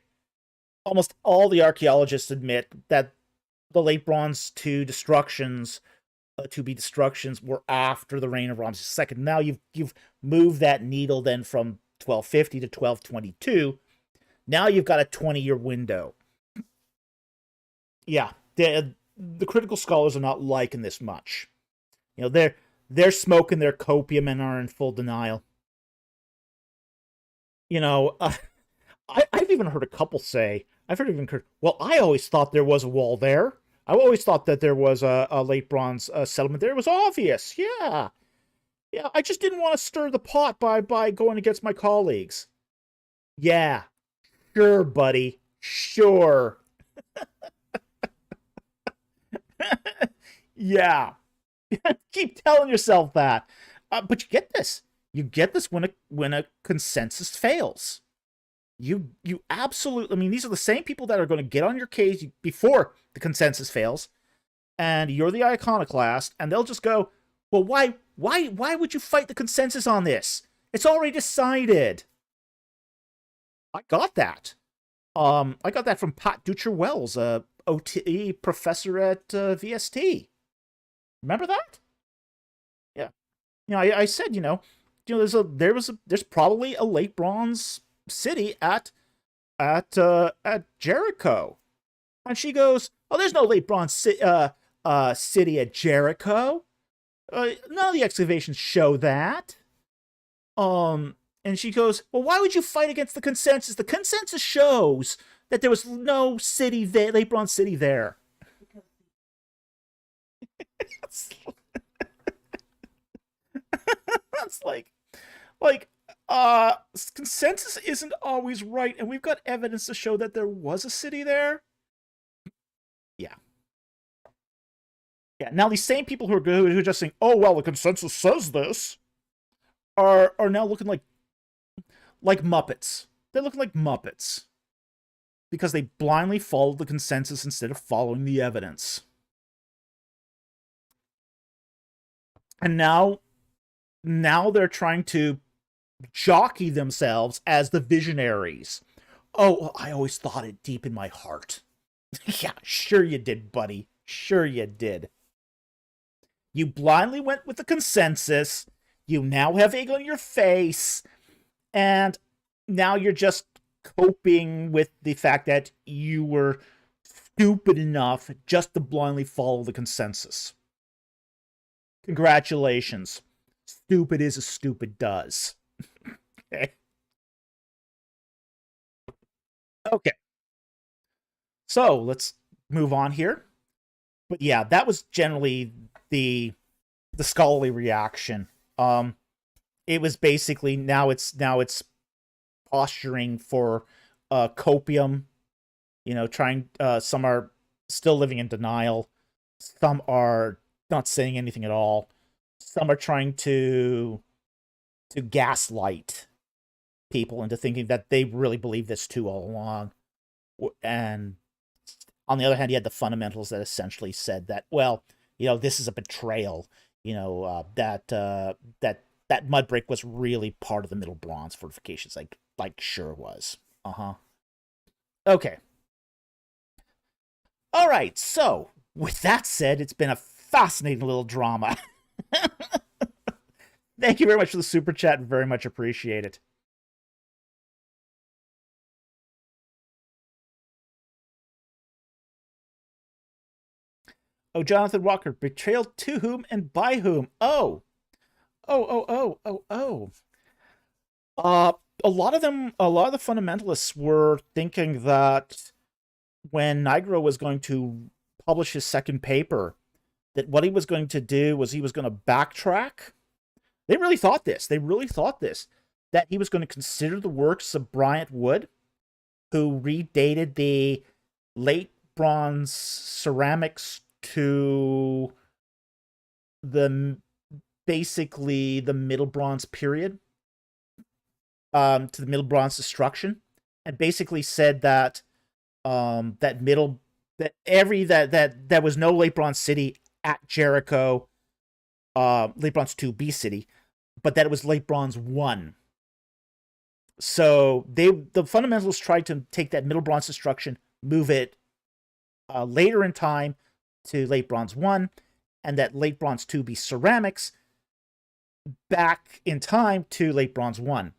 Almost all the archaeologists admit that the Late Bronze 2 destructions, 2B destructions, were after the reign of Ramses II. Now you've moved that needle then from 1250 to 1222. Now you've got a 20-year window. Yeah, the critical scholars are not liking this much. They're smoking their copium and are in full denial. I've even heard a couple say, well, I always thought there was a wall there. I always thought that there was a late bronze settlement there. It was obvious. Yeah. Yeah, I just didn't want to stir the pot by going against my colleagues. Yeah. Sure, buddy. Sure. Yeah. Keep telling yourself that. But you get this. You get this when a consensus fails. You absolutely, I mean, these are the same people that are going to get on your case before the consensus fails, and you're the iconoclast, and they'll just go, well, why would you fight the consensus on this? It's already decided. I got that. I got that from Pat Dutcher-Wells, a OTE professor at VST. Remember that? Yeah. I said, there's probably a late bronze city at Jericho, and she goes, oh, there's no late bronze city at Jericho. None of the excavations show that. And she goes, well, why would you fight against the consensus? The consensus shows that there was no city there, late bronze city there. That's like consensus isn't always right, and we've got evidence to show that there was a city there. Yeah. Yeah, now these same people who are just saying, oh, well, the consensus says this, are now looking like Muppets. They're looking like Muppets. Because they blindly followed the consensus instead of following the evidence. And now they're trying to jockey themselves as the visionaries. Oh, well, I always thought it deep in my heart. Yeah, sure you did, buddy. Sure you did. You blindly went with the consensus. You now have egg on your face. And now you're just coping with the fact that you were stupid enough just to blindly follow the consensus. Congratulations. Stupid is as stupid does. Okay. Okay. So let's move on here. But yeah, that was generally the scholarly reaction. It was basically now it's posturing for copium. Trying. Some are still living in denial. Some are not saying anything at all. Some are trying to gaslight people into thinking that they really believe this too all along. And on the other hand, you had the fundamentals that essentially said that, well, this is a betrayal. That mud break was really part of the Middle Bronze fortifications, like sure was. Okay. All right. So with that said, it's been a fascinating little drama. Thank you very much for the super chat. Very much appreciate it. Oh, Jonathan Walker, betrayal to whom and by whom? Oh. Oh. A lot of the fundamentalists were thinking that when Nigro was going to publish his second paper, that what he was going to do was he was going to backtrack. They really thought this. That he was going to consider the works of Bryant Wood, who redated the late bronze ceramics to basically the Middle Bronze period, to the Middle Bronze destruction, and basically said that that there was no Late Bronze city at Jericho, Late Bronze 2B city, but that it was Late Bronze 1. So the fundamentalists tried to take that Middle Bronze destruction, move it later in time to Late Bronze 1, and that Late Bronze 2B ceramics back in time to Late Bronze 1.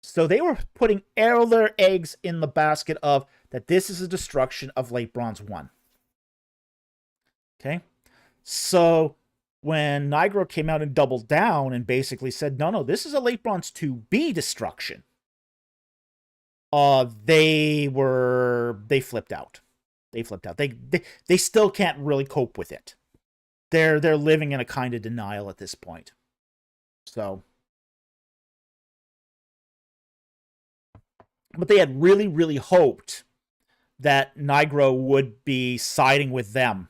So they were putting all their eggs in the basket of that this is a destruction of Late Bronze 1. Okay? So when Nigro came out and doubled down and basically said, no, this is a Late Bronze 2B destruction, they flipped out. They still can't really cope with it. They're living in a kind of denial at this point. So, but they had really, really hoped that Nigro would be siding with them.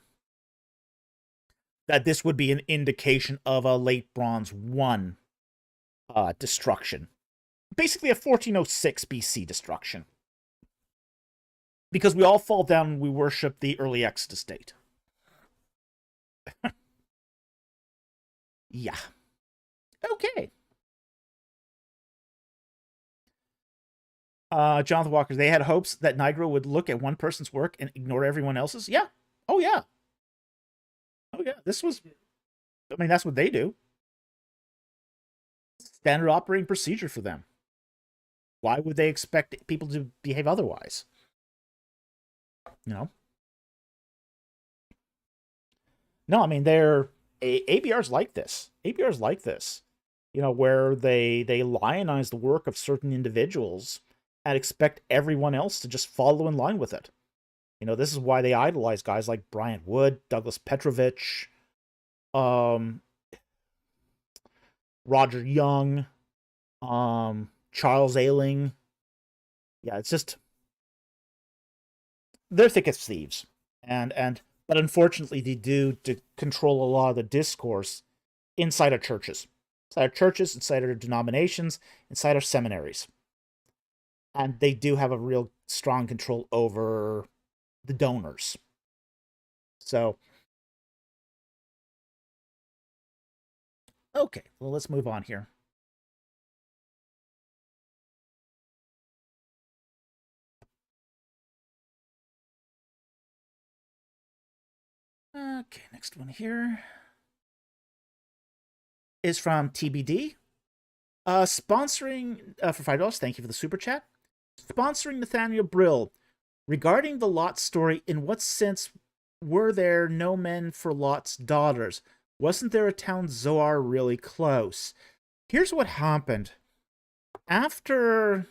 That this would be an indication of a Late Bronze 1 destruction. Basically a 1406 BC destruction. Because we all fall down and we worship the early Exodus date. Yeah. Okay. Jonathan Walker, they had hopes that Nigro would look at one person's work and ignore everyone else's? Yeah. Oh, yeah. That's what they do. Standard operating procedure for them. Why would they expect people to behave otherwise? No, I mean, ABRs like this. Where they lionize the work of certain individuals and expect everyone else to just follow in line with it. This is why they idolize guys like Bryant Wood, Douglas Petrovic, Roger Young, Charles Ailing. Yeah, it's just they're thick as thieves, but unfortunately they do to control a lot of the discourse inside our churches, inside our denominations, inside our seminaries, and they do have a real strong control over the donors. So, okay, well, let's move on here. Okay, next one here is from TBD. Sponsoring for $5. Thank you for the super chat. Sponsoring Nathaniel Brill. Regarding the Lot story, in what sense were there no men for Lot's daughters? Wasn't there a town Zoar really close? Here's what happened. After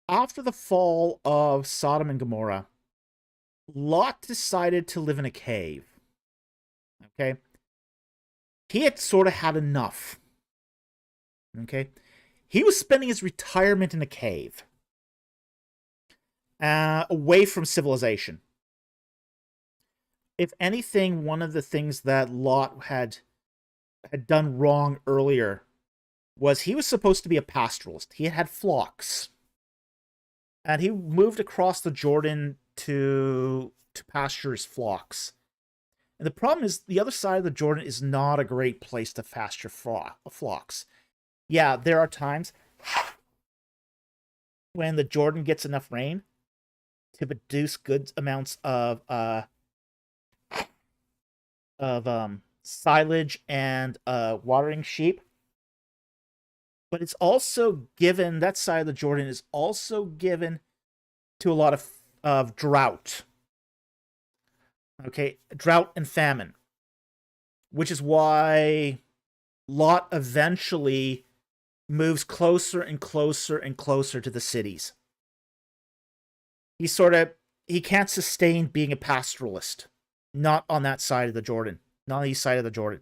the fall of Sodom and Gomorrah, Lot decided to live in a cave. Okay? He had sort of had enough. Okay? He was spending his retirement in a cave. Away from civilization. If anything, one of the things that Lot had done wrong earlier was he was supposed to be a pastoralist. He had flocks. And he moved across the Jordan to pasture his flocks. And the problem is, the other side of the Jordan is not a great place to pasture flocks. Yeah, there are times when the Jordan gets enough rain to produce good amounts of silage and watering sheep. But it's also given, that side of the Jordan is also given to a lot of drought. Okay, drought and famine. Which is why Lot eventually moves closer and closer and closer to the cities. He can't sustain being a pastoralist. Not on that side of the Jordan. Not on the east side of the Jordan.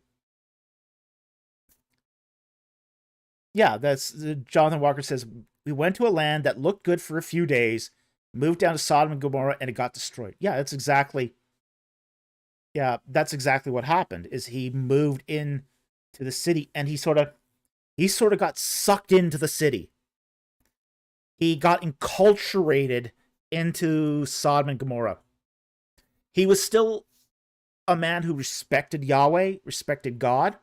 Yeah, that's Jonathan Walker says, we went to a land that looked good for a few days, moved down to Sodom and Gomorrah, and it got destroyed. Yeah, that's exactly what happened, is he moved in to the city, and he sort of got sucked into the city. He got enculturated into Sodom and Gomorrah. He was still a man who respected Yahweh, respected God,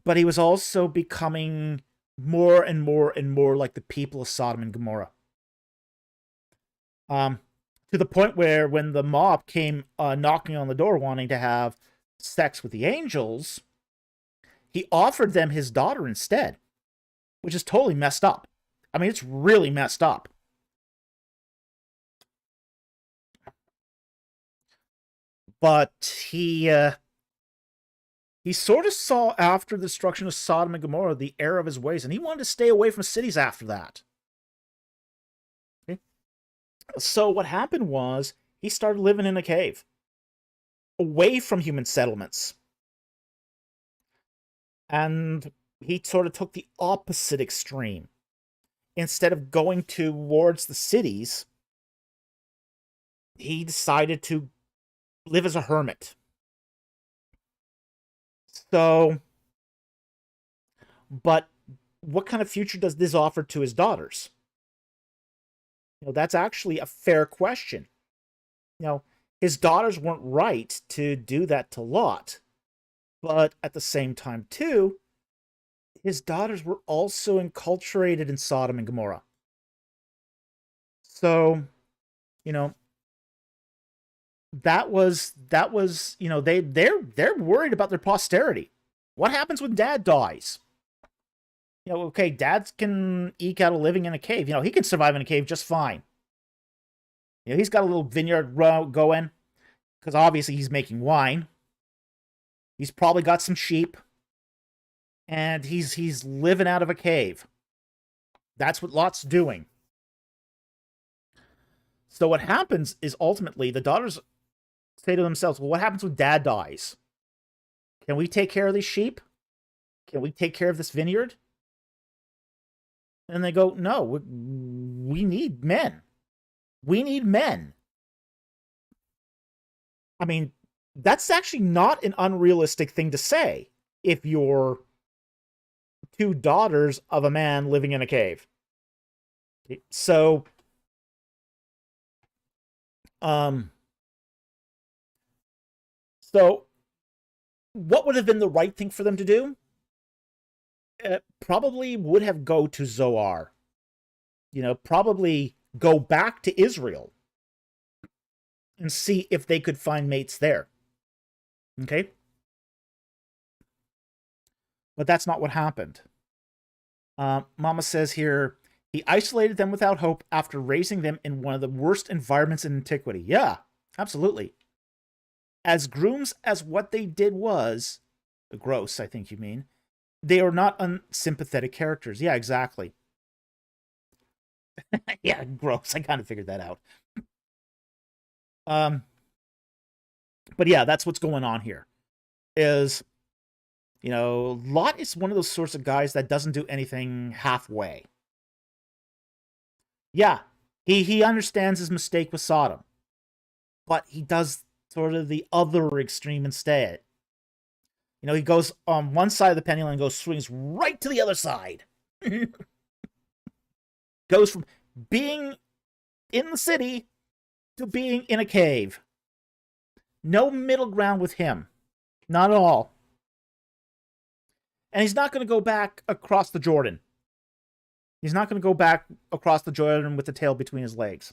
but he was also becoming more and more and more like the people of Sodom and Gomorrah. To the point where when the mob came knocking on the door wanting to have sex with the angels, he offered them his daughter instead, which is totally messed up. I mean, it's really messed up. But he sort of saw, after the destruction of Sodom and Gomorrah, the error of his ways, and he wanted to stay away from cities after that. Okay? So what happened was, he started living in a cave, away from human settlements. And he sort of took the opposite extreme. Instead of going towards the cities, he decided to live as a hermit. So, but what kind of future does this offer to his daughters? That's actually a fair question. His daughters weren't right to do that to Lot. But at the same time, too, his daughters were also enculturated in Sodom and Gomorrah. So, that was they're worried about their posterity. What happens when dad dies? Okay, dads can eke out a living in a cave. He can survive in a cave just fine. He's got a little vineyard going, because obviously he's making wine. He's probably got some sheep, and he's living out of a cave. That's what Lot's doing. So what happens is, ultimately, the daughters say to themselves, well, what happens when dad dies? Can we take care of these sheep? Can we take care of this vineyard? And they go, no, we need men. We need men. I mean, that's actually not an unrealistic thing to say if you're two daughters of a man living in a cave. So, what would have been the right thing for them to do? Probably would have go to Zoar. Probably go back to Israel and see if they could find mates there. Okay? But that's not what happened. Mama says here, he isolated them without hope after raising them in one of the worst environments in antiquity. Yeah, absolutely. As grooms as what they did was, gross, I think you mean, they are not unsympathetic characters. Yeah, exactly. Yeah, gross. I kind of figured that out. Um, but yeah, that's what's going on here. Is Lot is one of those sorts of guys that doesn't do anything halfway. Yeah, he understands his mistake with Sodom, but he does sort of the other extreme instead. He goes on one side of the pendulum and swings right to the other side. Goes from being in the city to being in a cave. No middle ground with him. Not at all. And he's not going to go back across the Jordan. He's not going to go back across the Jordan with the tail between his legs.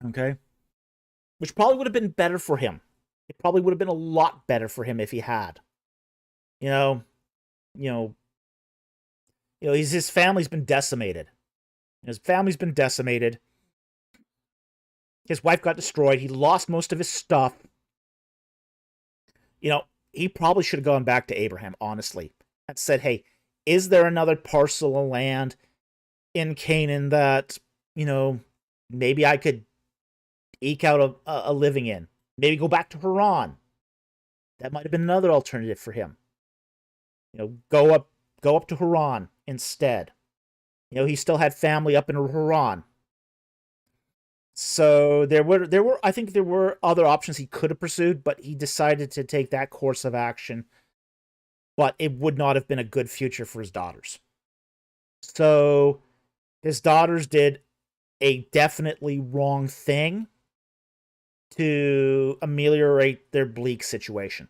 Okay? Which probably would have been better for him. It probably would have been a lot better for him if he had. His family's been decimated. His family's been decimated. His wife got destroyed. He lost most of his stuff. He probably should have gone back to Abraham, honestly, and said, hey, is there another parcel of land in Canaan that, maybe I could eke out a living in? Maybe go back to Haran. That might have been another alternative for him. Go up to Haran instead. He still had family up in Haran. So I think there were other options he could have pursued, but he decided to take that course of action. But it would not have been a good future for his daughters. So his daughters did a definitely wrong thing to ameliorate their bleak situation.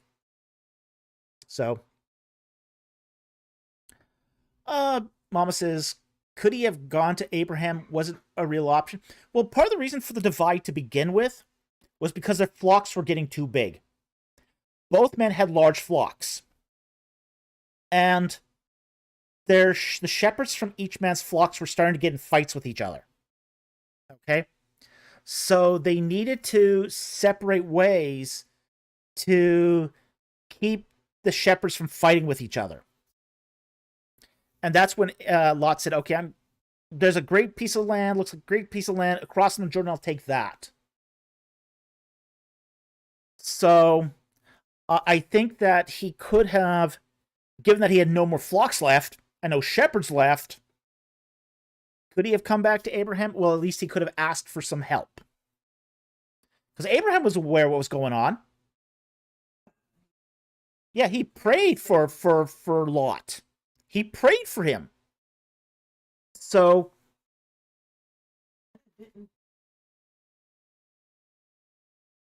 So, Mama says, could he have gone to Abraham? Wasn't a real option. Well, part of the reason for the divide to begin with was because their flocks were getting too big. Both men had large flocks. And the shepherds from each man's flocks were starting to get in fights with each other. Okay? So they needed to separate ways to keep the shepherds from fighting with each other. And that's when Lot said, okay, there's a great piece of land, looks like a great piece of land across the Jordan, I'll take that. So I think that he could have, given that he had no more flocks left and no shepherds left, could he have come back to Abraham? Well, at least he could have asked for some help. Because Abraham was aware of what was going on. Yeah, he prayed for Lot. He prayed for him. So,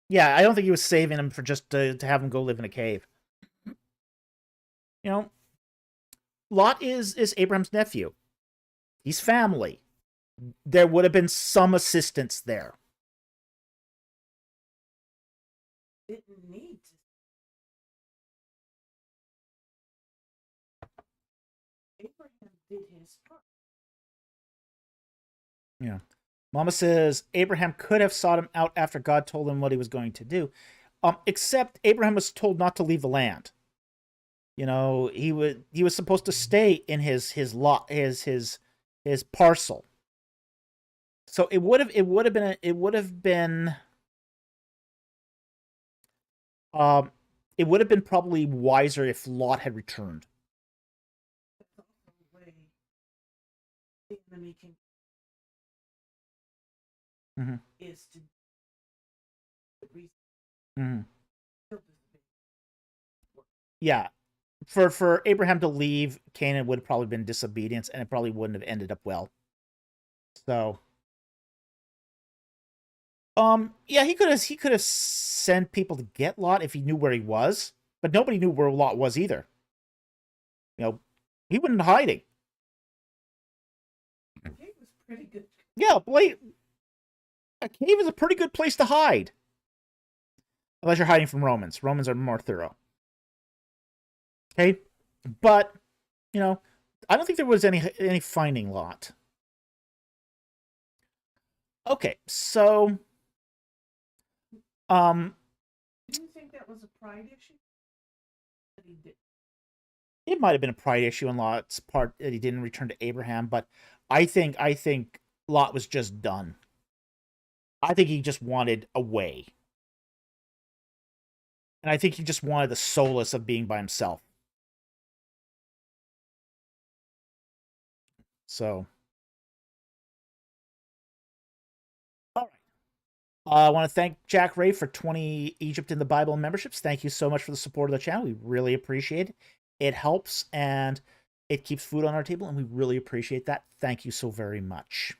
yeah, I don't think he was saving him for just to have him go live in a cave. Lot is Abraham's nephew. He's family. There would have been some assistance there. Didn't need to. Abraham did his part. Yeah. Mama says Abraham could have sought him out after God told him what he was going to do. Except Abraham was told not to leave the land. He was supposed to stay in his lot, his parcel. So it would have been probably wiser if Lot had returned. That's also a way the enemy can is to Yeah. For Abraham to leave, Canaan would have probably been disobedience, and it probably wouldn't have ended up well. So, yeah, he could have sent people to get Lot if he knew where he was, but nobody knew where Lot was either. He went in hiding. A cave was pretty good. Yeah, a cave is a pretty good place to hide. Unless you're hiding from Romans. Romans are more thorough. Okay? But You know, I don't think there was any finding lot. Okay, so um, Do you think that was a pride issue? That he did. it might have been a pride issue on Lot's part that he didn't return to Abraham, but I think Lot was just done. I think he just wanted a way. And I think he just wanted the solace of being by himself. So, all right. I want to thank Jack Ray for 20 Egypt in the Bible memberships. Thank you so much for the support of the channel. We really appreciate it. It helps and it keeps food on our table, and we really appreciate that. Thank you so very much.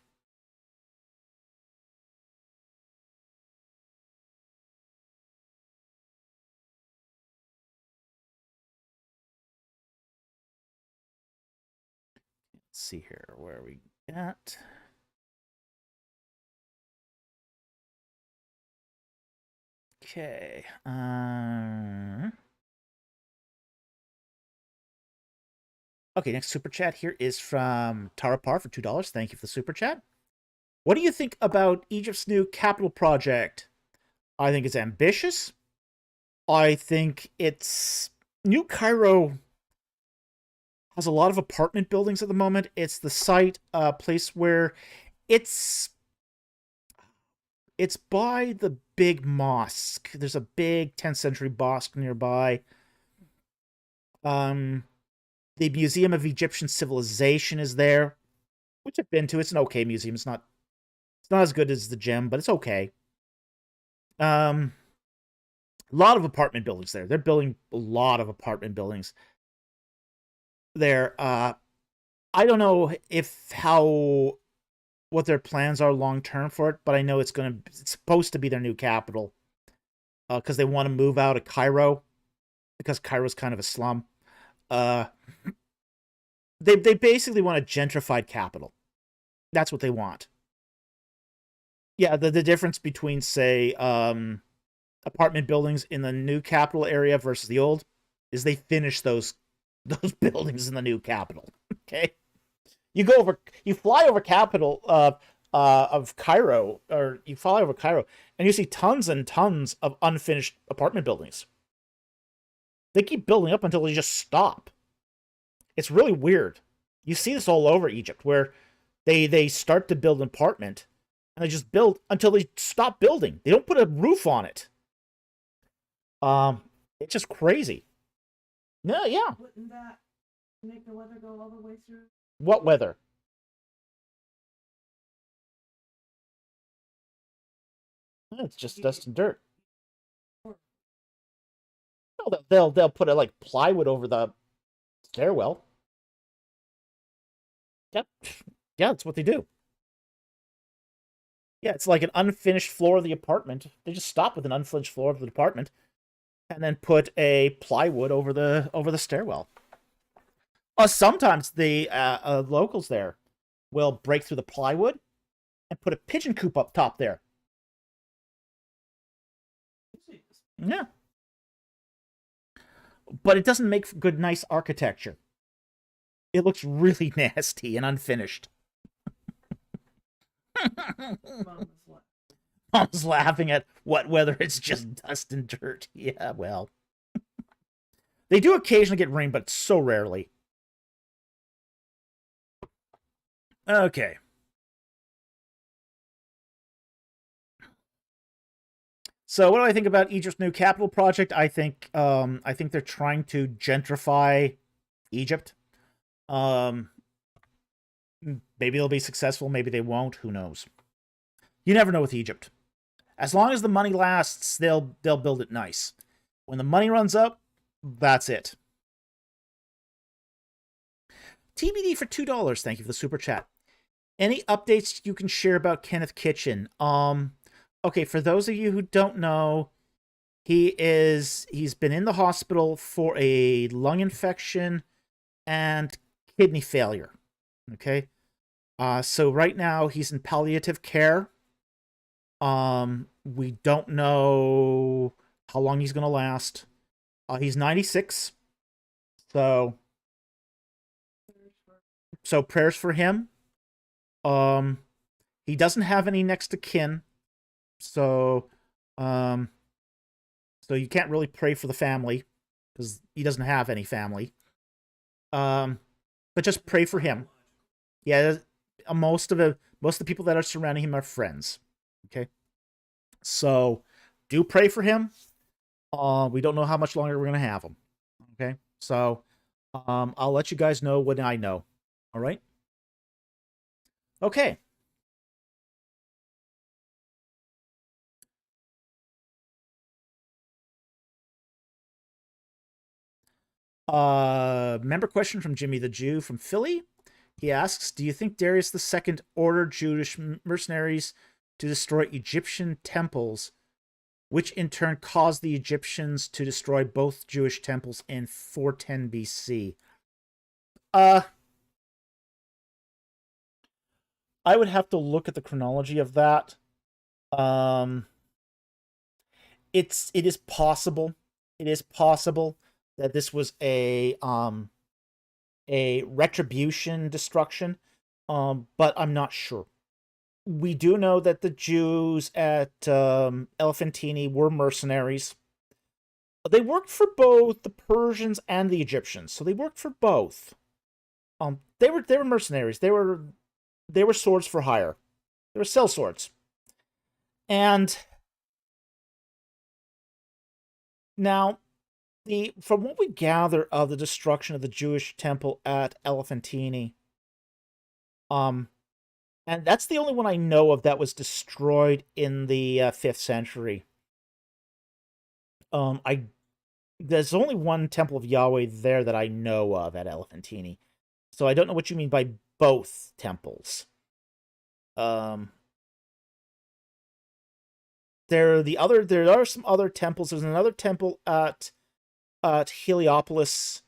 Let's see here. Where are we at? Okay. Okay, next super chat here is from Tarapar for $2. Thank you for the super chat. What do you think about Egypt's new capital project? I think it's ambitious. I think it's New Cairo has a lot of apartment buildings at the moment. It's the site, place where it's it's by the big mosque. There's a big 10th century mosque nearby. The Museum of Egyptian Civilization is there, which I've been to. It's an okay museum. It's not as good as the gem, but it's okay. A lot of apartment buildings there. They're building a lot of apartment buildings there. I don't know what their plans are long term for it, but I know it's supposed to be their new capital. Because they want to move out of Cairo, because Cairo's kind of a slum. They basically want a gentrified capital. That's what they want. Yeah, the difference between, say, apartment buildings in the new capital area versus the old is they finish those buildings in the new capital. Okay, you fly over capital of Cairo, or you fly over Cairo, and you see tons and tons of unfinished apartment buildings. They keep building up until they just stop. It's really weird. You see this all over Egypt, where they start to build an apartment, and they just build until they stop building. They don't put a roof on it. It's just crazy. No, yeah. Wouldn't that make the weather go all the way through? What weather? It's just dust and dirt. No, they'll put like plywood over the stairwell. Yep. Yeah, that's what they do. Yeah, it's like an unfinished floor of the apartment. They just stop with an unfinished floor of the apartment, and then put a plywood over the stairwell. Sometimes the locals there will break through the plywood and put a pigeon coop up top there. Yeah. But it doesn't make for good, nice architecture. It looks really nasty and unfinished. Mom's laughing at what weather. It's just dust and dirt. Yeah, well. They do occasionally get rain, but so rarely. Okay. So what do I think about Egypt's new capital project? I think they're trying to gentrify Egypt. Maybe they'll be successful, maybe they won't, who knows. You never know with Egypt. As long as the money lasts, they'll build it nice. When the money runs out, that's it. TBD for $2. Thank you for the super chat. Any updates you can share about Kenneth Kitchen? Okay, for those of you who don't know, he's been in the hospital for a lung infection and kidney failure. Okay. So right now he's in palliative care. We don't know how long he's gonna last. He's 96. So So prayers for him. He doesn't have any next of kin, so so you can't really pray for the family because he doesn't have any family. But just pray for him. Yeah, most of the people that are surrounding him are friends. Okay, so do pray for him. We don't know how much longer we're gonna have him. Okay, so I'll let you guys know when I know. All right. Okay. Member question from Jimmy the Jew from Philly. He asks, do you think Darius II ordered Jewish mercenaries to destroy Egyptian temples, which in turn caused the Egyptians to destroy both Jewish temples in 410 BC? I would have to look at the chronology of that. It is possible. It is possible that this was a retribution destruction, but I'm not sure. We do know that the Jews at Elephantine were mercenaries. They worked for both the Persians and the Egyptians, so they worked for both. They were mercenaries. They were swords for hire. They were sell swords. And now, from what we gather of the destruction of the Jewish temple at Elephantine, and that's the only one I know of that was destroyed in the 5th century. There's only one temple of Yahweh there that I know of at Elephantine, so I don't know what you mean by both temples. There are some other temples. There's another temple at Heliopolis,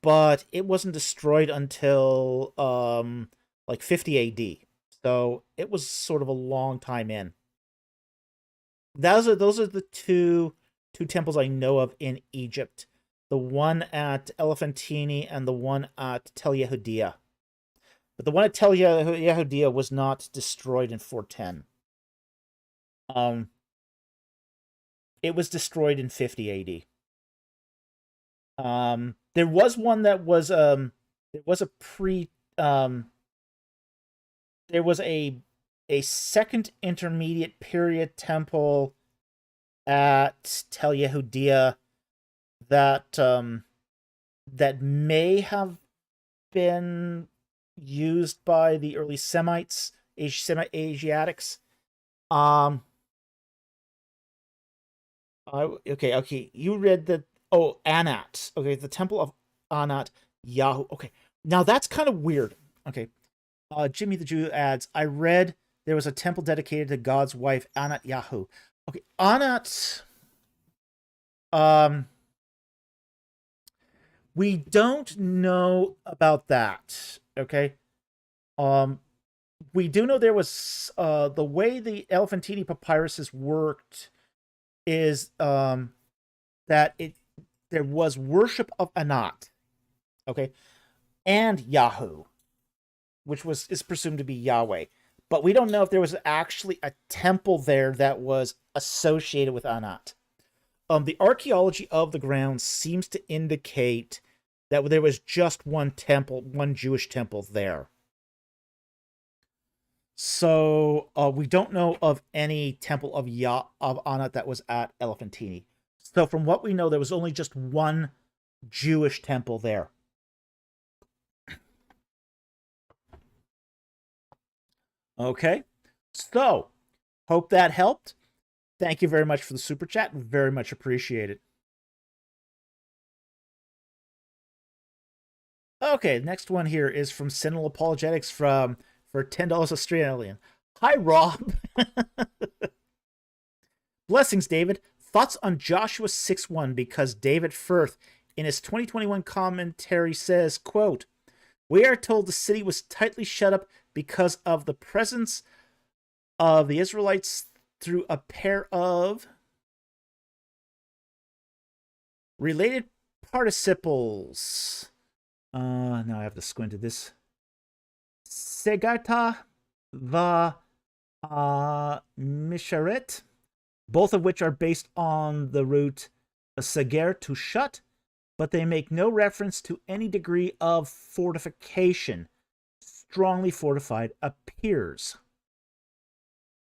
but it wasn't destroyed until like 50 AD. So it was sort of a long time in. Those are the two temples I know of in Egypt. The one at Elephantine and the one at Tel Yehudia. But the one at Tel Yehudia was not destroyed in 410. It was destroyed in 50 AD. There was one that was there was a second intermediate period temple at Tel Yehudia that that may have been used by the early Semites, Asiatics. Okay. You read the Anat. Okay, the Temple of Anat Yahoo. Okay, now that's kind of weird. Okay, Jimmy the Jew adds, I read there was a temple dedicated to God's wife Anat Yahoo. Okay, Anat. We don't know about that. Okay. We do know there was the way the Elephantine papyruses worked is that there was worship of Anat, okay, and Yahoo, which is presumed to be Yahweh, but we don't know if there was actually a temple there that was associated with Anat. The archaeology of the ground seems to indicate that there was just one temple, one Jewish temple there. So we don't know of any temple of Anat that was at Elephantine. So from what we know, there was only just one Jewish temple there. Okay, so hope that helped. Thank you very much for the super chat. Very much appreciated. Okay, next one here is from Sentinel Apologetics for $10 Australian. Hi, Rob. Blessings, David. Thoughts on Joshua 6:1, because David Firth in his 2021 commentary says, quote, we are told the city was tightly shut up because of the presence of the Israelites through a pair of related participles. Now I have to squint at this. Segarta va Misheret, both of which are based on the root seger, to shut, but they make no reference to any degree of fortification. Strongly fortified appears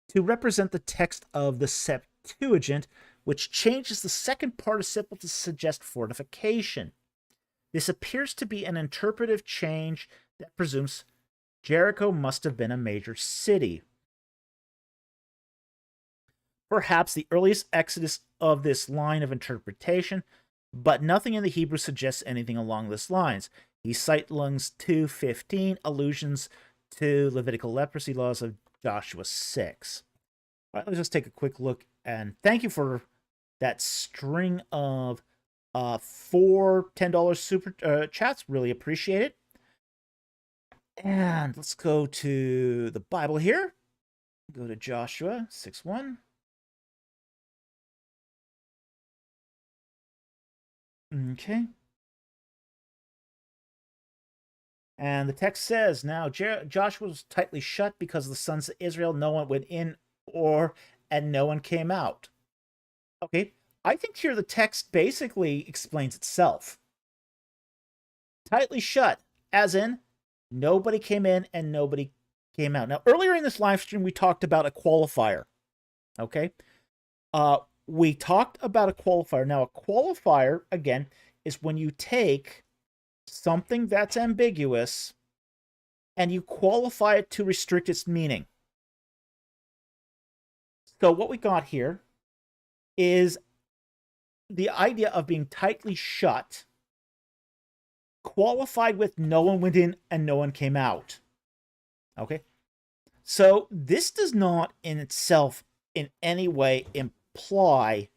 to represent the text of the Septuagint, which changes the second participle to suggest fortification. This appears to be an interpretive change that presumes Jericho must have been a major city. Perhaps the earliest exodus of this line of interpretation, but nothing in the Hebrew suggests anything along these lines. He cites 2:15 allusions to Levitical leprosy laws of Joshua 6. All right, let's just take a quick look, and thank you for that string of 4 $10 super chats. Really appreciate it. And let's go to the Bible here. Go to Joshua 6:1. Okay. And the text says, now Joshua was tightly shut because of the sons of Israel. No one went in and no one came out. Okay. I think here the text basically explains itself. Tightly shut, as in nobody came in and nobody came out. Now, earlier in this live stream, we talked about a qualifier. Okay. We talked about a qualifier. Now, a qualifier, again, is when you take something that's ambiguous and you qualify it to restrict its meaning. So what we got here is the idea of being tightly shut, qualified with no one went in and no one came out. Okay? So this does not in itself in any way imply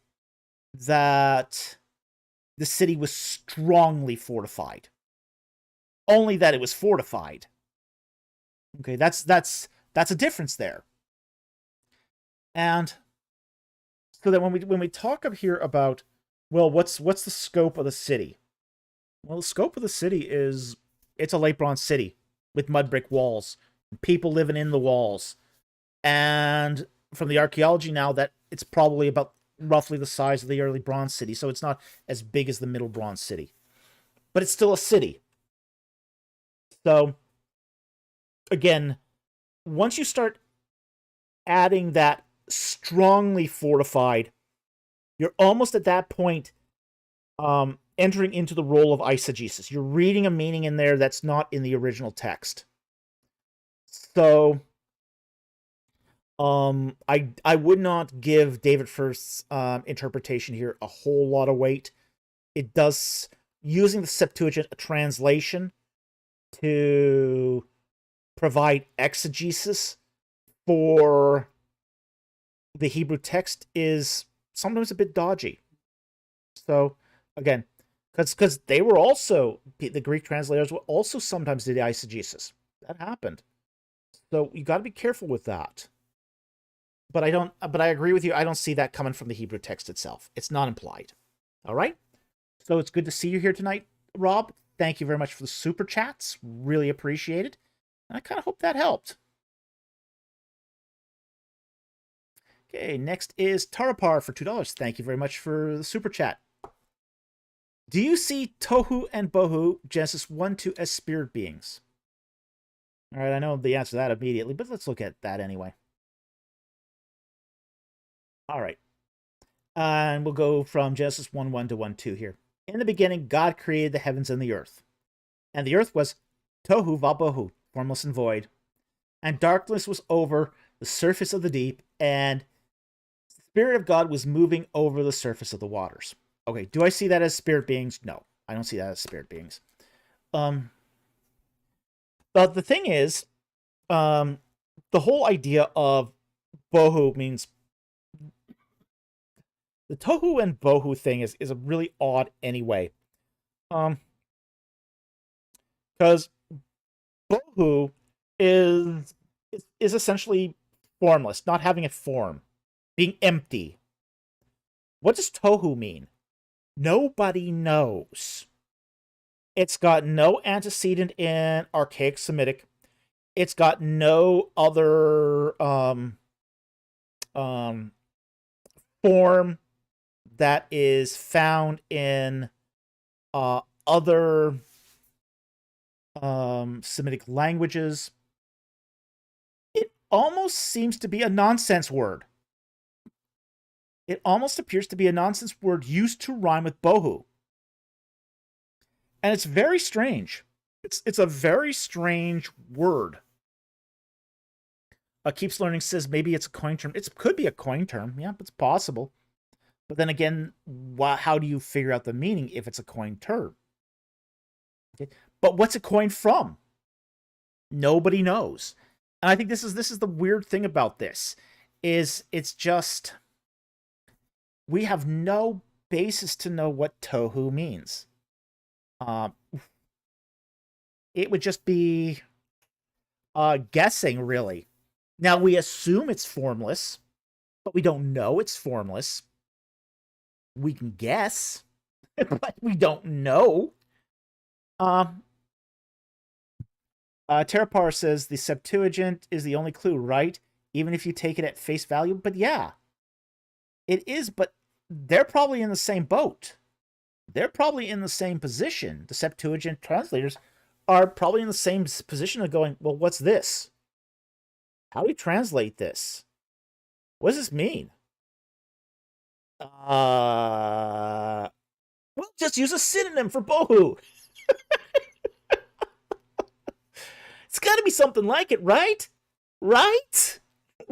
that the city was strongly fortified. Only that it was fortified. Okay, that's a difference there. And so that when we talk up here about, well, what's the scope of the city? Well, the scope of the city is it's a late bronze city with mud brick walls, people living in the walls, and from the archaeology now that it's probably about roughly the size of the early bronze city, so it's not as big as the middle bronze city, but it's still a city. So again, once you start adding that strongly fortified, you're almost at that point entering into the role of eisegesis. You're reading a meaning in there that's not in the original text. So I would not give David First's interpretation here a whole lot of weight. It does, using the Septuagint, a translation, to provide exegesis for the Hebrew text is sometimes a bit dodgy. So again, because they were also, the Greek translators were also sometimes did eisegesis. That happened. So you got to be careful with that. But I agree with you. I don't see that coming from the Hebrew text itself. It's not implied. All right. So it's good to see you here tonight, Rob. Thank you very much for the super chats. Really appreciate it. I kind of hope that helped. Okay, next is Tarapar for $2. Thank you very much for the super chat. Do you see Tohu and Bohu, Genesis 1-2, as spirit beings? All right, I know the answer to that immediately, but let's look at that anyway. All right. And we'll go from Genesis 1:1 to 1:2 here. In the beginning, God created the heavens and the earth. And the earth was tohu vabohu, formless and void. And darkness was over the surface of the deep, and the Spirit of God was moving over the surface of the waters. Okay, do I see that as spirit beings? No, I don't see that as spirit beings. But the thing is, the whole idea of bohu means the tohu and bohu thing is a really odd anyway. Because bohu is essentially formless, not having a form, being empty. What does tohu mean? Nobody knows. It's got no antecedent in Archaic Semitic. It's got no other um, form that is found in other Semitic languages. It almost seems to be a nonsense word. It almost appears to be a nonsense word used to rhyme with bohu. And it's very strange. It's a very strange word. Keeps Learning says maybe it's a coin term. It could be a coin term. Yeah, it's possible. But then again, how do you figure out the meaning if it's a coin term? Okay. But what's it coined from? Nobody knows. And I think this is the weird thing about this, is it's just we have no basis to know what tohu means. It would just be guessing, really. Now, we assume it's formless, but we don't know it's formless. We can guess, but we don't know. Terrapar says the Septuagint is the only clue, right? Even if you take it at face value. But yeah, it is, but they're probably in the same boat. They're probably in the same position. The Septuagint translators are probably in the same position of going, well, what's this? How do we translate this? What does this mean? Well, just use a synonym for bohu. It's got to be something like it, right? Right?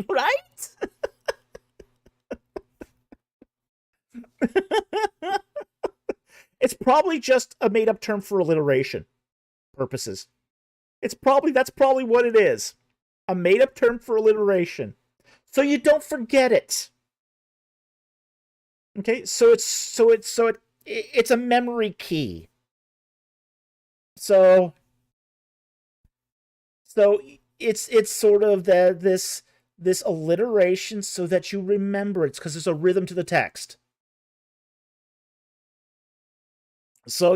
Right? It's probably just a made-up term for alliteration purposes. That's probably what it is. A made-up term for alliteration. So you don't forget it. Okay? So it's a memory key. So it's sort of this alliteration so that you remember it, because there's a rhythm to the text. So,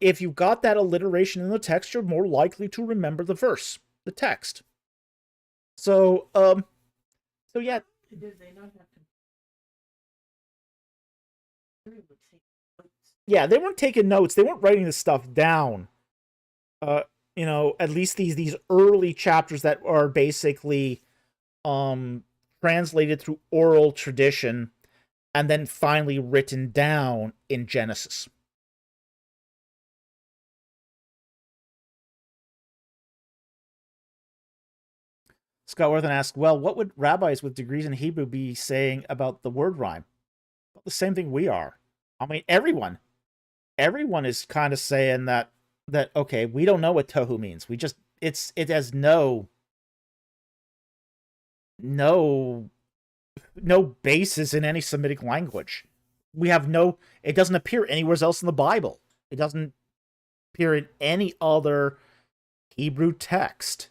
if you've got that alliteration in the text, you're more likely to remember the verse, the text. So yeah. Did they not have to? Yeah, they weren't taking notes. They weren't writing this stuff down. At least these early chapters that are basically translated through oral tradition and then finally written down in Genesis. Scott Worthen asks, well, what would rabbis with degrees in Hebrew be saying about the word rhyme? Well, the same thing we are. I mean, everyone is kind of saying that okay, we don't know what tohu means. We just it has no basis in any Semitic language. We have it doesn't appear anywhere else in the Bible. It doesn't appear in any other Hebrew text.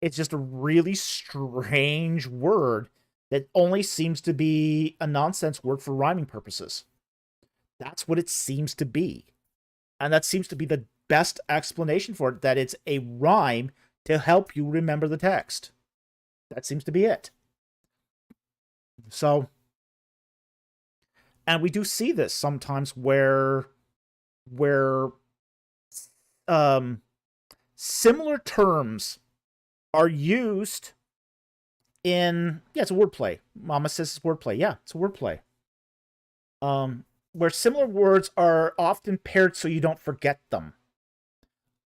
It's just a really strange word that only seems to be a nonsense word for rhyming purposes. That's what it seems to be. And that seems to be the best explanation for it, that it's a rhyme to help you remember the text. That seems to be it. So, and we do see this sometimes where similar terms are used in, it's a wordplay. Mama says it's wordplay. Yeah, it's a wordplay. Where similar words are often paired so you don't forget them.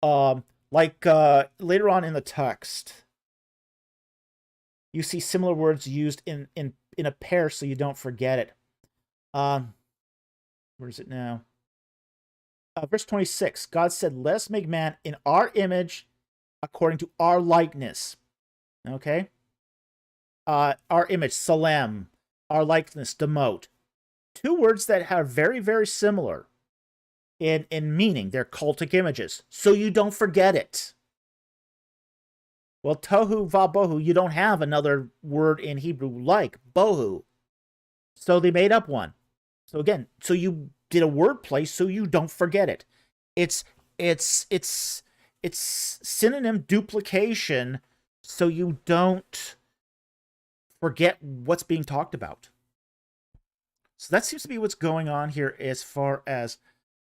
Like later on in the text, you see similar words used in a pair so you don't forget it. Where is it now? Verse 26, God said, let us make man in our image according to our likeness. Okay? Our image, salem, our likeness, demote. Two words that are very, very similar in meaning. They're cultic images, so you don't forget it. Well, tohu va bohu, you don't have another word in Hebrew like bohu. So they made up one. So again, so you did a wordplay so you don't forget it. It's synonym duplication so you don't forget what's being talked about. So that seems to be what's going on here as far as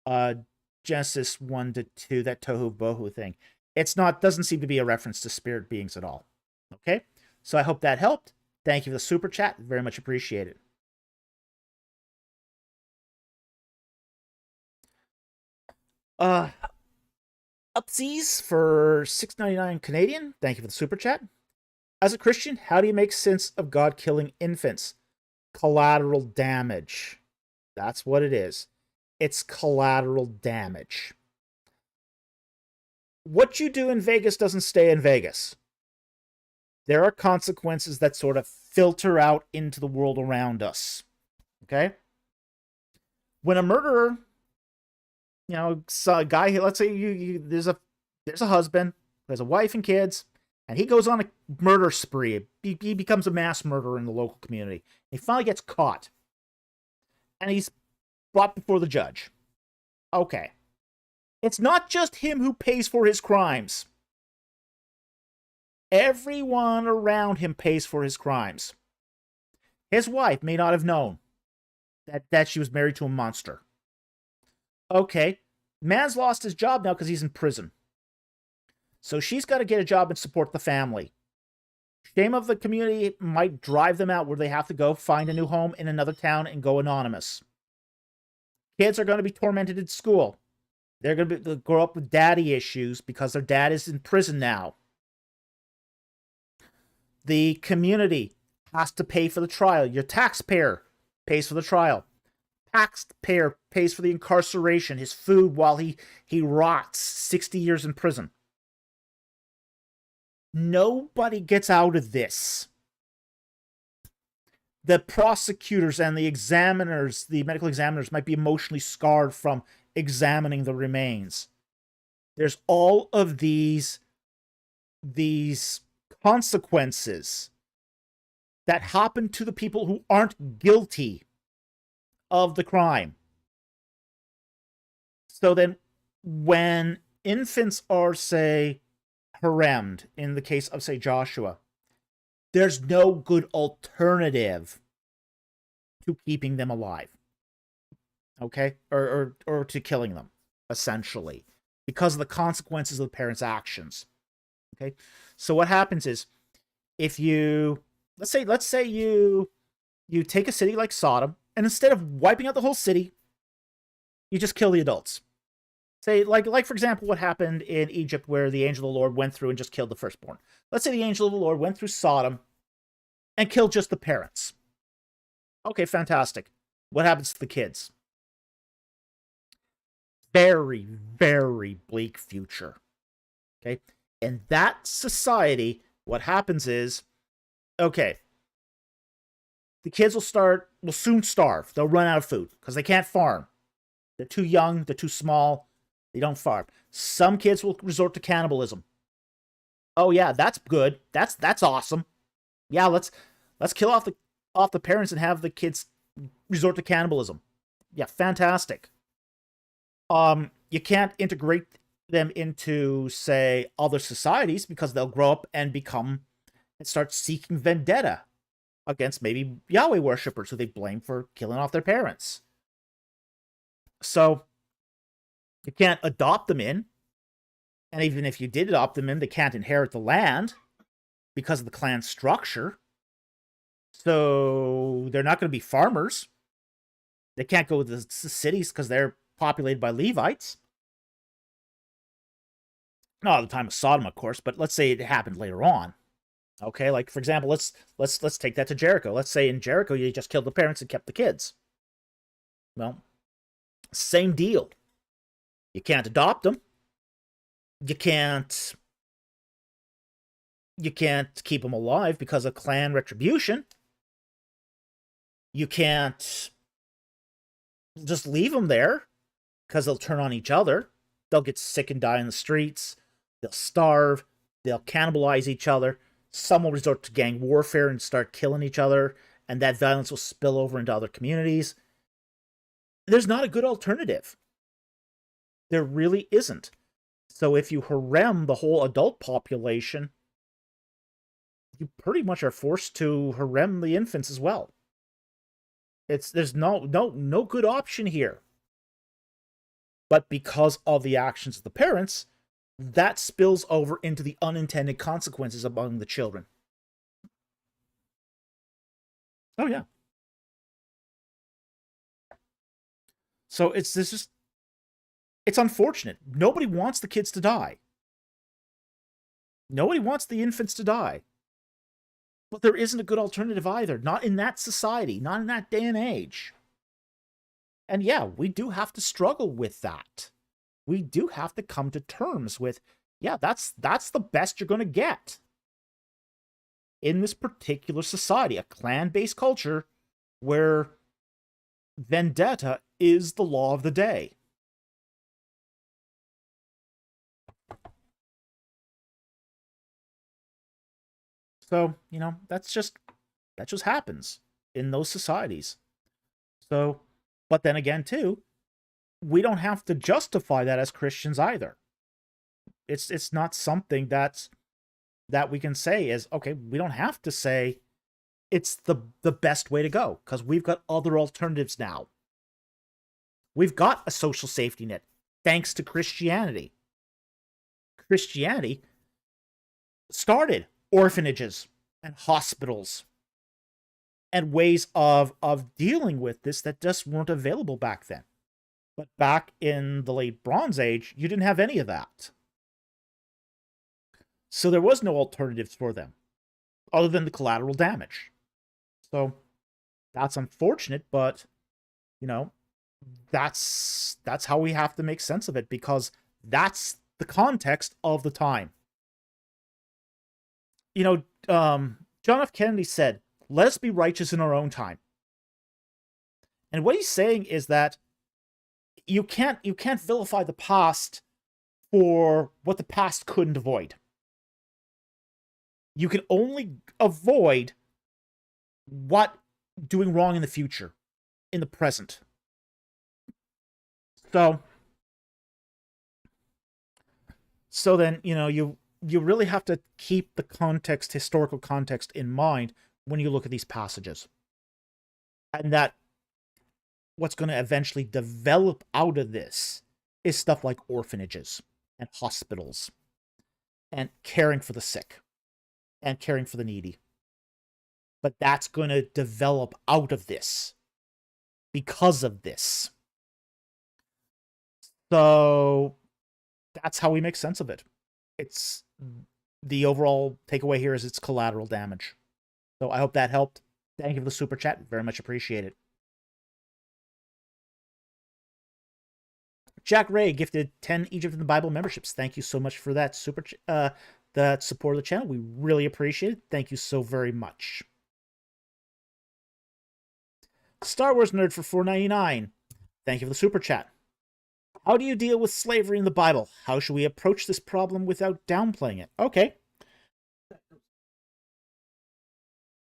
uh, Genesis 1 to 2, that Tohu Bohu thing. It's not, doesn't seem to be a reference to spirit beings at all. Okay? So I hope that helped. Thank you for the super chat. Very much appreciated. Upsies for $6.99 Canadian. Thank you for the super chat. As a Christian, how do you make sense of God killing infants? Collateral damage. That's what it is. It's collateral damage. What you do in Vegas doesn't stay in Vegas. There are consequences that sort of filter out into the world around us. Okay? When a murderer, a guy, let's say there's a husband who has a wife and kids, and he goes on a murder spree. He becomes a mass murderer in the local community. He finally gets caught. And he's brought before the judge. Okay. It's not just him who pays for his crimes. Everyone around him pays for his crimes. His wife may not have known that she was married to a monster. Okay. Man's lost his job now because he's in prison. So she's got to get a job and support the family. Shame of the community might drive them out where they have to go find a new home in another town and go anonymous. Kids are going to be tormented at school. They're going to grow up with daddy issues because their dad is in prison now. The community has to pay for the trial. Your taxpayer pays for the trial. Taxpayer pays for the incarceration, his food while he rots 60 years in prison. Nobody gets out of this. The prosecutors and the examiners, the medical examiners, might be emotionally scarred from examining the remains. There's all of these consequences that happen to the people who aren't guilty of the crime. So then, when infants are, say, haremed, in the case of, say, Joshua, there's no good alternative to keeping them alive. Okay? Or to killing them, essentially. Because of the consequences of the parents' actions. Okay? So what happens is, if you... Let's say you take a city like Sodom, and instead of wiping out the whole city, you just kill the adults. Say, like for example, what happened in Egypt where the angel of the Lord went through and just killed the firstborn. Let's say the angel of the Lord went through Sodom and killed just the parents. Okay, fantastic. What happens to the kids? Very, very bleak future. Okay? In that society, what happens is, okay, the kids will soon starve. They'll run out of food because they can't farm. They're too young, they're too small, they don't farm. Some kids will resort to cannibalism. Oh yeah, that's good. That's awesome. Yeah, let's kill off the parents and have the kids resort to cannibalism. Yeah, fantastic. You can't integrate them into, say, other societies because they'll grow up and start seeking vendetta against maybe Yahweh worshippers who they blame for killing off their parents. So, you can't adopt them in. And even if you did adopt them in, they can't inherit the land because of the clan structure. So, they're not going to be farmers. They can't go to the cities because they're populated by Levites. Not at the time of Sodom, of course, but let's say it happened later on. Okay, like for example, let's take that to Jericho. Let's say in Jericho you just killed the parents and kept the kids. Well, same deal. You can't adopt them. You can't keep them alive because of clan retribution. You can't just leave them there because they'll turn on each other. They'll get sick and die in the streets. They'll starve. They'll cannibalize each other. Some will resort to gang warfare and start killing each other, and that violence will spill over into other communities. There's not a good alternative. There really isn't. So if you harem the whole adult population, you pretty much are forced to harem the infants as well. There's no good option here. But because of the actions of the parents, that spills over into the unintended consequences among the children. Oh yeah. So it's unfortunate. Nobody wants the kids to die. Nobody wants the infants to die. But there isn't a good alternative either. Not in that society. Not in that day and age. And yeah, we do have to struggle with that. We do have to come to terms with, yeah, that's the best you're going to get. In this particular society, a clan-based culture where vendetta is the law of the day. So, that just happens in those societies. So, but then again, too, we don't have to justify that as Christians either. It's not something that we can say is, okay, we don't have to say it's the best way to go, because we've got other alternatives now. We've got a social safety net, thanks to Christianity. Christianity started orphanages and hospitals and ways of dealing with this that just weren't available back then. But back in the late Bronze Age, you didn't have any of that. So there was no alternatives for them, other than the collateral damage. So that's unfortunate, but, that's how we have to make sense of it, because that's the context of the time. John F. Kennedy said, "Let us be righteous in our own time." And what he's saying is that you can't vilify the past for what the past couldn't avoid. You can only avoid what doing wrong in the future, in the present. So then, you really have to keep the context, historical context, in mind when you look at these passages. And that what's going to eventually develop out of this is stuff like orphanages and hospitals and caring for the sick and caring for the needy. But that's going to develop out of this because of this. So that's how we make sense of it. It's the overall takeaway here is it's collateral damage. So I hope that helped. Thank you for the super chat. Very much appreciate it. Jack Ray gifted 10 Egypt in the Bible memberships. Thank you so much for that that support of the channel. We really appreciate it. Thank you so very much. Star Wars Nerd for $4.99. Thank you for the super chat. How do you deal with slavery in the Bible? How should we approach this problem without downplaying it? Okay.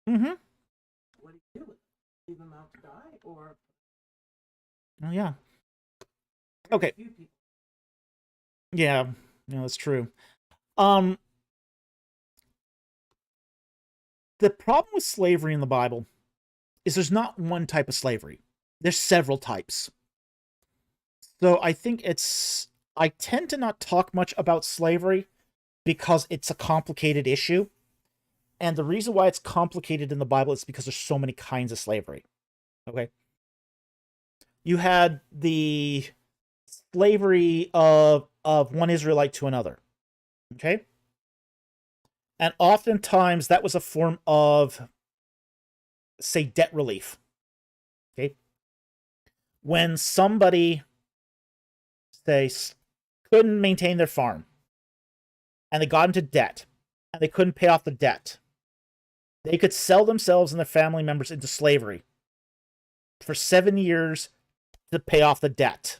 Mm-hmm. What do you do with it? Leave them out to die, or? Oh yeah. Okay. Yeah, that's true. The problem with slavery in the Bible is there's not one type of slavery. There's several types. So I think I tend to not talk much about slavery because it's a complicated issue. And the reason why it's complicated in the Bible is because there's so many kinds of slavery. Okay? You had the slavery of one Israelite to another. Okay? And oftentimes that was a form of, say, debt relief. Okay? When somebody, say, couldn't maintain their farm, and they got into debt, and they couldn't pay off the debt, they could sell themselves and their family members into slavery for 7 years to pay off the debt.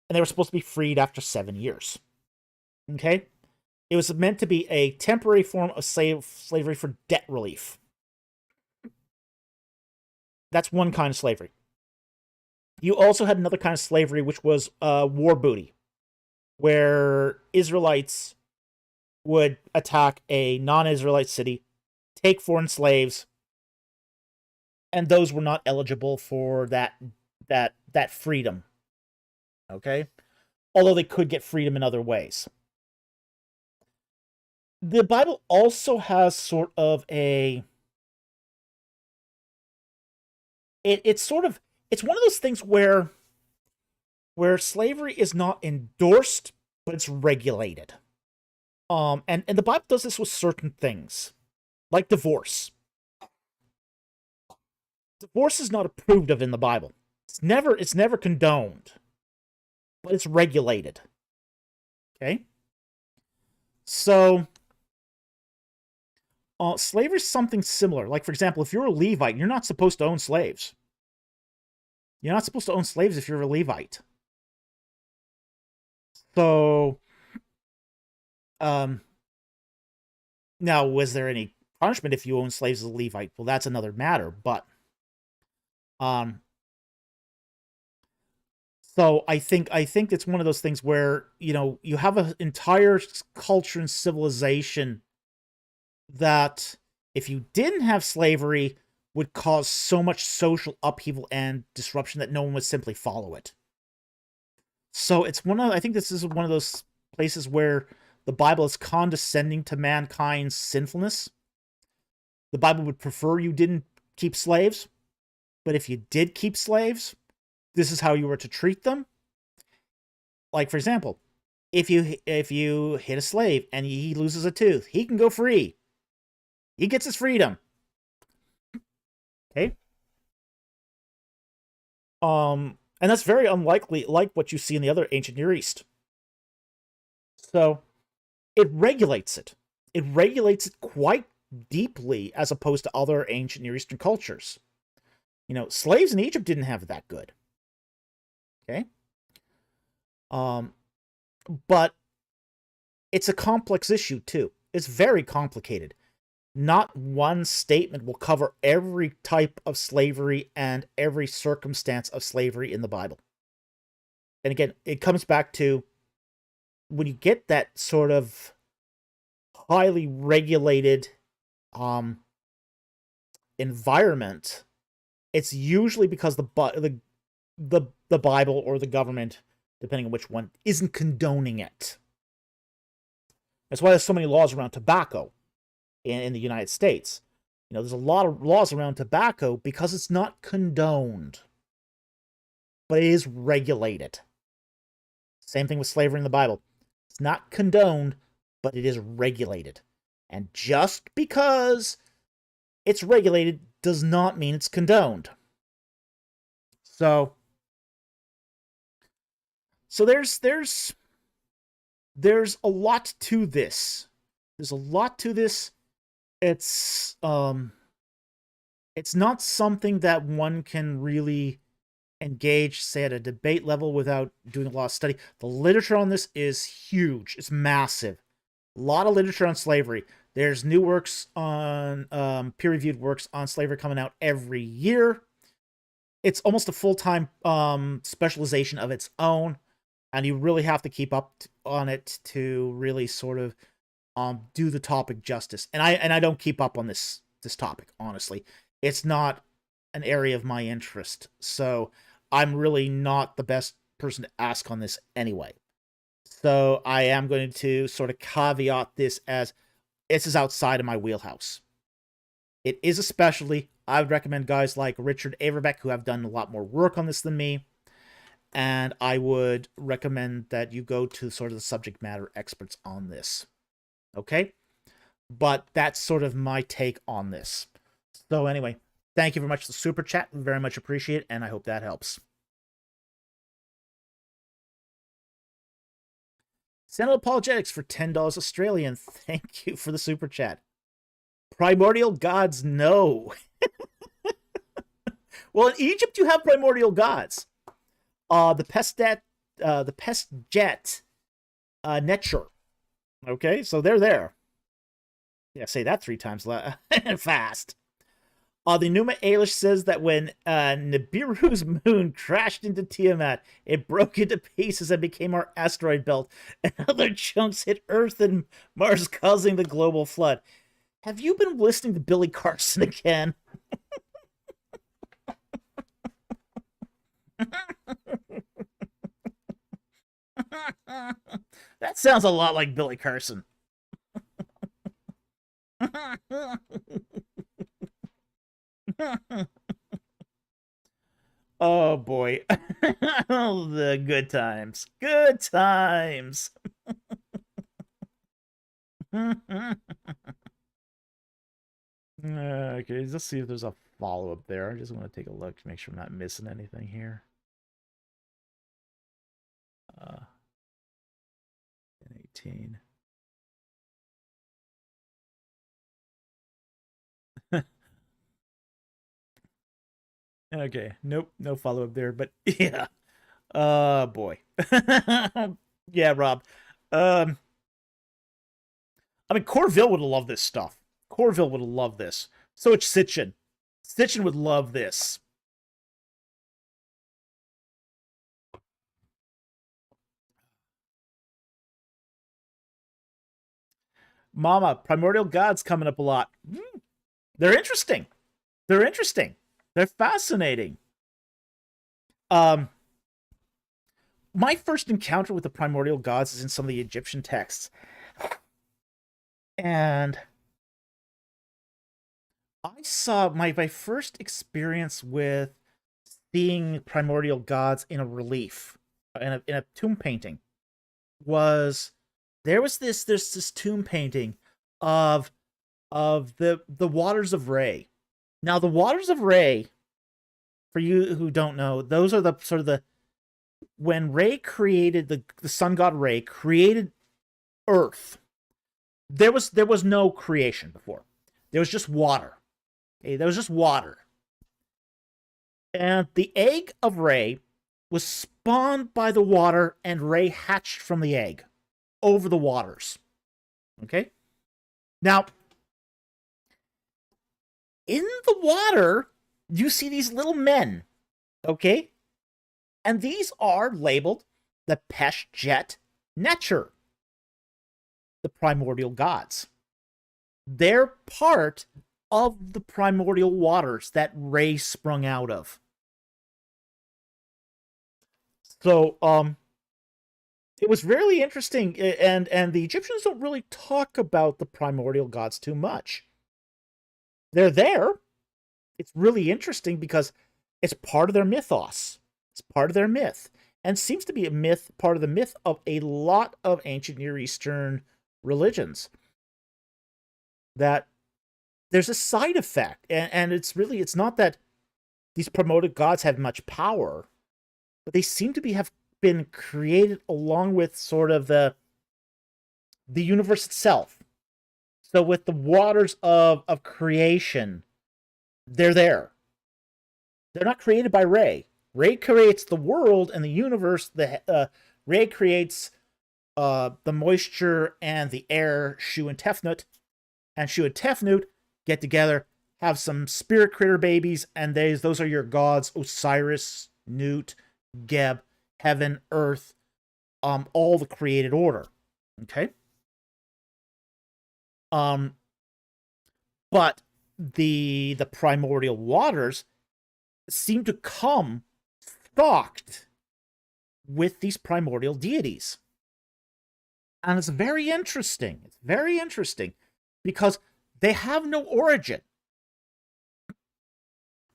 And they were supposed to be freed after 7 years. Okay? It was meant to be a temporary form of slavery for debt relief. That's one kind of slavery. You also had another kind of slavery, which was war booty, where Israelites would attack a non-Israelite city, take foreign slaves, and those were not eligible for that freedom. Okay? Although they could get freedom in other ways. The Bible also has sort of a it's one of those things where slavery is not endorsed, but it's regulated. And the Bible does this with certain things, like divorce. Divorce is not approved of in the Bible. It's never condoned, but it's regulated. Okay? So, slavery is something similar. Like, for example, if you're a Levite, you're not supposed to own slaves. You're not supposed to own slaves if you're a Levite. So, now, was there any punishment if you own slaves as a Levite? Well, that's another matter, but, so I think it's one of those things where, you have an entire culture and civilization that, if you didn't have slavery, would cause so much social upheaval and disruption that no one would simply follow it. So I think this is one of those places where the Bible is condescending to mankind's sinfulness. The Bible would prefer you didn't keep slaves, but if you did keep slaves, this is how you were to treat them. Like, for example, if you hit a slave and he loses a tooth, he can go free. He gets his freedom. Okay? And that's very unlikely, like what you see in the other ancient Near East. So, it regulates it. It regulates it quite deeply as opposed to other ancient Near Eastern cultures. Slaves in Egypt didn't have it that good. Okay? But it's a complex issue, too. It's very complicated. Not one statement will cover every type of slavery and every circumstance of slavery in the Bible. And again, it comes back to when you get that sort of highly regulated environment, it's usually because the Bible or the government, depending on which one, isn't condoning it. That's why there's so many laws around tobacco in the United States. There's a lot of laws around tobacco because it's not condoned, but it is regulated. Same thing with slavery in the Bible. It's not condoned, but it is regulated. And just because it's regulated does not mean it's condoned. So there's a lot to this. There's a lot to this. It's not something that one can really engage, say, at a debate level without doing a lot of study. The literature on this is huge. It's massive. A lot of literature on slavery. There's new works on, peer-reviewed works on slavery coming out every year. It's almost a full-time specialization of its own, and you really have to keep up on it to really sort of do the topic justice. And I don't keep up on this topic, honestly. It's not an area of my interest, so I'm really not the best person to ask on this anyway. So I am going to sort of caveat this as this is outside of my wheelhouse. It is a specialty. I would recommend guys like Richard Averbeck, who have done a lot more work on this than me. And I would recommend that you go to sort of the subject matter experts on this. Okay? But that's sort of my take on this. So anyway, thank you very much for the super chat. Very much appreciate it, and I hope that helps. Senate Apologetics for $10 Australian. Thank you for the super chat. Primordial gods, no. Well, in Egypt you have primordial gods. The pest jet Netcher. Okay, so they're there. Yeah, say that 3 times fast. The Numa Ailish says that when Nibiru's moon crashed into Tiamat, it broke into pieces and became our asteroid belt, and other chunks hit Earth and Mars, causing the global flood. Have you been listening to Billy Carson again? That sounds a lot like Billy Carson. Oh boy. Oh, the good times. Good times. Okay, let's see if there's a follow-up there. I just want to take a look to make sure I'm not missing anything here. 18. Okay, nope, no follow-up there, but yeah. Boy. Yeah, Rob. Um, I mean, Corville would have loved this stuff. Corville would have loved this. So it's Sitchin. Sitchin would love this. Mama, Primordial Gods coming up a lot. They're interesting. They're interesting. They're fascinating. My first encounter with the Primordial Gods is in some of the Egyptian texts. And I saw my first experience with seeing Primordial Gods in a relief, in a tomb painting, was there's this tomb painting of the waters of Re. Now the waters of Re, for you who don't know, those are the sort of the when Re created the sun god Re created Earth. There was no creation before. There was just water. Okay, there was just water. And the egg of Re was spawned by the water, and Re hatched from the egg over the waters. Okay? Now, in the water, you see these little men. Okay? And these are labeled the Pesh Jet Netcher, the primordial gods. They're part of the primordial waters that Re sprung out of. So, it was really interesting, and the Egyptians don't really talk about the primordial gods too much. They're there. It's really interesting because it's part of their mythos. It's part of their myth, and seems to be part of the myth of a lot of ancient Near Eastern religions. That there's a side effect, and it's not that these promoted gods have much power, but they seem to have been created along with sort of the universe itself. So with the waters of creation, they're there. They're not created by Re. Re creates the world and the universe. Re creates the moisture and the air, Shu and Tefnut. And Shu and Tefnut get together, have some spirit critter babies, and those are your gods: Osiris, Nut, Geb, heaven, earth, all the created order. Okay? But the primordial waters seem to come stocked with these primordial deities. And it's very interesting. It's very interesting because they have no origin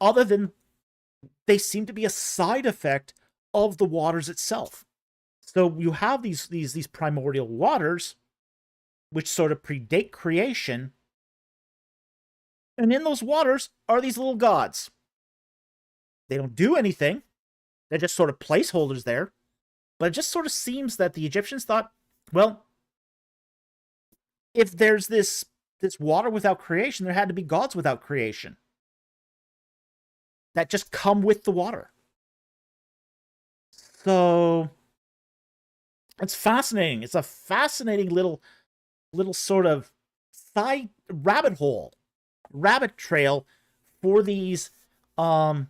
other than they seem to be a side effect of the waters itself. So you have these primordial waters, which sort of predate creation, and in those waters are these little gods. They don't do anything. They're just sort of placeholders there. But it just sort of seems that the Egyptians thought, well, if there's this water without creation, there had to be gods without creation that just come with the water. So it's fascinating. It's a fascinating little sort of side rabbit trail for these of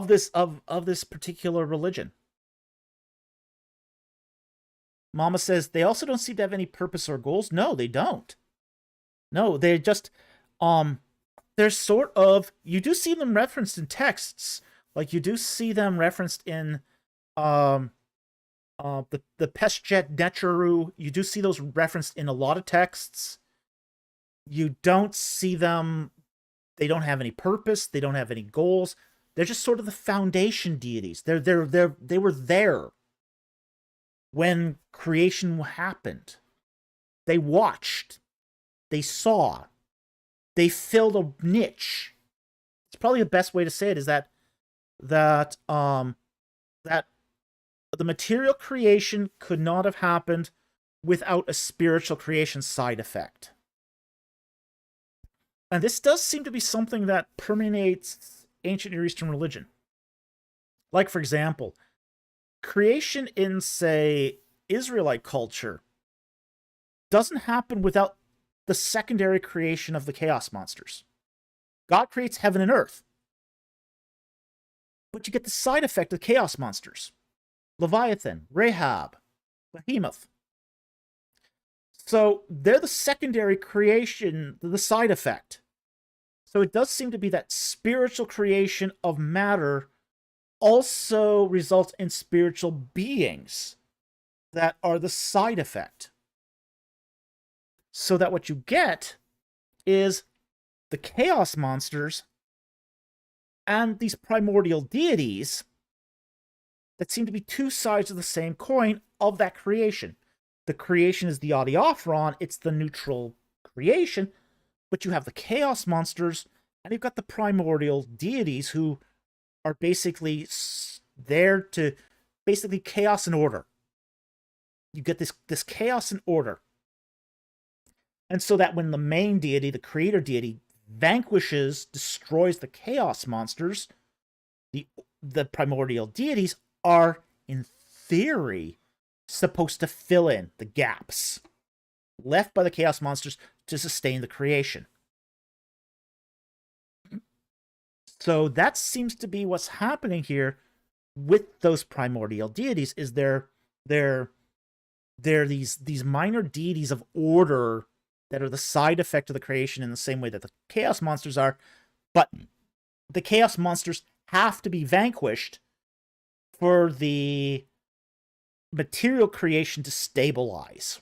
this particular religion. Mama says they also don't seem to have any purpose or goals. No, they don't. No, they're just they're sort of, you do see them referenced in texts. Like you do see them referenced in the Pesjet Necheru. You do see those referenced in a lot of texts. You don't see them, they don't have any purpose, they don't have any goals. They're just sort of the foundation deities. They were there when creation happened. They watched. They saw. They filled a niche. It's probably the best way to say it is that the material creation could not have happened without a spiritual creation side effect. And this does seem to be something that permeates ancient Near Eastern religion. Like, for example, creation in, say, Israelite culture doesn't happen without the secondary creation of the chaos monsters. God creates heaven and earth, but you get the side effect of chaos monsters. Leviathan, Rahab, Behemoth. So they're the secondary creation, the side effect. So it does seem to be that spiritual creation of matter also results in spiritual beings that are the side effect. So that what you get is the chaos monsters and these primordial deities that seem to be two sides of the same coin of that creation. The creation is the Adiaphron, it's the neutral creation, but you have the chaos monsters and you've got the primordial deities who are basically there to basically chaos and order. You get this chaos and order. And so that when the main deity, the creator deity, vanquishes, destroys the chaos monsters, the primordial deities are, in theory, supposed to fill in the gaps left by the chaos monsters to sustain the creation. So that seems to be what's happening here with those primordial deities, is they're these minor deities of order that are the side effect of the creation in the same way that the chaos monsters are, but the chaos monsters have to be vanquished for the material creation to stabilize.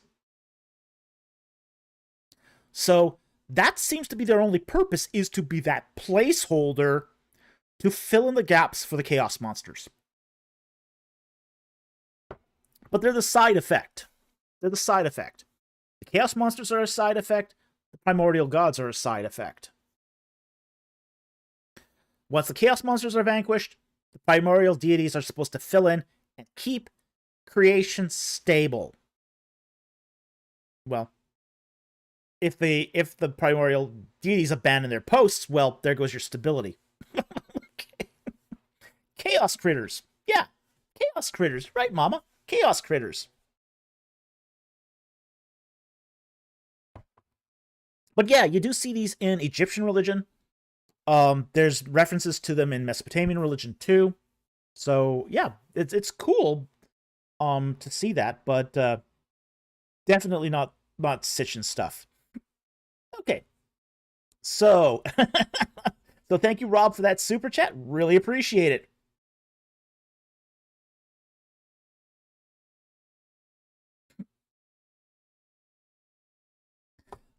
So that seems to be their only purpose, is to be that placeholder to fill in the gaps for the chaos monsters. But they're the side effect. They're the side effect. The chaos monsters are a side effect. The primordial gods are a side effect. Once the chaos monsters are vanquished, the primordial deities are supposed to fill in and keep creation stable. Well, if the primordial deities abandon their posts, well, there goes your stability. Okay. Chaos critters. Yeah, chaos critters. Right, Mama? Chaos critters. But yeah, you do see these in Egyptian religion. There's references to them in Mesopotamian religion too. So yeah, it's cool to see that, but definitely not Sitchin stuff. Okay. So so thank you, Rob, for that super chat. Really appreciate it.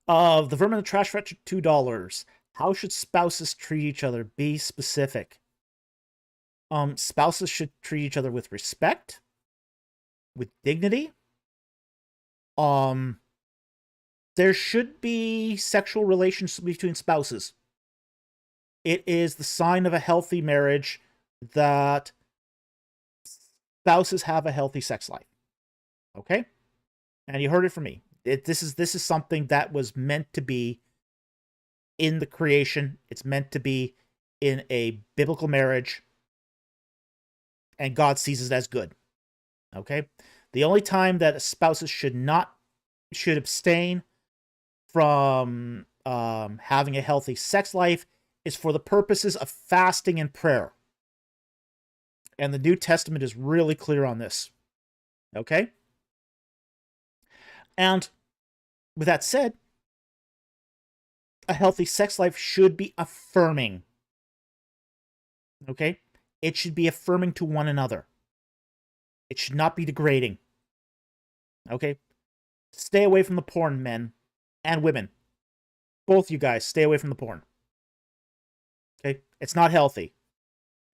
The Vermin of Trash Fetch $2. How should spouses treat each other? Be specific. Spouses should treat each other with respect, with dignity. There should be sexual relations between spouses. It is the sign of a healthy marriage that spouses have a healthy sex life. Okay? And you heard it from me. This is something that was meant to be in the creation. It's meant to be in a biblical marriage. And God sees it as good. Okay? The only time that spouses should abstain from having a healthy sex life is for the purposes of fasting and prayer. And the New Testament is really clear on this. Okay? And with that said, a healthy sex life should be affirming. Okay? It should be affirming to one another. It should not be degrading. Okay? Stay away from the porn, men and women. Both you guys, stay away from the porn. Okay? It's not healthy.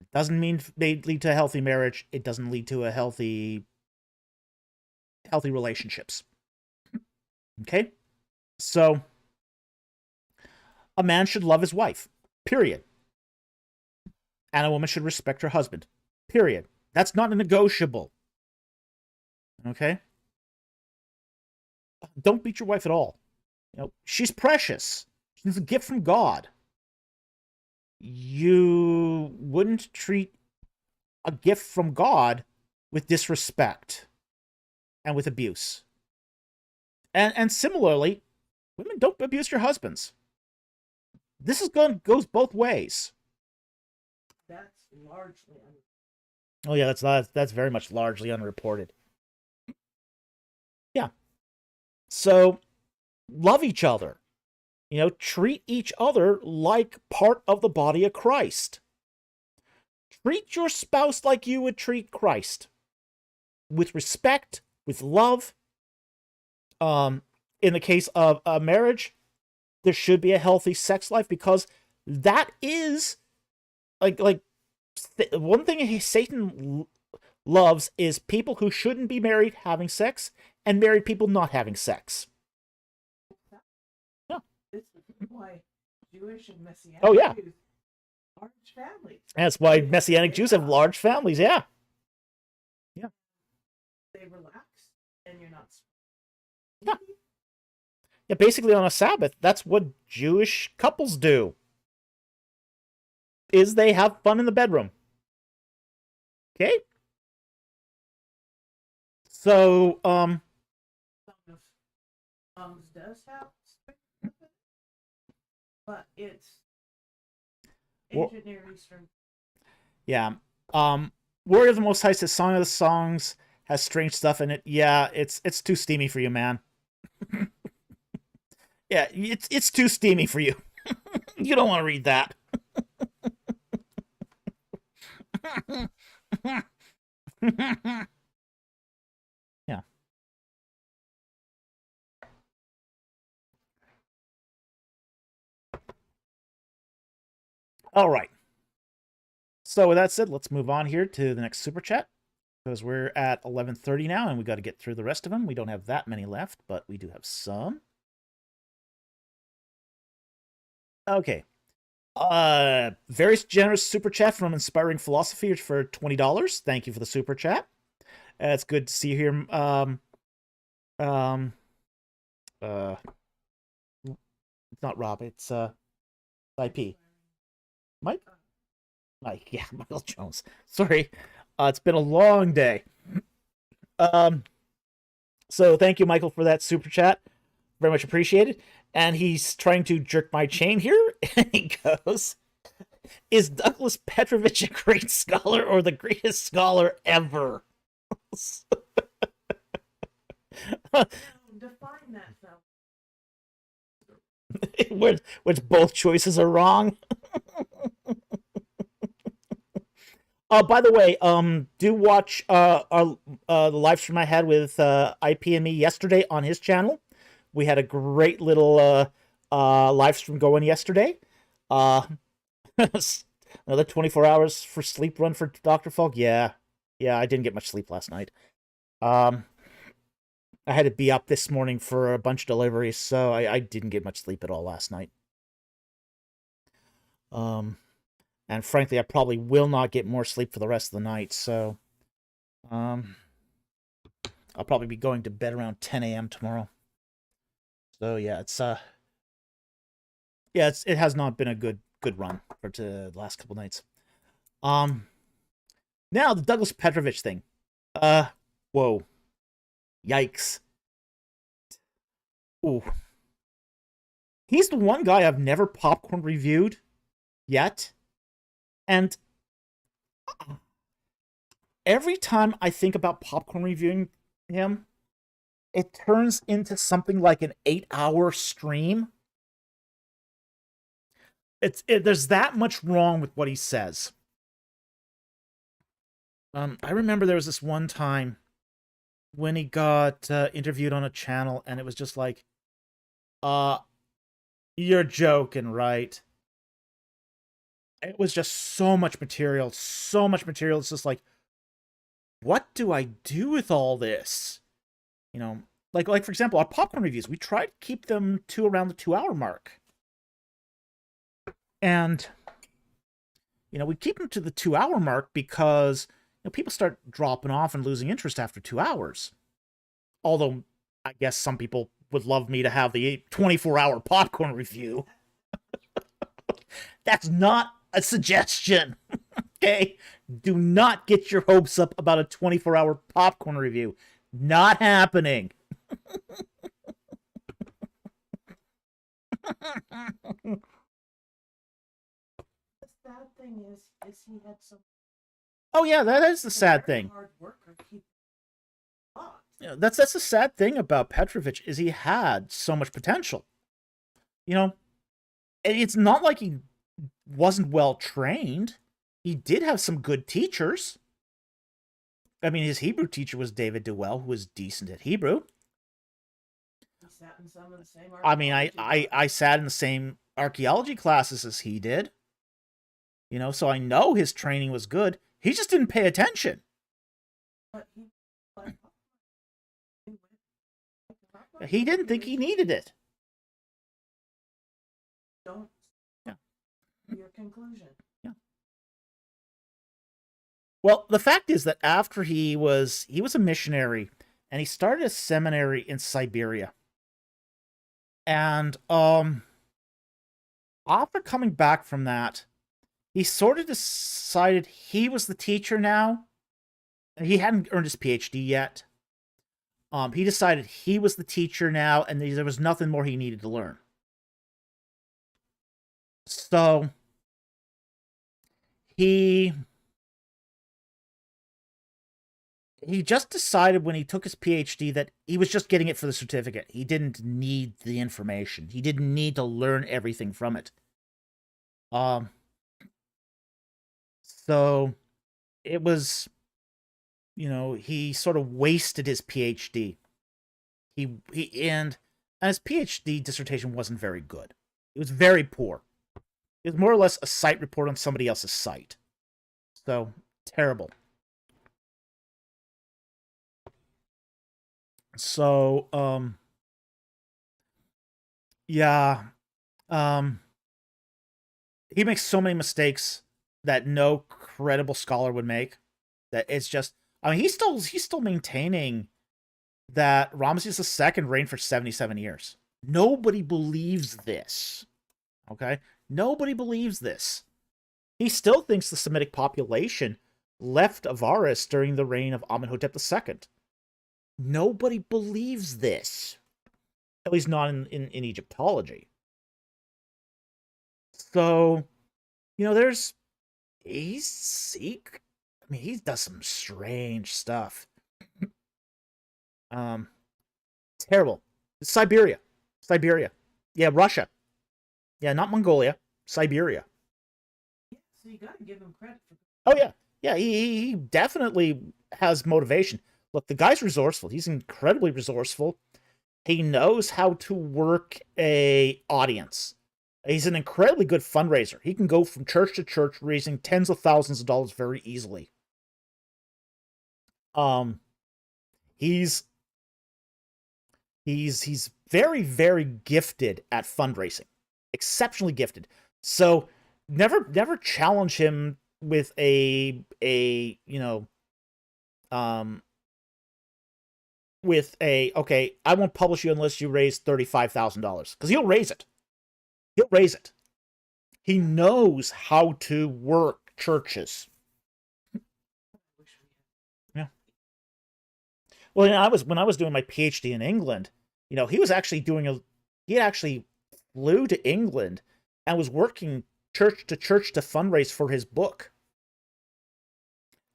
It doesn't mean they lead to a healthy marriage. It doesn't lead to a healthy relationships. Okay? So, a man should love his wife. Period. And a woman should respect her husband. Period. That's not a negotiable. Okay? Don't beat your wife at all. You know, she's precious. She's a gift from God. You wouldn't treat a gift from God with disrespect and with abuse. And similarly, women, don't abuse your husbands. This goes both ways. That's largely Oh yeah, that's very much largely unreported. Yeah. So love each other. You know, treat each other like part of the body of Christ. Treat your spouse like you would treat Christ. With respect, with love. In the case of a marriage, there should be a healthy sex life because that is like one thing Satan loves is people who shouldn't be married having sex and married people not having sex. Yeah. This is why Jewish and Messianic Oh, yeah. Jews large families. That's why Messianic Jews have large families, yeah. Yeah. They relax and you're not. Yeah. Yeah, basically on a Sabbath, that's what Jewish couples do. Is they have fun in the bedroom. Okay? So, Some of does have, but it's engineering strength. Yeah. Warrior of the Most High says Song of the Songs has strange stuff in it. Yeah, it's too steamy for you, man. Yeah, it's too steamy for you. You don't want to read that. Yeah. All right. So with that said, let's move on here to the next super chat because we're at 11:30 now, and we got to get through the rest of them. We don't have that many left, but we do have some. Okay. Very generous super chat from Inspiring Philosophy for $20. Thank you for the super chat. It's good to see you here. It's not Rob. It's IP. Mike. Mike. Yeah, Michael Jones. Sorry. It's been a long day. So thank you, Michael, for that super chat. Very much appreciated. And he's trying to jerk my chain here. And he goes, is Douglas Petrovic a great scholar or the greatest scholar ever? Define that, which both choices are wrong. By the way, do watch the live stream I had with IP and me yesterday on his channel. We had a great little live stream going yesterday. Another 24 hours for sleep run for Dr. Falk. Yeah, I didn't get much sleep last night. I had to be up this morning for a bunch of deliveries, so I didn't get much sleep at all last night. And frankly, I probably will not get more sleep for the rest of the night, so I'll probably be going to bed around 10 a.m. tomorrow. So yeah, it has not been a good run for the last couple nights. Now the Douglas Petrovic thing. Whoa. Yikes. Ooh. He's the one guy I've never popcorn reviewed yet. And every time I think about popcorn reviewing him, it turns into something like an 8-hour stream. There's that much wrong with what he says. I remember there was this one time when he got interviewed on a channel, and it was just like, you're joking, right? It was just so much material, so much material. It's just like, what do I do with all this? You know, like for example, our popcorn reviews, we try to keep them to around the 2-hour mark. And, you know, we keep them to the 2-hour mark because, you know, people start dropping off and losing interest after 2 hours. Although, I guess some people would love me to have the 24-hour popcorn review. That's not a suggestion. Okay? Do not get your hopes up about a 24-hour popcorn review. Not happening. The sad thing is he had some Oh yeah, that is the sad thing. hard worker keep locked. You know, that's the sad thing about Petrovic is he had so much potential. You know, it's not like he wasn't well trained. He did have some good teachers. I mean, his Hebrew teacher was David Dewell, who was decent at Hebrew. He sat in some of the same I mean, archaeology I sat in the same archaeology classes as he did. You know, so I know his training was good. He just didn't pay attention. but He didn't think he needed it. Don't. Yeah. Your conclusion. Yeah. Well, the fact is that after he was a missionary, and he started a seminary in Siberia. And after coming back from that, he sort of decided he was the teacher now. He hadn't earned his PhD yet. He decided he was the teacher now, and there was nothing more he needed to learn. So he just decided when he took his PhD that he was just getting it for the certificate. He didn't need the information. He didn't need to learn everything from it. So it was, you know, he sort of wasted his PhD. And his PhD dissertation wasn't very good. It was very poor. It was more or less a site report on somebody else's site. So, terrible. So, yeah. He makes so many mistakes that no credible scholar would make. That it's just, I mean, he's still maintaining that Ramesses II reigned for 77 years. Nobody believes this. Okay? Nobody believes this. He still thinks the Semitic population left Avaris during the reign of Amenhotep II. Nobody believes this. At least not in Egyptology. So, you know, he does some strange stuff. Terrible. Siberia. Yeah, Russia. Yeah, not Mongolia. Siberia. Yeah, so you gotta give him credit for. Oh yeah. Yeah, he definitely has motivation. Look, the guy's resourceful. He's incredibly resourceful. He knows how to work a audience. He's an incredibly good fundraiser. He can go from church to church raising tens of thousands of dollars very easily. He's very, very gifted at fundraising. Exceptionally gifted. So never challenge him with a okay, I won't publish you unless you raise $35,000. Because he'll raise it. He'll raise it. He knows how to work churches. Yeah. Well, when I was doing my PhD in England, you know, he was actually he had actually flew to England and was working church to fundraise for his book.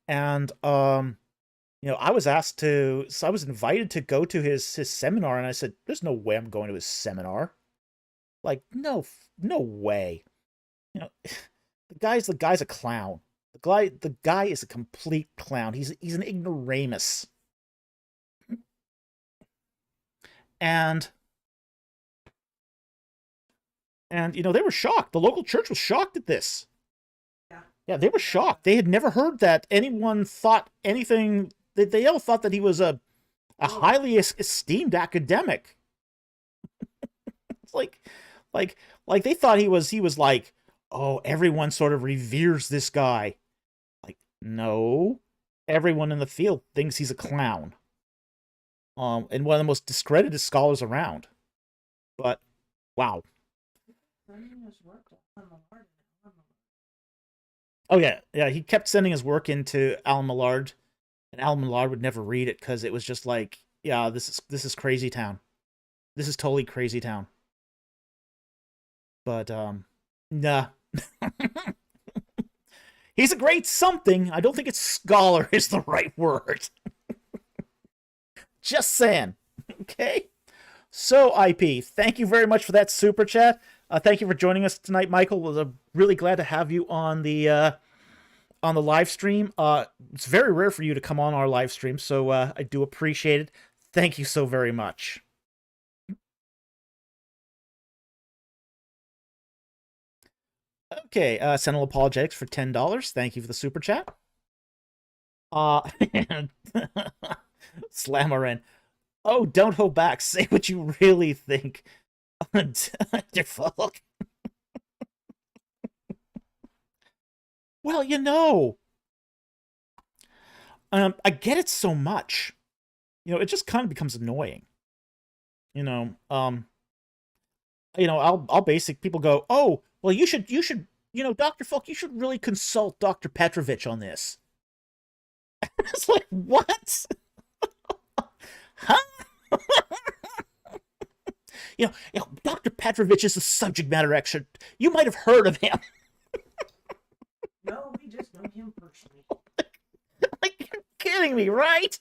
And I was invited to go to his seminar, and I said, "There's no way I'm going to his seminar. Like, no way." The guy's a clown. The guy is a complete clown. He's an ignoramus. And they were shocked. The local church was shocked at this. Yeah, they were shocked. They had never heard that anyone thought anything. They all thought that he was a highly esteemed academic. It's like they thought he was like, oh, everyone sort of reveres this guy. Like, no, everyone in the field thinks he's a clown. And one of the most discredited scholars around. But wow. Oh yeah, he kept sending his work into Alan Millard, and Alan Millard would never read it because it was just like, yeah, this is crazy town. This is totally crazy town. But nah. He's a great something. I don't think it's scholar is the right word. Just saying. Okay? So, IP, thank you very much for that super chat. Thank you for joining us tonight, Michael. Was really glad to have you on the live stream. It's very rare for you to come on our live stream, so I do appreciate it. Thank you so very much. Okay, Sentinel Apologetics for $10. Thank you for the super chat. Slammerin. Oh, don't hold back. Say what you really think. Fuck. Well, I get it so much. It just kind of becomes annoying. I'll basic people go, oh, well, you should, Dr. Falk, you should really consult Dr. Petrovic on this. It's like, what? Huh? Dr. Petrovic is a subject matter expert. You might have heard of him. No, we just know him personally. Like, you're kidding me, right?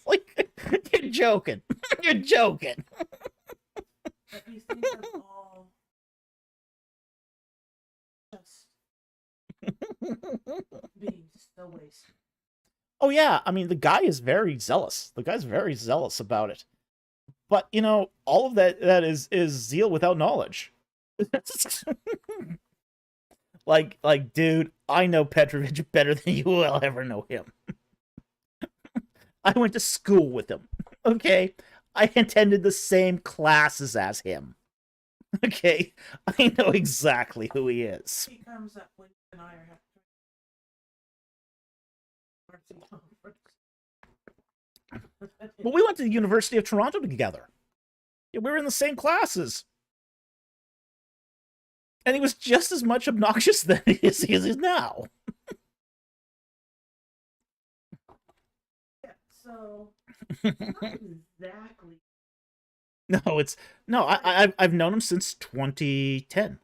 Like, you're joking. You're joking. But these things are all just being so wasted. Oh yeah, I mean, the guy is very zealous. The guy's very zealous about it. But, all of that is zeal without knowledge. like, dude, I know Petrovic better than you will ever know him. I went to school with him, okay? I attended the same classes as him. Okay? I know exactly who he is. He comes up when you and I are Well, we went to the University of Toronto together. Yeah, we were in the same classes. And he was just as much obnoxious then as he is now. Yeah, so not exactly. I've known him since 2010.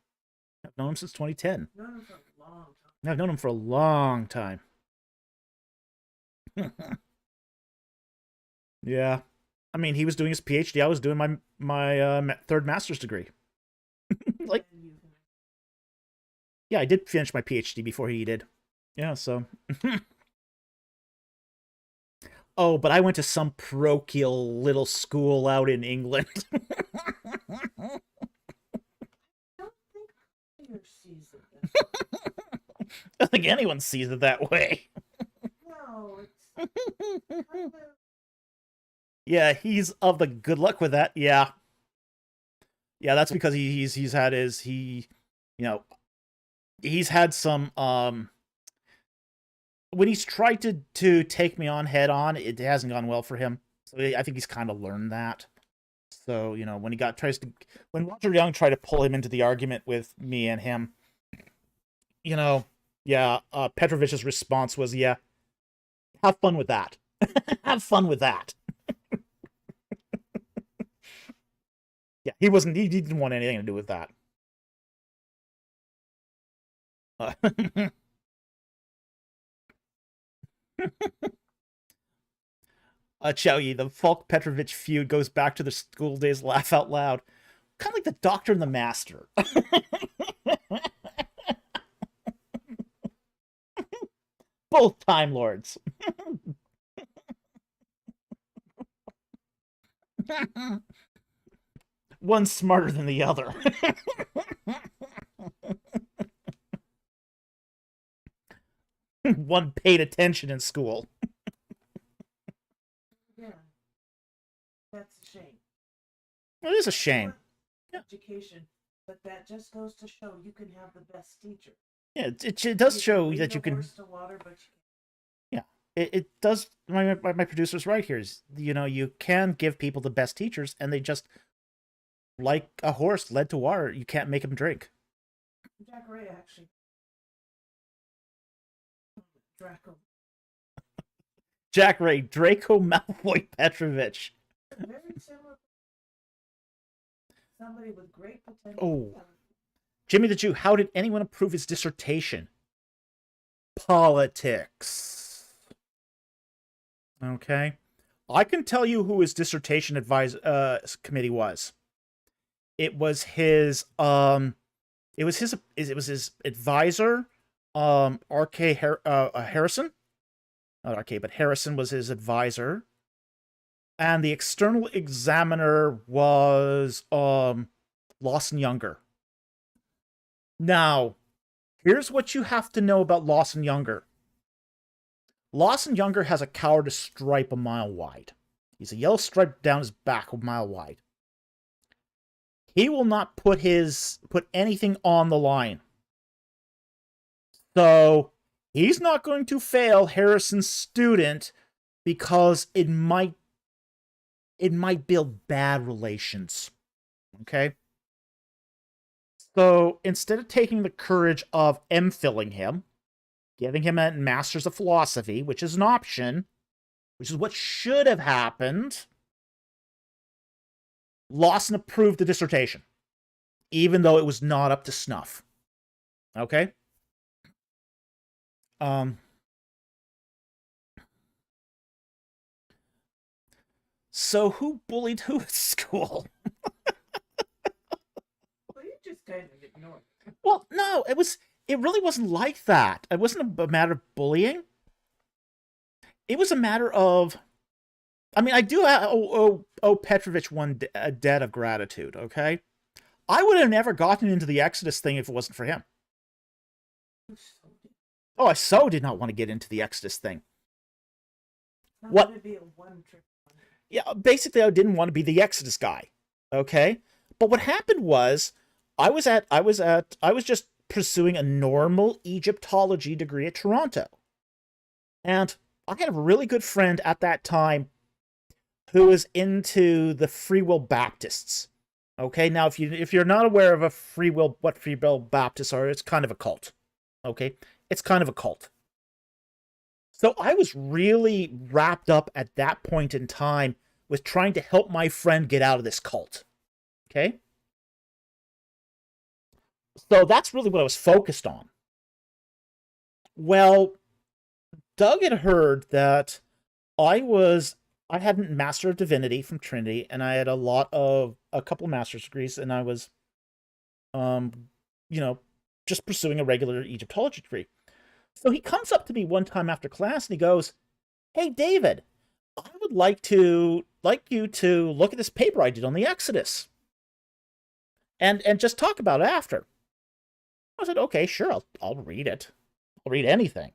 I've known him since 2010. Known him for a long time. I've known him for a long time. Yeah. I mean, he was doing his PhD. I was doing my third master's degree. Like, yeah, I did finish my PhD before he did. Yeah, so. Oh, but I went to some parochial little school out in England. I don't think anyone sees it that way. No, it's kind of... Yeah, he's of the good luck with that. Yeah. Yeah, that's because he's had he's had some when he's tried to take me on head on, it hasn't gone well for him. So I think he's kind of learned that. So, when Roger Young tried to pull him into the argument with me and him, Petrovic's response was, yeah, have fun with that. Have fun with that. Yeah, he wasn't. He didn't want anything to do with that. Uh, Chow, the Falk Petrovic feud goes back to the school days. Laugh out loud. Kind of like the Doctor and the Master. Both Time Lords. One's smarter than the other. One paid attention in school. Yeah, that's a shame. It is a shame. Education, but that just goes to show you can have the best teacher. Yeah, it does You show can that you lead a can. horse to water, but Yeah, it does. My producer's right here. Is you can give people the best teachers, and they just like a horse led to water. You can't make them drink. Jack Ray actually. Draco. Jack Ray, Draco Malfoy Petrovic. Very similar. Somebody with great potential. Oh. Jimmy the Jew, how did anyone approve his dissertation? Politics. Okay. I can tell you who his dissertation committee was. It was his advisor, R.K. Harrison. Not R.K., but Harrison was his advisor. And the external examiner was Lawson Younger. Now, here's what you have to know about Lawson Younger. Lawson Younger has a cowardice stripe a mile wide. He's a yellow stripe down his back a mile wide. He will not put anything on the line. So, he's not going to fail Harrison's student because it might build bad relations. Okay? So, instead of taking the courage of M-filling him, giving him a Master's of Philosophy, which is an option, which is what should have happened, Lawson approved the dissertation, even though it was not up to snuff. Okay? So who bullied who at school? Well, you just kind of ignored it. Well, no, it really wasn't like that. It wasn't a matter of bullying. It was a matter of, I mean, I do owe Petrovic a debt of gratitude, okay? I would have never gotten into the Exodus thing if it wasn't for him. Oh, I so did not want to get into the Exodus thing. What? Would be a one-trick wonder. Yeah, basically, I didn't want to be the Exodus guy, okay? But what happened was, I was just pursuing a normal Egyptology degree at Toronto, and I had a really good friend at that time who was into the Free Will Baptists. Okay, now if you're not aware of what Free Will Baptists are, it's kind of a cult. Okay, it's kind of a cult. So I was really wrapped up at that point in time with trying to help my friend get out of this cult. Okay? So that's really what I was focused on. Well, Doug had heard that I had a Master of Divinity from Trinity, and I had a couple master's degrees, and I was, just pursuing a regular Egyptology degree. So he comes up to me one time after class and he goes, "Hey, David, I would like you to look at this paper I did on the Exodus and just talk about it after." I said, "Okay, sure, I'll read it. I'll read anything.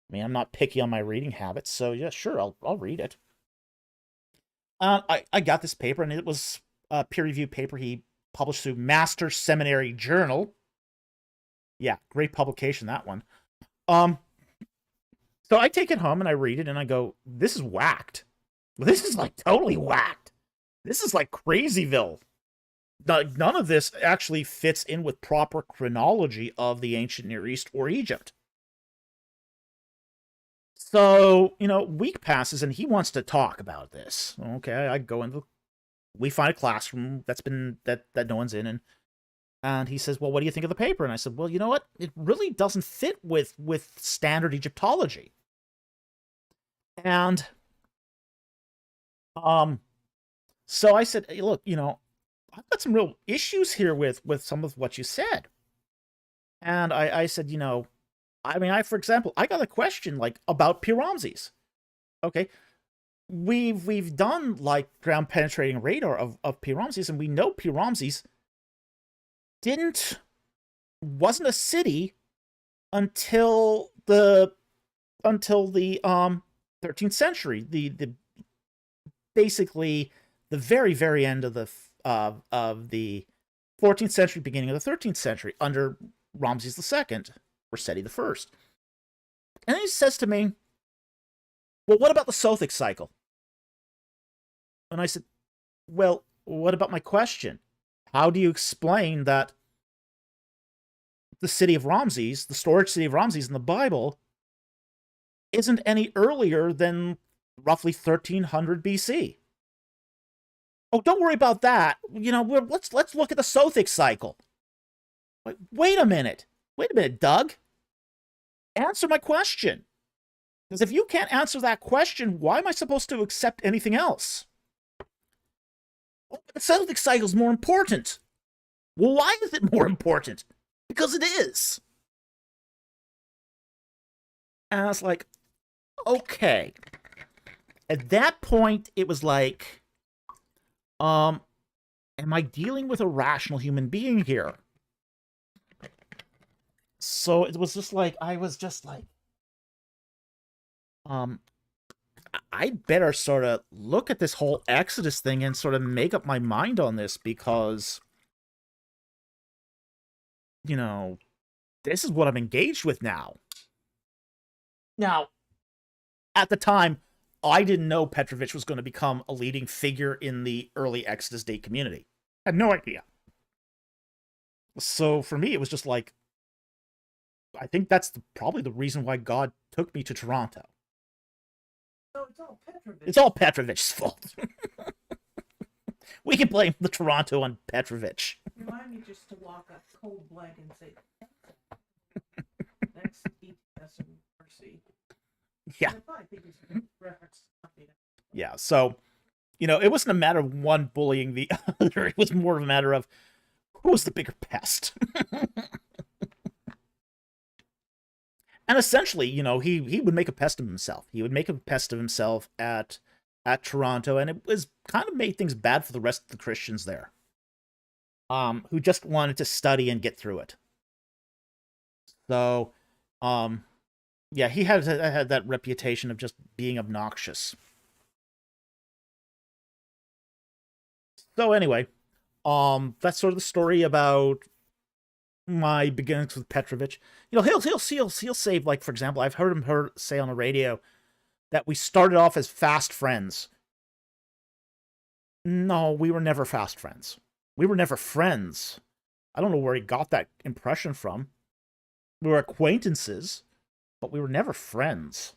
I mean, I'm not picky on my reading habits, so yeah, sure, I'll read it." I got this paper, and it was a peer-reviewed paper he published through Master Seminary Journal. Yeah, great publication, that one. So I take it home and I read it and I go, "This is whacked. This is like totally whacked. This is like Crazyville. None of this actually fits in with proper chronology of the ancient Near East or Egypt." So, week passes and he wants to talk about this. Okay, I go into we find a classroom that no one's in, and he says, well, what do you think of the paper? And I said, well, you know what? It really doesn't fit with standard Egyptology. And so I said, hey, look, I've got some real issues here with some of what you said. And I said, for example, I got a question like about P. Ramses. Okay, we've done like ground penetrating radar of P. Ramses, and we know P. Ramses wasn't a city until the 13th century. The basically the very end of the 14th century, beginning of the 13th century, under Ramses II, or Seti I. And then he says to me, well, what about the Sothic cycle? And I said, well, what about my question? How do you explain that the city of Ramses, the storage city of Ramses in the Bible, isn't any earlier than roughly 1300 BC? Oh, don't worry about that. Let's look at the Sothic cycle. Wait a minute, Doug. Answer my question. Because if you can't answer that question, why am I supposed to accept anything else? The Celtic cycle is more important. Well, why is it more important? Because it is. And I was like, okay. At that point, it was like, am I dealing with a rational human being here? So it was just like, I was just like, I better sort of look at this whole Exodus thing and sort of make up my mind on this, because, this is what I'm engaged with now. Now, at the time, I didn't know Petrovic was going to become a leading figure in the early Exodus date community. I had no idea. So for me, it was just like, I think that's probably the reason why God took me to Toronto. So it's all Petrovic. It's all Petrovic's fault. We can blame the Toronto on Petrovic. Remind me just to walk up cold blood and say, next ETS and mercy. Yeah. I think it's reference. Yeah, so, it wasn't a matter of one bullying the other. It was more of a matter of who was the bigger pest. And essentially, he would make a pest of himself. He would make a pest of himself at Toronto, and it was kind of made things bad for the rest of the Christians there, who just wanted to study and get through it. So, yeah, he had that reputation of just being obnoxious. So anyway, that's sort of the story about my beginnings with Petrovic. He'll say, like, for example, I've heard him say on the radio that we started off as fast friends. No, we were never fast friends. We were never friends. I don't know where he got that impression from. We were acquaintances, but we were never friends.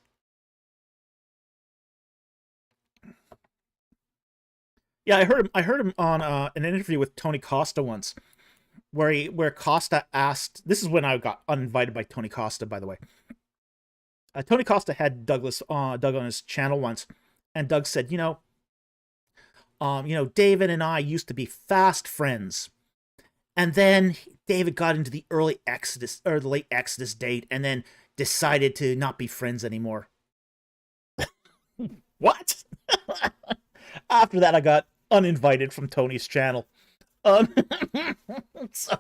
Yeah, I heard him on an interview with Tony Costa once, where Costa asked. This is when I got uninvited by Tony Costa, by the way. Tony Costa had Doug on his channel once, and Doug said, David and I used to be fast friends, and then David got into the early Exodus or the late Exodus date, and then decided to not be friends anymore. What? After that, I got uninvited from Tony's channel. So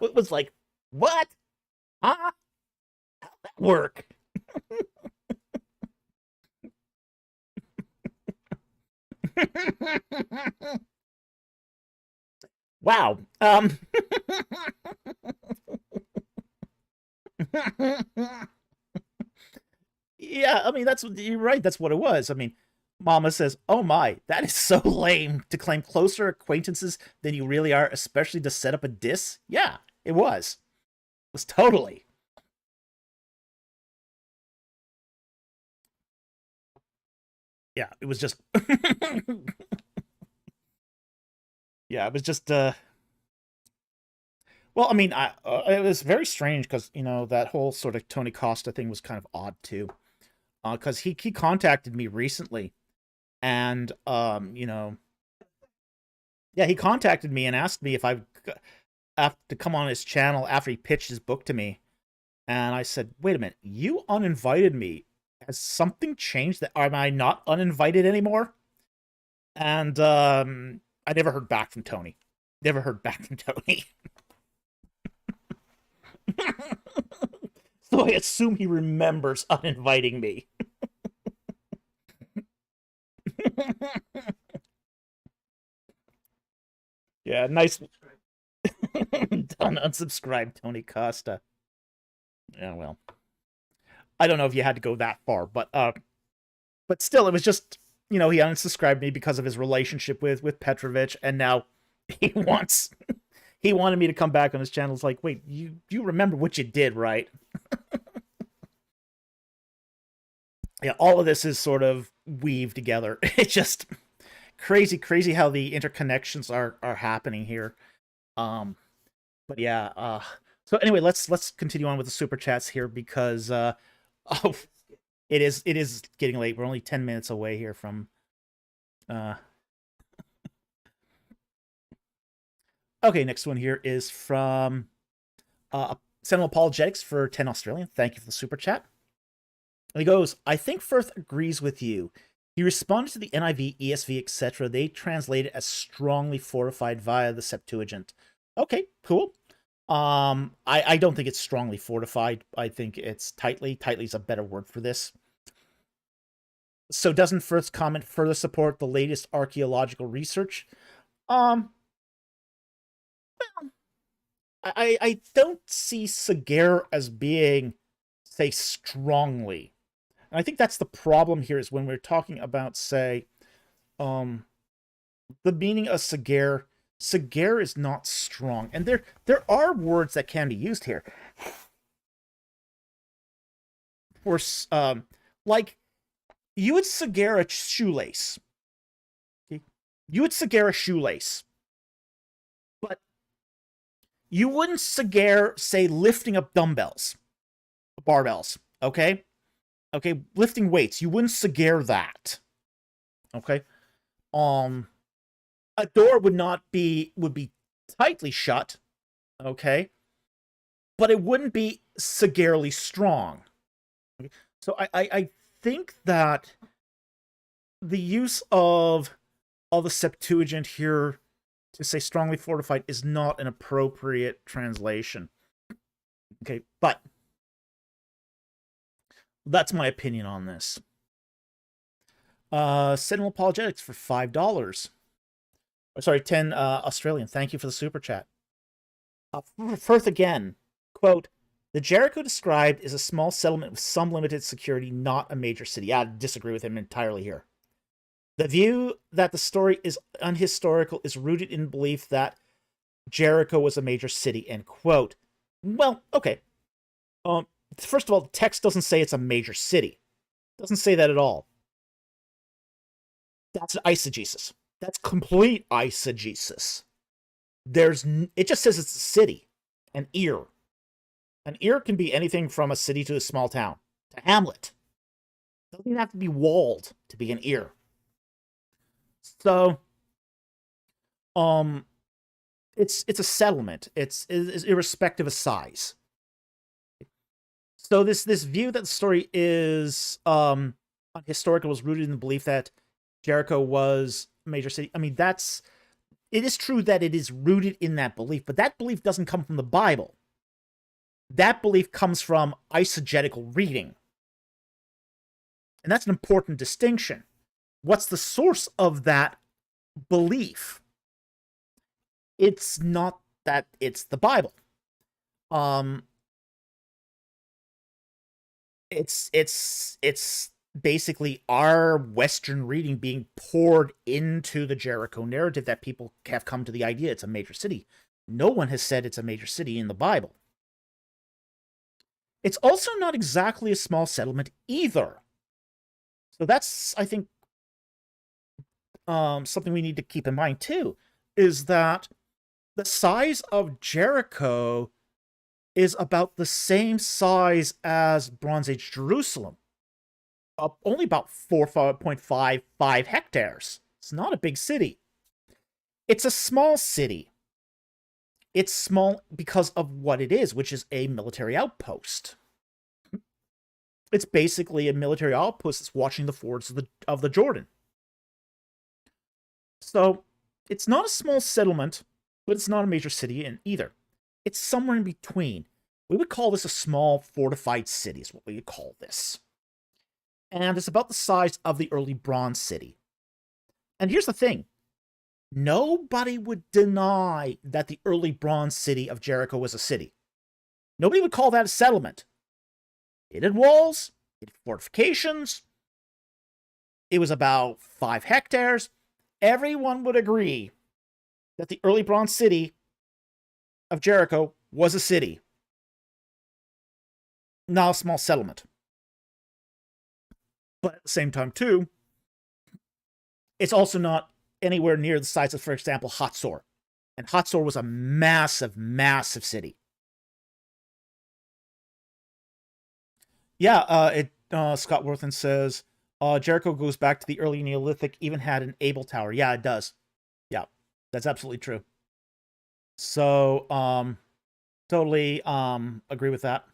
it was like, what? Huh? How'd that work? Wow. Yeah, I mean, you're right. That's what it was. I mean, Mama says, "Oh my, that is so lame to claim closer acquaintances than you really are, especially to set up a diss." Yeah, it was. It was totally. Yeah, it was just Yeah, it was just well, I mean, it was very strange because that whole sort of Tony Costa thing was kind of odd too. Because he contacted me recently, and yeah, he contacted me and asked me if I have to come on his channel after he pitched his book to me, and I said, "Wait a minute, you uninvited me. Has something changed? That am I not uninvited anymore?" And I never heard back from Tony. Never heard back from Tony. So I assume he remembers uninviting me. Yeah, nice. Don't unsubscribe, Tony Costa. Yeah, well, I don't know if you had to go that far, but still, it was just he unsubscribed me because of his relationship with Petrovic, and now he wants he wanted me to come back on his channel. It's like, wait, you remember what you did, right? Yeah, all of this is sort of weaved together. It's just crazy how the interconnections are happening here. Um, but yeah, so anyway, let's continue on with the super chats here because oh, it is getting late. We're only 10 minutes away here from uh okay, next one here is from Sentinel Apologetics for 10 Australian. Thank you for the super chat. And he goes, I think Firth agrees with you. He responded to the NIV, ESV, etc. They translate it as strongly fortified via the Septuagint. Okay, cool. I don't think it's strongly fortified. I think it's tightly. Tightly is a better word for this. So doesn't Firth's comment further support the latest archaeological research? I don't see Sager as being, say, strongly. And I think that's the problem here is when we're talking about, say, the meaning of Sager. Sager is not strong. And there are words that can be used here. For, like, you would Sager a shoelace. Okay? You would Sager a shoelace. But you wouldn't Sager, say, lifting up dumbbells. Barbells. Okay? Okay, lifting weights. You wouldn't Sager that. Okay? A door would be tightly shut. Okay? But it wouldn't be Sagerly strong. Okay? So I think that the use of the Septuagint here to say strongly fortified is not an appropriate translation. Okay, but that's my opinion on this. Sentinel Apologetics for $5. Oh, sorry, 10 Australian. Thank you for the super chat. Firth again. Quote, the Jericho described is a small settlement with some limited security, not a major city. I disagree with him entirely here. The view that the story is unhistorical is rooted in belief that Jericho was a major city, end quote. Well, okay. First of all, the text doesn't say it's a major city. It doesn't say that at all. That's eisegesis. That's complete eisegesis. It just says it's a city. An ear. An ear can be anything from a city to a small town. To hamlet. It doesn't even have to be walled to be an ear. So, it's a settlement. It's irrespective of size. So this view that the story is historical was rooted in the belief that Jericho was a major city. I mean, it is true that it is rooted in that belief, but that belief doesn't come from the Bible. That belief comes from eisegetical reading. And that's an important distinction. What's the source of that belief? It's not that it's the Bible. It's basically our Western reading being poured into the Jericho narrative that people have come to the idea it's a major city. No one has said it's a major city in the Bible. It's also not exactly a small settlement either. So that's, I think, something we need to keep in mind too. is that the size of Jericho is about the same size as Bronze Age Jerusalem. Only about 4.55 hectares. It's not a big city. It's a small city. It's small because of what it is, which is a military outpost. It's basically a military outpost that's watching the fords of the Jordan. So it's not a small settlement, but it's not a major city either. It's somewhere in between. We would call this a small fortified city, is what we would call this. And it's about the size of the early Bronze City. And here's the thing. Nobody would deny that the early Bronze City of Jericho was a city. Nobody would call that a settlement. It had walls, it had fortifications, it was about 5 hectares. Everyone would agree that the early Bronze City of Jericho was a city, not a small settlement. But at the same time, too, it's also not anywhere near the size of, for example, Hyksos. And Hyksos was a massive, massive city. Yeah, Scott Worthen says, Jericho goes back to the early Neolithic, even had an Abel Tower. Yeah, it does. Yeah, that's absolutely true. So, totally agree with that.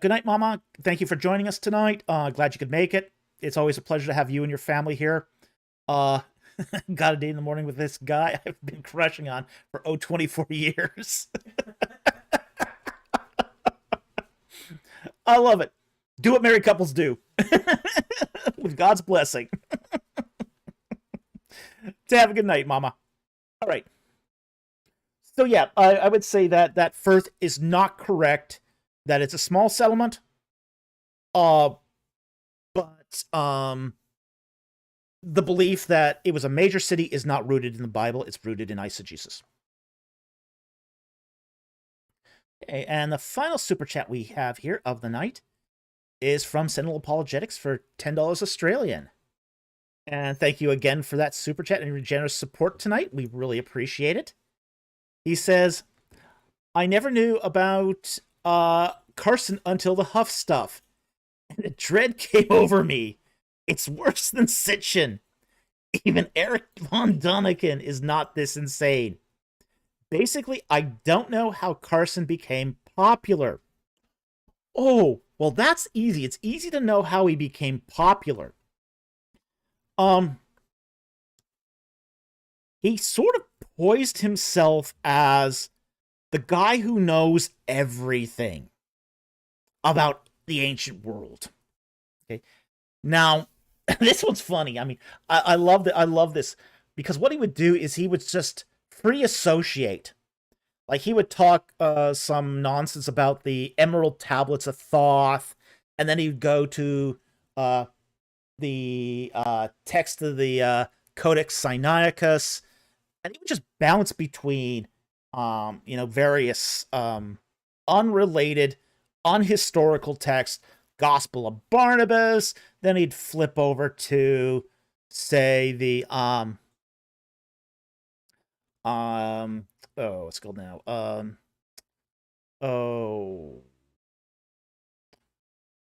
Good night, Mama. Thank you for joining us tonight. Glad you could make it. It's always a pleasure to have you and your family here. Got a date in the morning with this guy I've been crushing on for 24 years. I love it. Do what married couples do. With God's blessing. To have a good night, Mama. All right. So yeah, I would say that Firth is not correct. That it's a small settlement. But the belief that it was a major city is not rooted in the Bible. It's rooted in eisegesis. Okay, and the final super chat we have here of the night is from Sentinel Apologetics for $10 Australian. And thank you again for that super chat and your generous support tonight. We really appreciate it. He says, I never knew about Carson until the Huff stuff, and a dread came over me. It's worse than Sitchin. Even Eric Von Doniken is not this insane. Basically, I don't know how Carson became popular. Oh, well, that's easy. It's easy to know how he became popular. He sort of poised himself as the guy who knows everything about the ancient world. Okay. Now, this one's funny. I mean, I love that. I love this because what he would do is he would just free associate. Like he would talk some nonsense about the Emerald Tablets of Thoth, and then he'd go to the text of the Codex Sinaiticus, and he would just bounce between various unrelated, unhistorical texts, Gospel of Barnabas. Then he'd flip over to, say, the what's it called now?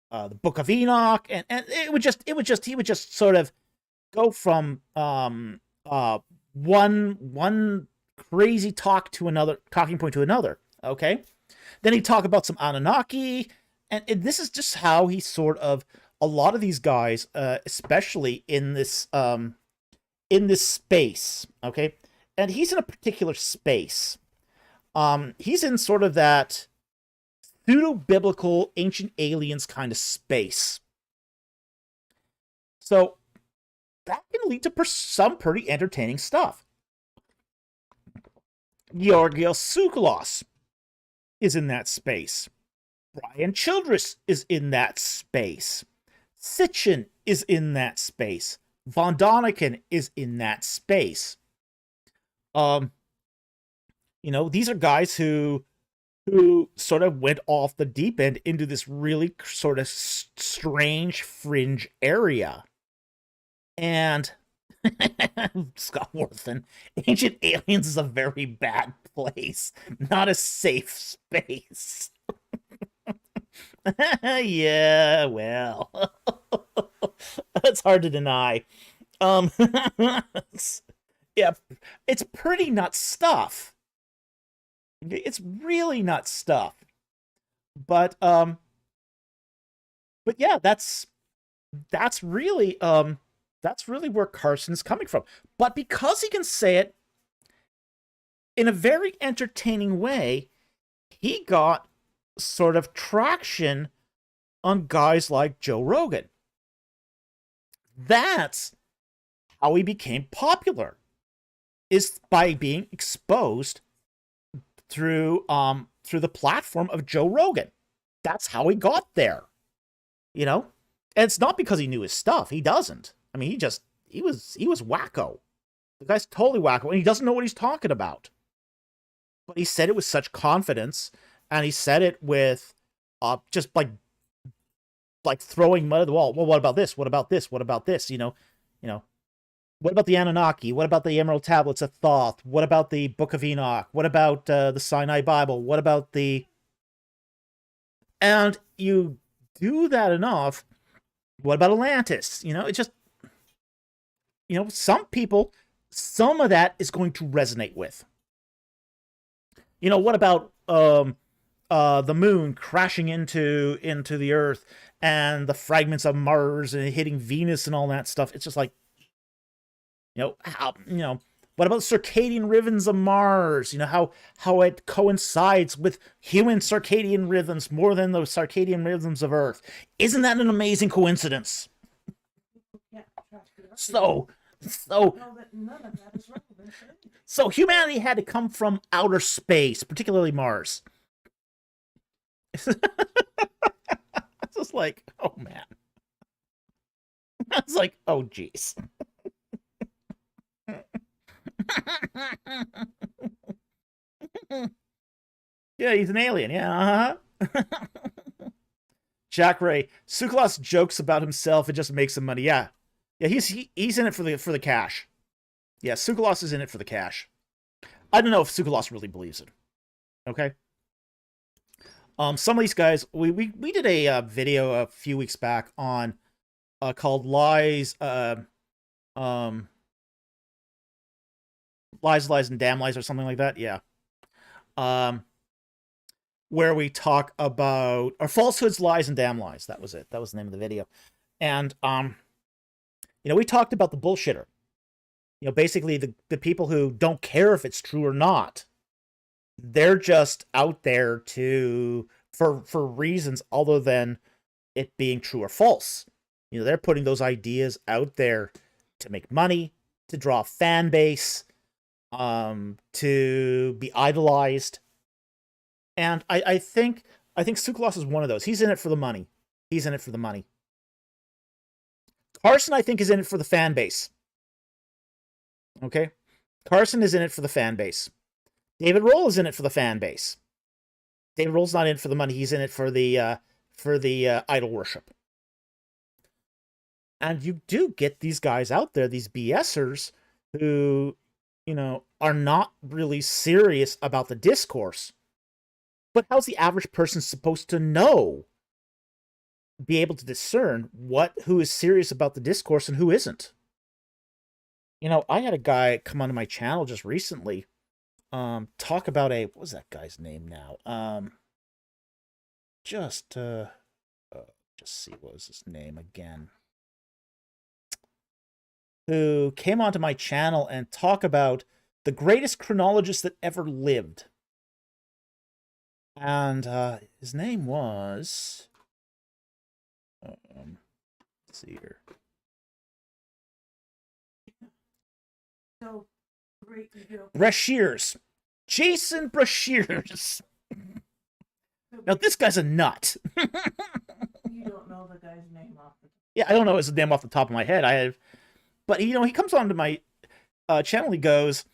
The Book of Enoch, and he would just sort of go from one crazy talking point to another. Okay, then he'd talk about some Anunnaki, and this is just how he sort of, a lot of these guys, especially in this space, okay, and he's in a particular space. He's in sort of that pseudo-biblical ancient aliens kind of space. So that can lead to some pretty entertaining stuff. Georgios Tsoukalos is in that space. Brian Childress is in that space. Sitchin is in that space. Von Doniken is in that space. These are guys who sort of went off the deep end into this really sort of strange fringe area. And Scott Worthen. Ancient Aliens is a very bad place, not a safe space. Yeah, well, that's hard to deny. Um, yeah, it's pretty nuts stuff. It's really nuts stuff. But yeah, that's really where Carson's coming from. But because he can say it in a very entertaining way, he got sort of traction on guys like Joe Rogan. That's how he became popular, is by being exposed through the platform of Joe Rogan. That's how he got there. You know? And it's not because he knew his stuff. He doesn't. I mean, he was wacko. The guy's totally wacko, and he doesn't know what he's talking about. But he said it with such confidence, and he said it with just like throwing mud at the wall. Well, what about this? What about this? What about this? You know, what about the Anunnaki? What about the Emerald Tablets of Thoth? What about the Book of Enoch? What about the Sinai Bible? What about the... And you do that enough. What about Atlantis? You know, it just... You know, some people, some of that is going to resonate with. You know, what about the moon crashing into the Earth and the fragments of Mars and hitting Venus and all that stuff? It's just like, what about the circadian rhythms of Mars? You know, how it coincides with human circadian rhythms more than the circadian rhythms of Earth. Isn't that an amazing coincidence? So humanity had to come from outer space, particularly Mars. It's just like, oh man. It's like, oh geez. Yeah, he's an alien. Yeah, Jack Ray. Suklas jokes about himself. It just makes him money. Yeah, he's in it for the cash. Yeah, Suklas is in it for the cash. I don't know if Suklas really believes it. Okay. Some of these guys, we did a video a few weeks back on called Lies, Lies and Damn Lies or something like that. Yeah. Where we talk about or falsehoods, lies, and damn lies. That was it. That was the name of the video. And we talked about the bullshitter. Basically the people who don't care if it's true or not. They're just out there for reasons other than it being true or false. They're putting those ideas out there to make money, to draw a fan base, to be idolized. And I think Suklas is one of those. He's in it for the money. He's in it for the money. Carson, I think, is in it for the fan base. Okay? Carson is in it for the fan base. David Roll is in it for the fan base. David Roll's not in it for the money. He's in it for the idol worship. And you do get these guys out there, these BSers, who, are not really serious about the discourse. But how's the average person supposed to know, be able to discern who is serious about the discourse and who isn't? I had a guy come onto my channel just recently, talk about what was that guy's name now? Just see, what was his name again? Who came onto my channel and talk about the greatest chronologist that ever lived. And his name was... let's see here. So great. Brashears. Jason Brashears. Now, this guy's a nut. You don't know the guy's name off the top. Yeah, I don't know his name off the top of my head. But he comes onto my channel. He goes,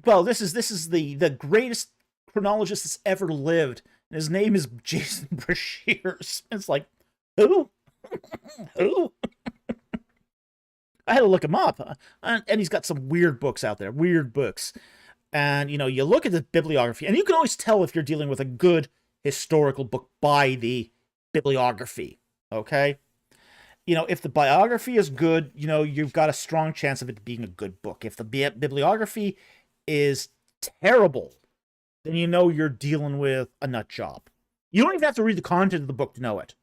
"Well, this is the greatest chronologist that's ever lived, and his name is Jason Brashears." It's like, who? Who? I had to look him up, and he's got some weird books out there, weird books. And you look at the bibliography, and you can always tell if you're dealing with a good historical book by the bibliography. Okay, if the biography is good, you've got a strong chance of it being a good book. If the bibliography is terrible, then you're dealing with a nut job. You don't even have to read the content of the book to know it.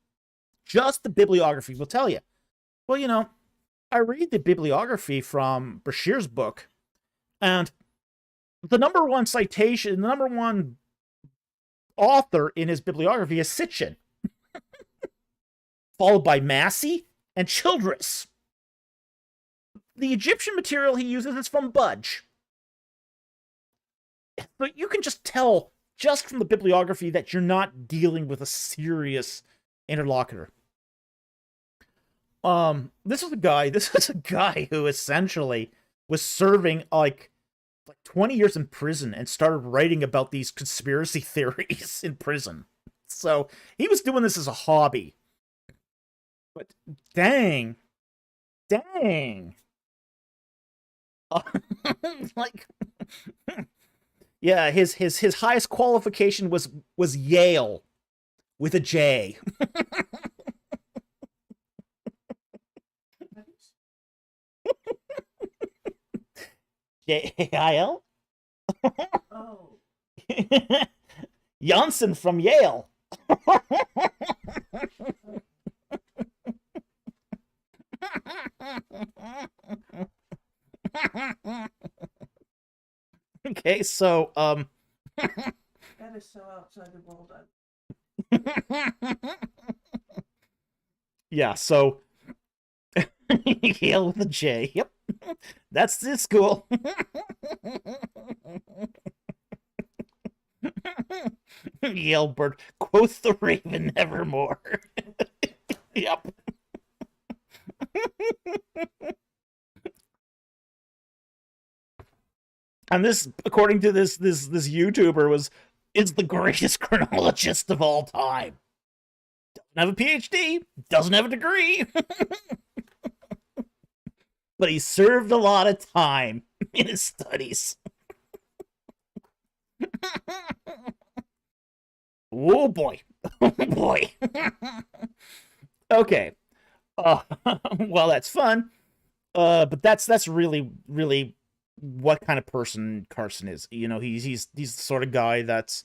Just the bibliography will tell you. Well, I read the bibliography from Bashir's book, and the number one citation, the number one author in his bibliography is Sitchin, followed by Massey and Childress. The Egyptian material he uses is from Budge. But you can just tell, just from the bibliography, that you're not dealing with a serious interlocutor. This is a guy who essentially was serving like 20 years in prison and started writing about these conspiracy theories in prison. So he was doing this as a hobby. But dang. Like, yeah, his highest qualification was Yale with a J. J-A-I-L? Oh. Janssen from Yale. Okay, so That is so outside the world. Yeah, so Yale with a J. Yep. That's this school. Yale bird, quoth the raven nevermore. Yep. And this, according to this YouTuber, is the greatest chronologist of all time. Doesn't have a PhD, doesn't have a degree. But he served a lot of time in his studies. Oh boy. Oh boy. Okay. Well, that's fun. But that's really what kind of person Carson is. He's the sort of guy that's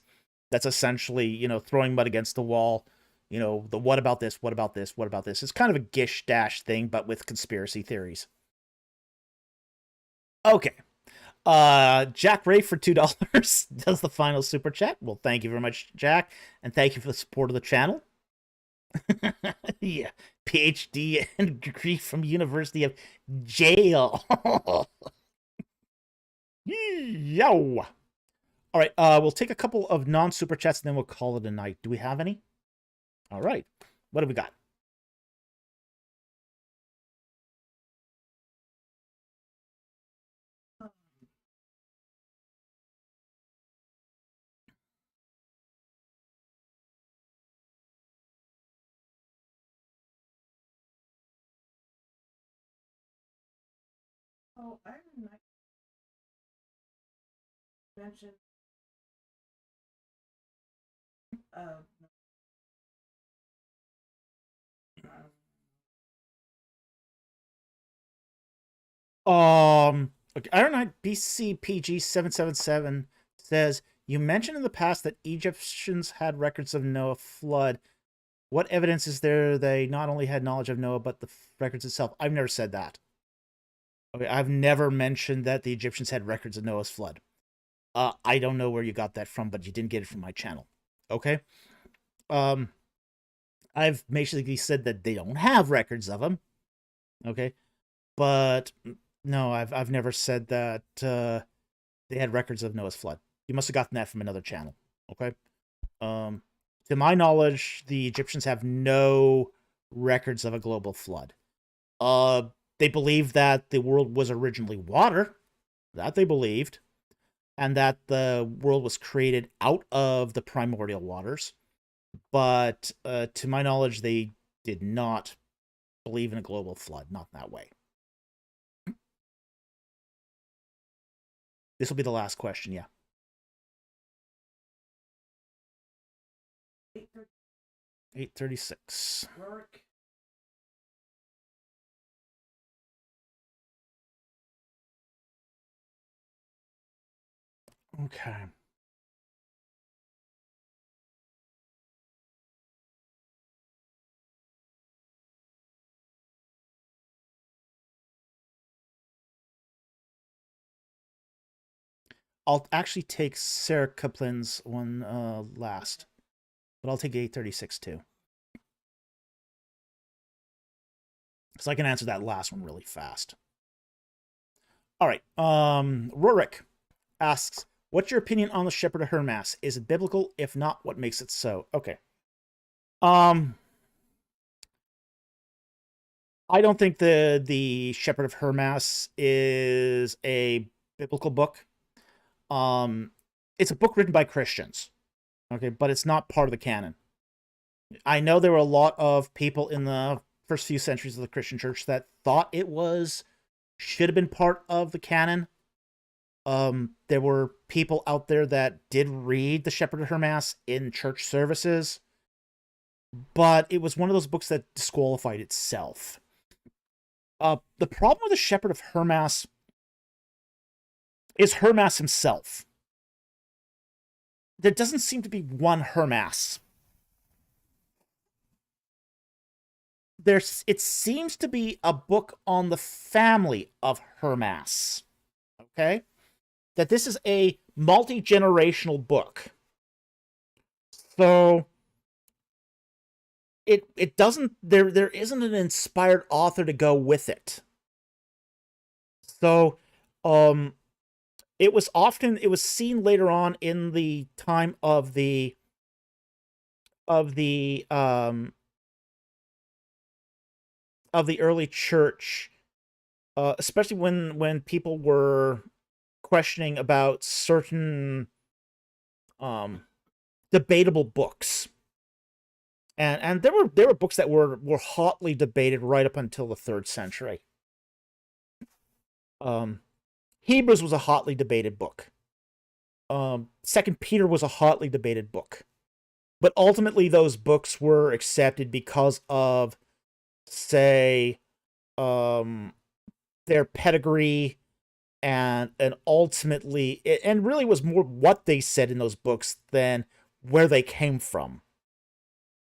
essentially, throwing mud against the wall. The what about this, what about this, what about this. It's kind of a gish dash thing, but with conspiracy theories. Okay. Jack Ray for $2 does the final super chat. Well, thank you very much, Jack, and thank you for the support of the channel. Yeah, PhD and degree from University of Jail. Yo. All right, we'll take a couple of non-super chats, and then we'll call it a night. Do we have any? All right. What have we got? Oh, I mentioned uh Okay, Iron Knight BCPG 777 says, you mentioned in the past that Egyptians had records of Noah flood. What evidence is there they not only had knowledge of Noah, but the records itself? I've never said that. Okay, I've never mentioned that the Egyptians had records of Noah's flood. I don't know where you got that from, but you didn't get it from my channel. Okay? I've basically said that they don't have records of them. Okay? But no, I've never said that they had records of Noah's flood. You must have gotten that from another channel. Okay? To my knowledge, the Egyptians have no records of a global flood. They believe that the world was originally water. That they believed. And that the world was created out of the primordial waters. But to my knowledge, they did not believe in a global flood. Not that way. This will be the last question, yeah. 836. Work. Okay. I'll actually take Sarah Kaplan's one last, but I'll take 836 too. Because I can answer that last one really fast. All right. Rurik asks, what's your opinion on the Shepherd of Hermas? Is it biblical? If not, what makes it so? Okay. I don't think the Shepherd of Hermas is a biblical book. It's a book written by Christians, okay, but it's not part of the canon. I know there were a lot of people in the first few centuries of the Christian church that thought it should have been part of the canon. There were people out there that did read the Shepherd of Hermas in church services, but it was one of those books that disqualified itself. The problem with the Shepherd of Hermas is Hermas himself. There doesn't seem to be one Hermas. It seems to be a book on the family of Hermas. Okay? That this is a multi-generational book. So it doesn't there isn't an inspired author to go with it. So it was seen later on in the time of the early church, especially when people were questioning about certain debatable books, and there were books that were hotly debated right up until the 3rd century. Hebrews was a hotly debated book. 2nd Peter was a hotly debated book. But ultimately those books were accepted because of, say, their pedigree and ultimately, and really was more what they said in those books than where they came from.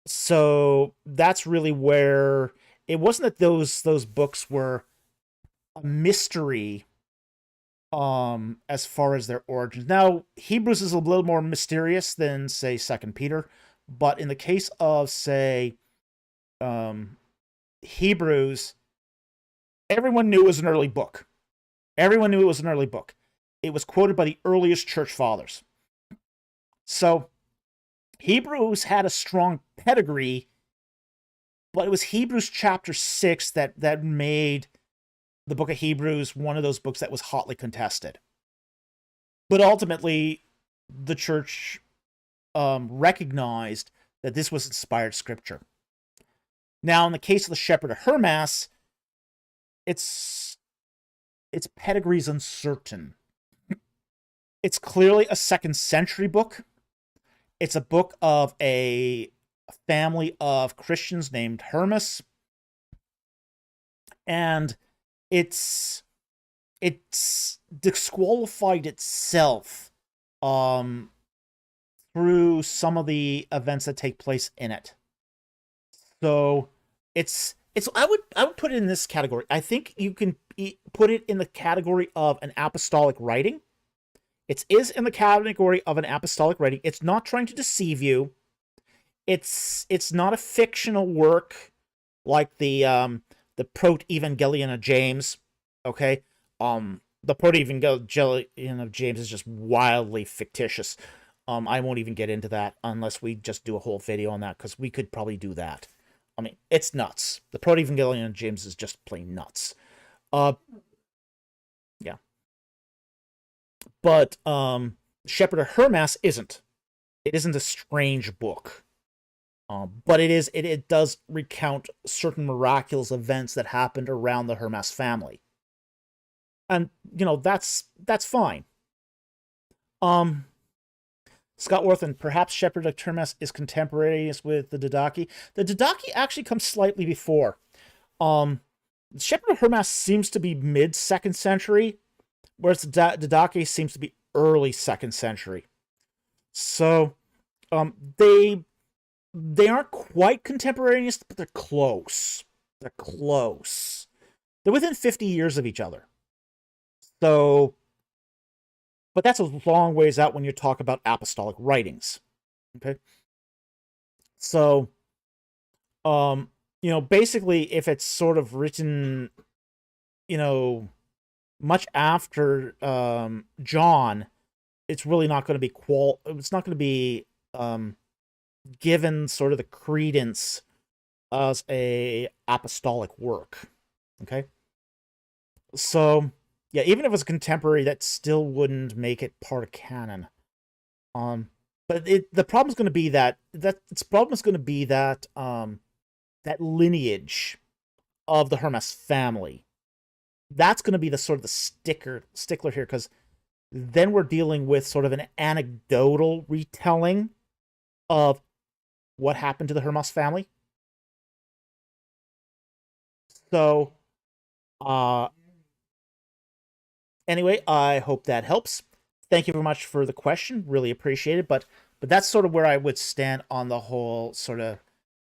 So that's really where it wasn't that those books were a mystery as far as their origins. Now, Hebrews is a little more mysterious than, say, 2nd Peter, but in the case of, say, Hebrews, everyone knew it was an early book. Everyone knew it was an early book. It was quoted by the earliest church fathers. So, Hebrews had a strong pedigree, but it was Hebrews chapter 6 that made the book of Hebrews one of those books that was hotly contested. But ultimately, the church recognized that this was inspired scripture. Now, in the case of the Shepherd of Hermas, its pedigree is uncertain. It's clearly a 2nd century book. It's a book of a family of Christians named Hermas. And it's disqualified itself through some of the events that take place in it. So it's I would put it in this category. I think you can put it in the category of an apostolic writing. It is in the category of an apostolic writing. It's not trying to deceive you. It's not a fictional work like the Proto-Evangelion of James. Okay, the Proto-Evangelion of James is just wildly fictitious. I won't even get into that unless we just do a whole video on that, because we could probably do that. I mean, it's nuts. The Proto-Evangelion of James is just plain nuts. Yeah. But Shepherd of Hermas isn't. It isn't a strange book. But it does recount certain miraculous events that happened around the Hermas family. And, that's fine. Um, Scott Worthen, perhaps Shepherd of Hermas is contemporaneous with the Didache. The Didache actually comes slightly before. Shepherd of Hermas seems to be mid 2nd century, whereas the Didache seems to be early 2nd century. So, they aren't quite contemporaneous, but they're close. They're close. They're within 50 years of each other. So, but that's a long ways out when you talk about apostolic writings. Okay. So, basically, if it's sort of written, much after John, it's really not going to be it's not going to be given sort of the credence as a apostolic work. Okay. So, yeah, even if it was contemporary, that still wouldn't make it part of canon. But the problem is going to be that that lineage of the Hermas family. That's going to be the sort of the stickler here, because then we're dealing with sort of an anecdotal retelling of what happened to the Hermas family. So, anyway, I hope that helps. Thank you very much for the question. Really appreciate it. But that's sort of where I would stand on the whole sort of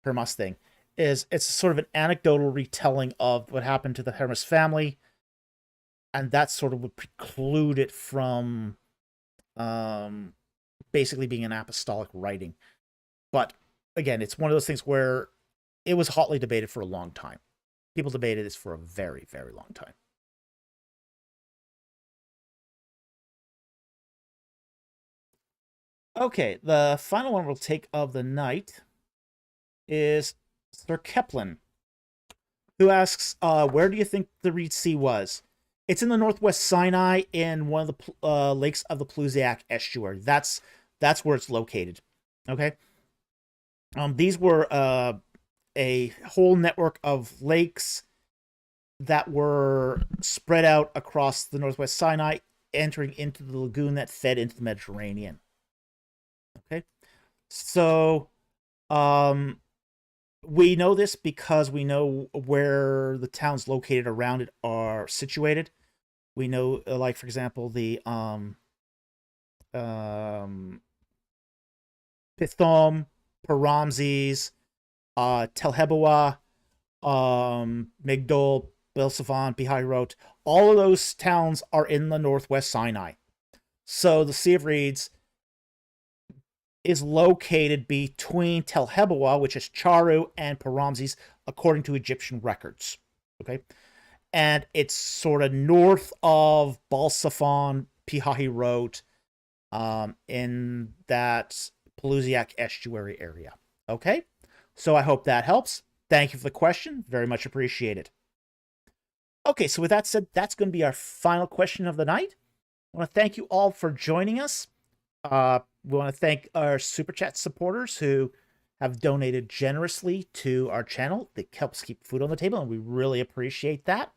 Hermas thing. It's sort of an anecdotal retelling of what happened to the Hermas family, and that sort of would preclude it from basically being an apostolic writing. But again, it's one of those things where it was hotly debated for a long time. People debated this for a very, very long time. Okay, the final one we'll take of the night is Sir Keplin, who asks, where do you think the Reed Sea was? It's in the northwest Sinai in one of the lakes of the Pelusiac estuary. That's where it's located. Okay. These were a whole network of lakes that were spread out across the northwest Sinai, entering into the lagoon that fed into the Mediterranean. Okay. So, we know this because we know where the towns located around it are situated. We know, like, for example, the Pithom, Paramses, Tel Heboah, Migdol, Belsavon, Pihirot. All of those towns are in the northwest Sinai. So the Sea of Reeds is located between Tel Heboah, which is Charu, and Paramses, according to Egyptian records. Okay, and it's sort of north of Balsaphon, Pihahirot, in that Pelusiac estuary area. Okay, so I hope that helps. Thank you for the question. Very much appreciated. Okay, so with that said, that's going to be our final question of the night. I want to thank you all for joining us. We want to thank our Super Chat supporters who have donated generously to our channel. That helps keep food on the table, and we really appreciate that.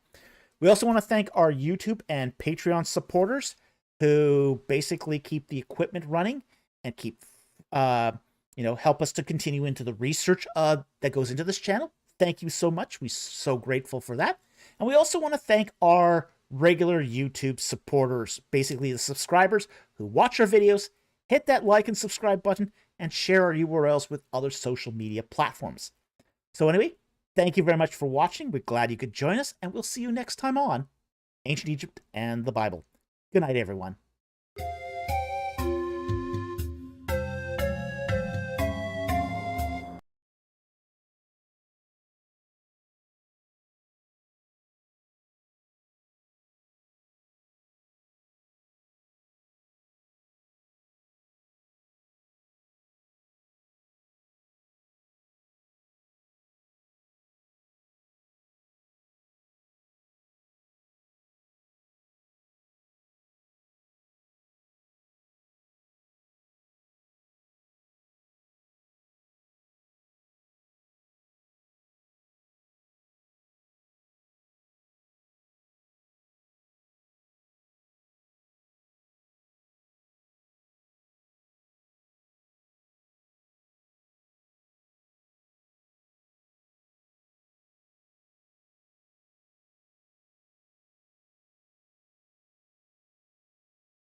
We also want to thank our YouTube and Patreon supporters who basically keep the equipment running and keep, help us to continue into the research that goes into this channel. Thank you so much. We're so grateful for that. And we also want to thank our regular YouTube supporters, basically the subscribers who watch our videos, hit that like and subscribe button, and share our URLs with other social media platforms. So anyway, thank you very much for watching. We're glad you could join us, and we'll see you next time on Ancient Egypt and the Bible. Good night, everyone.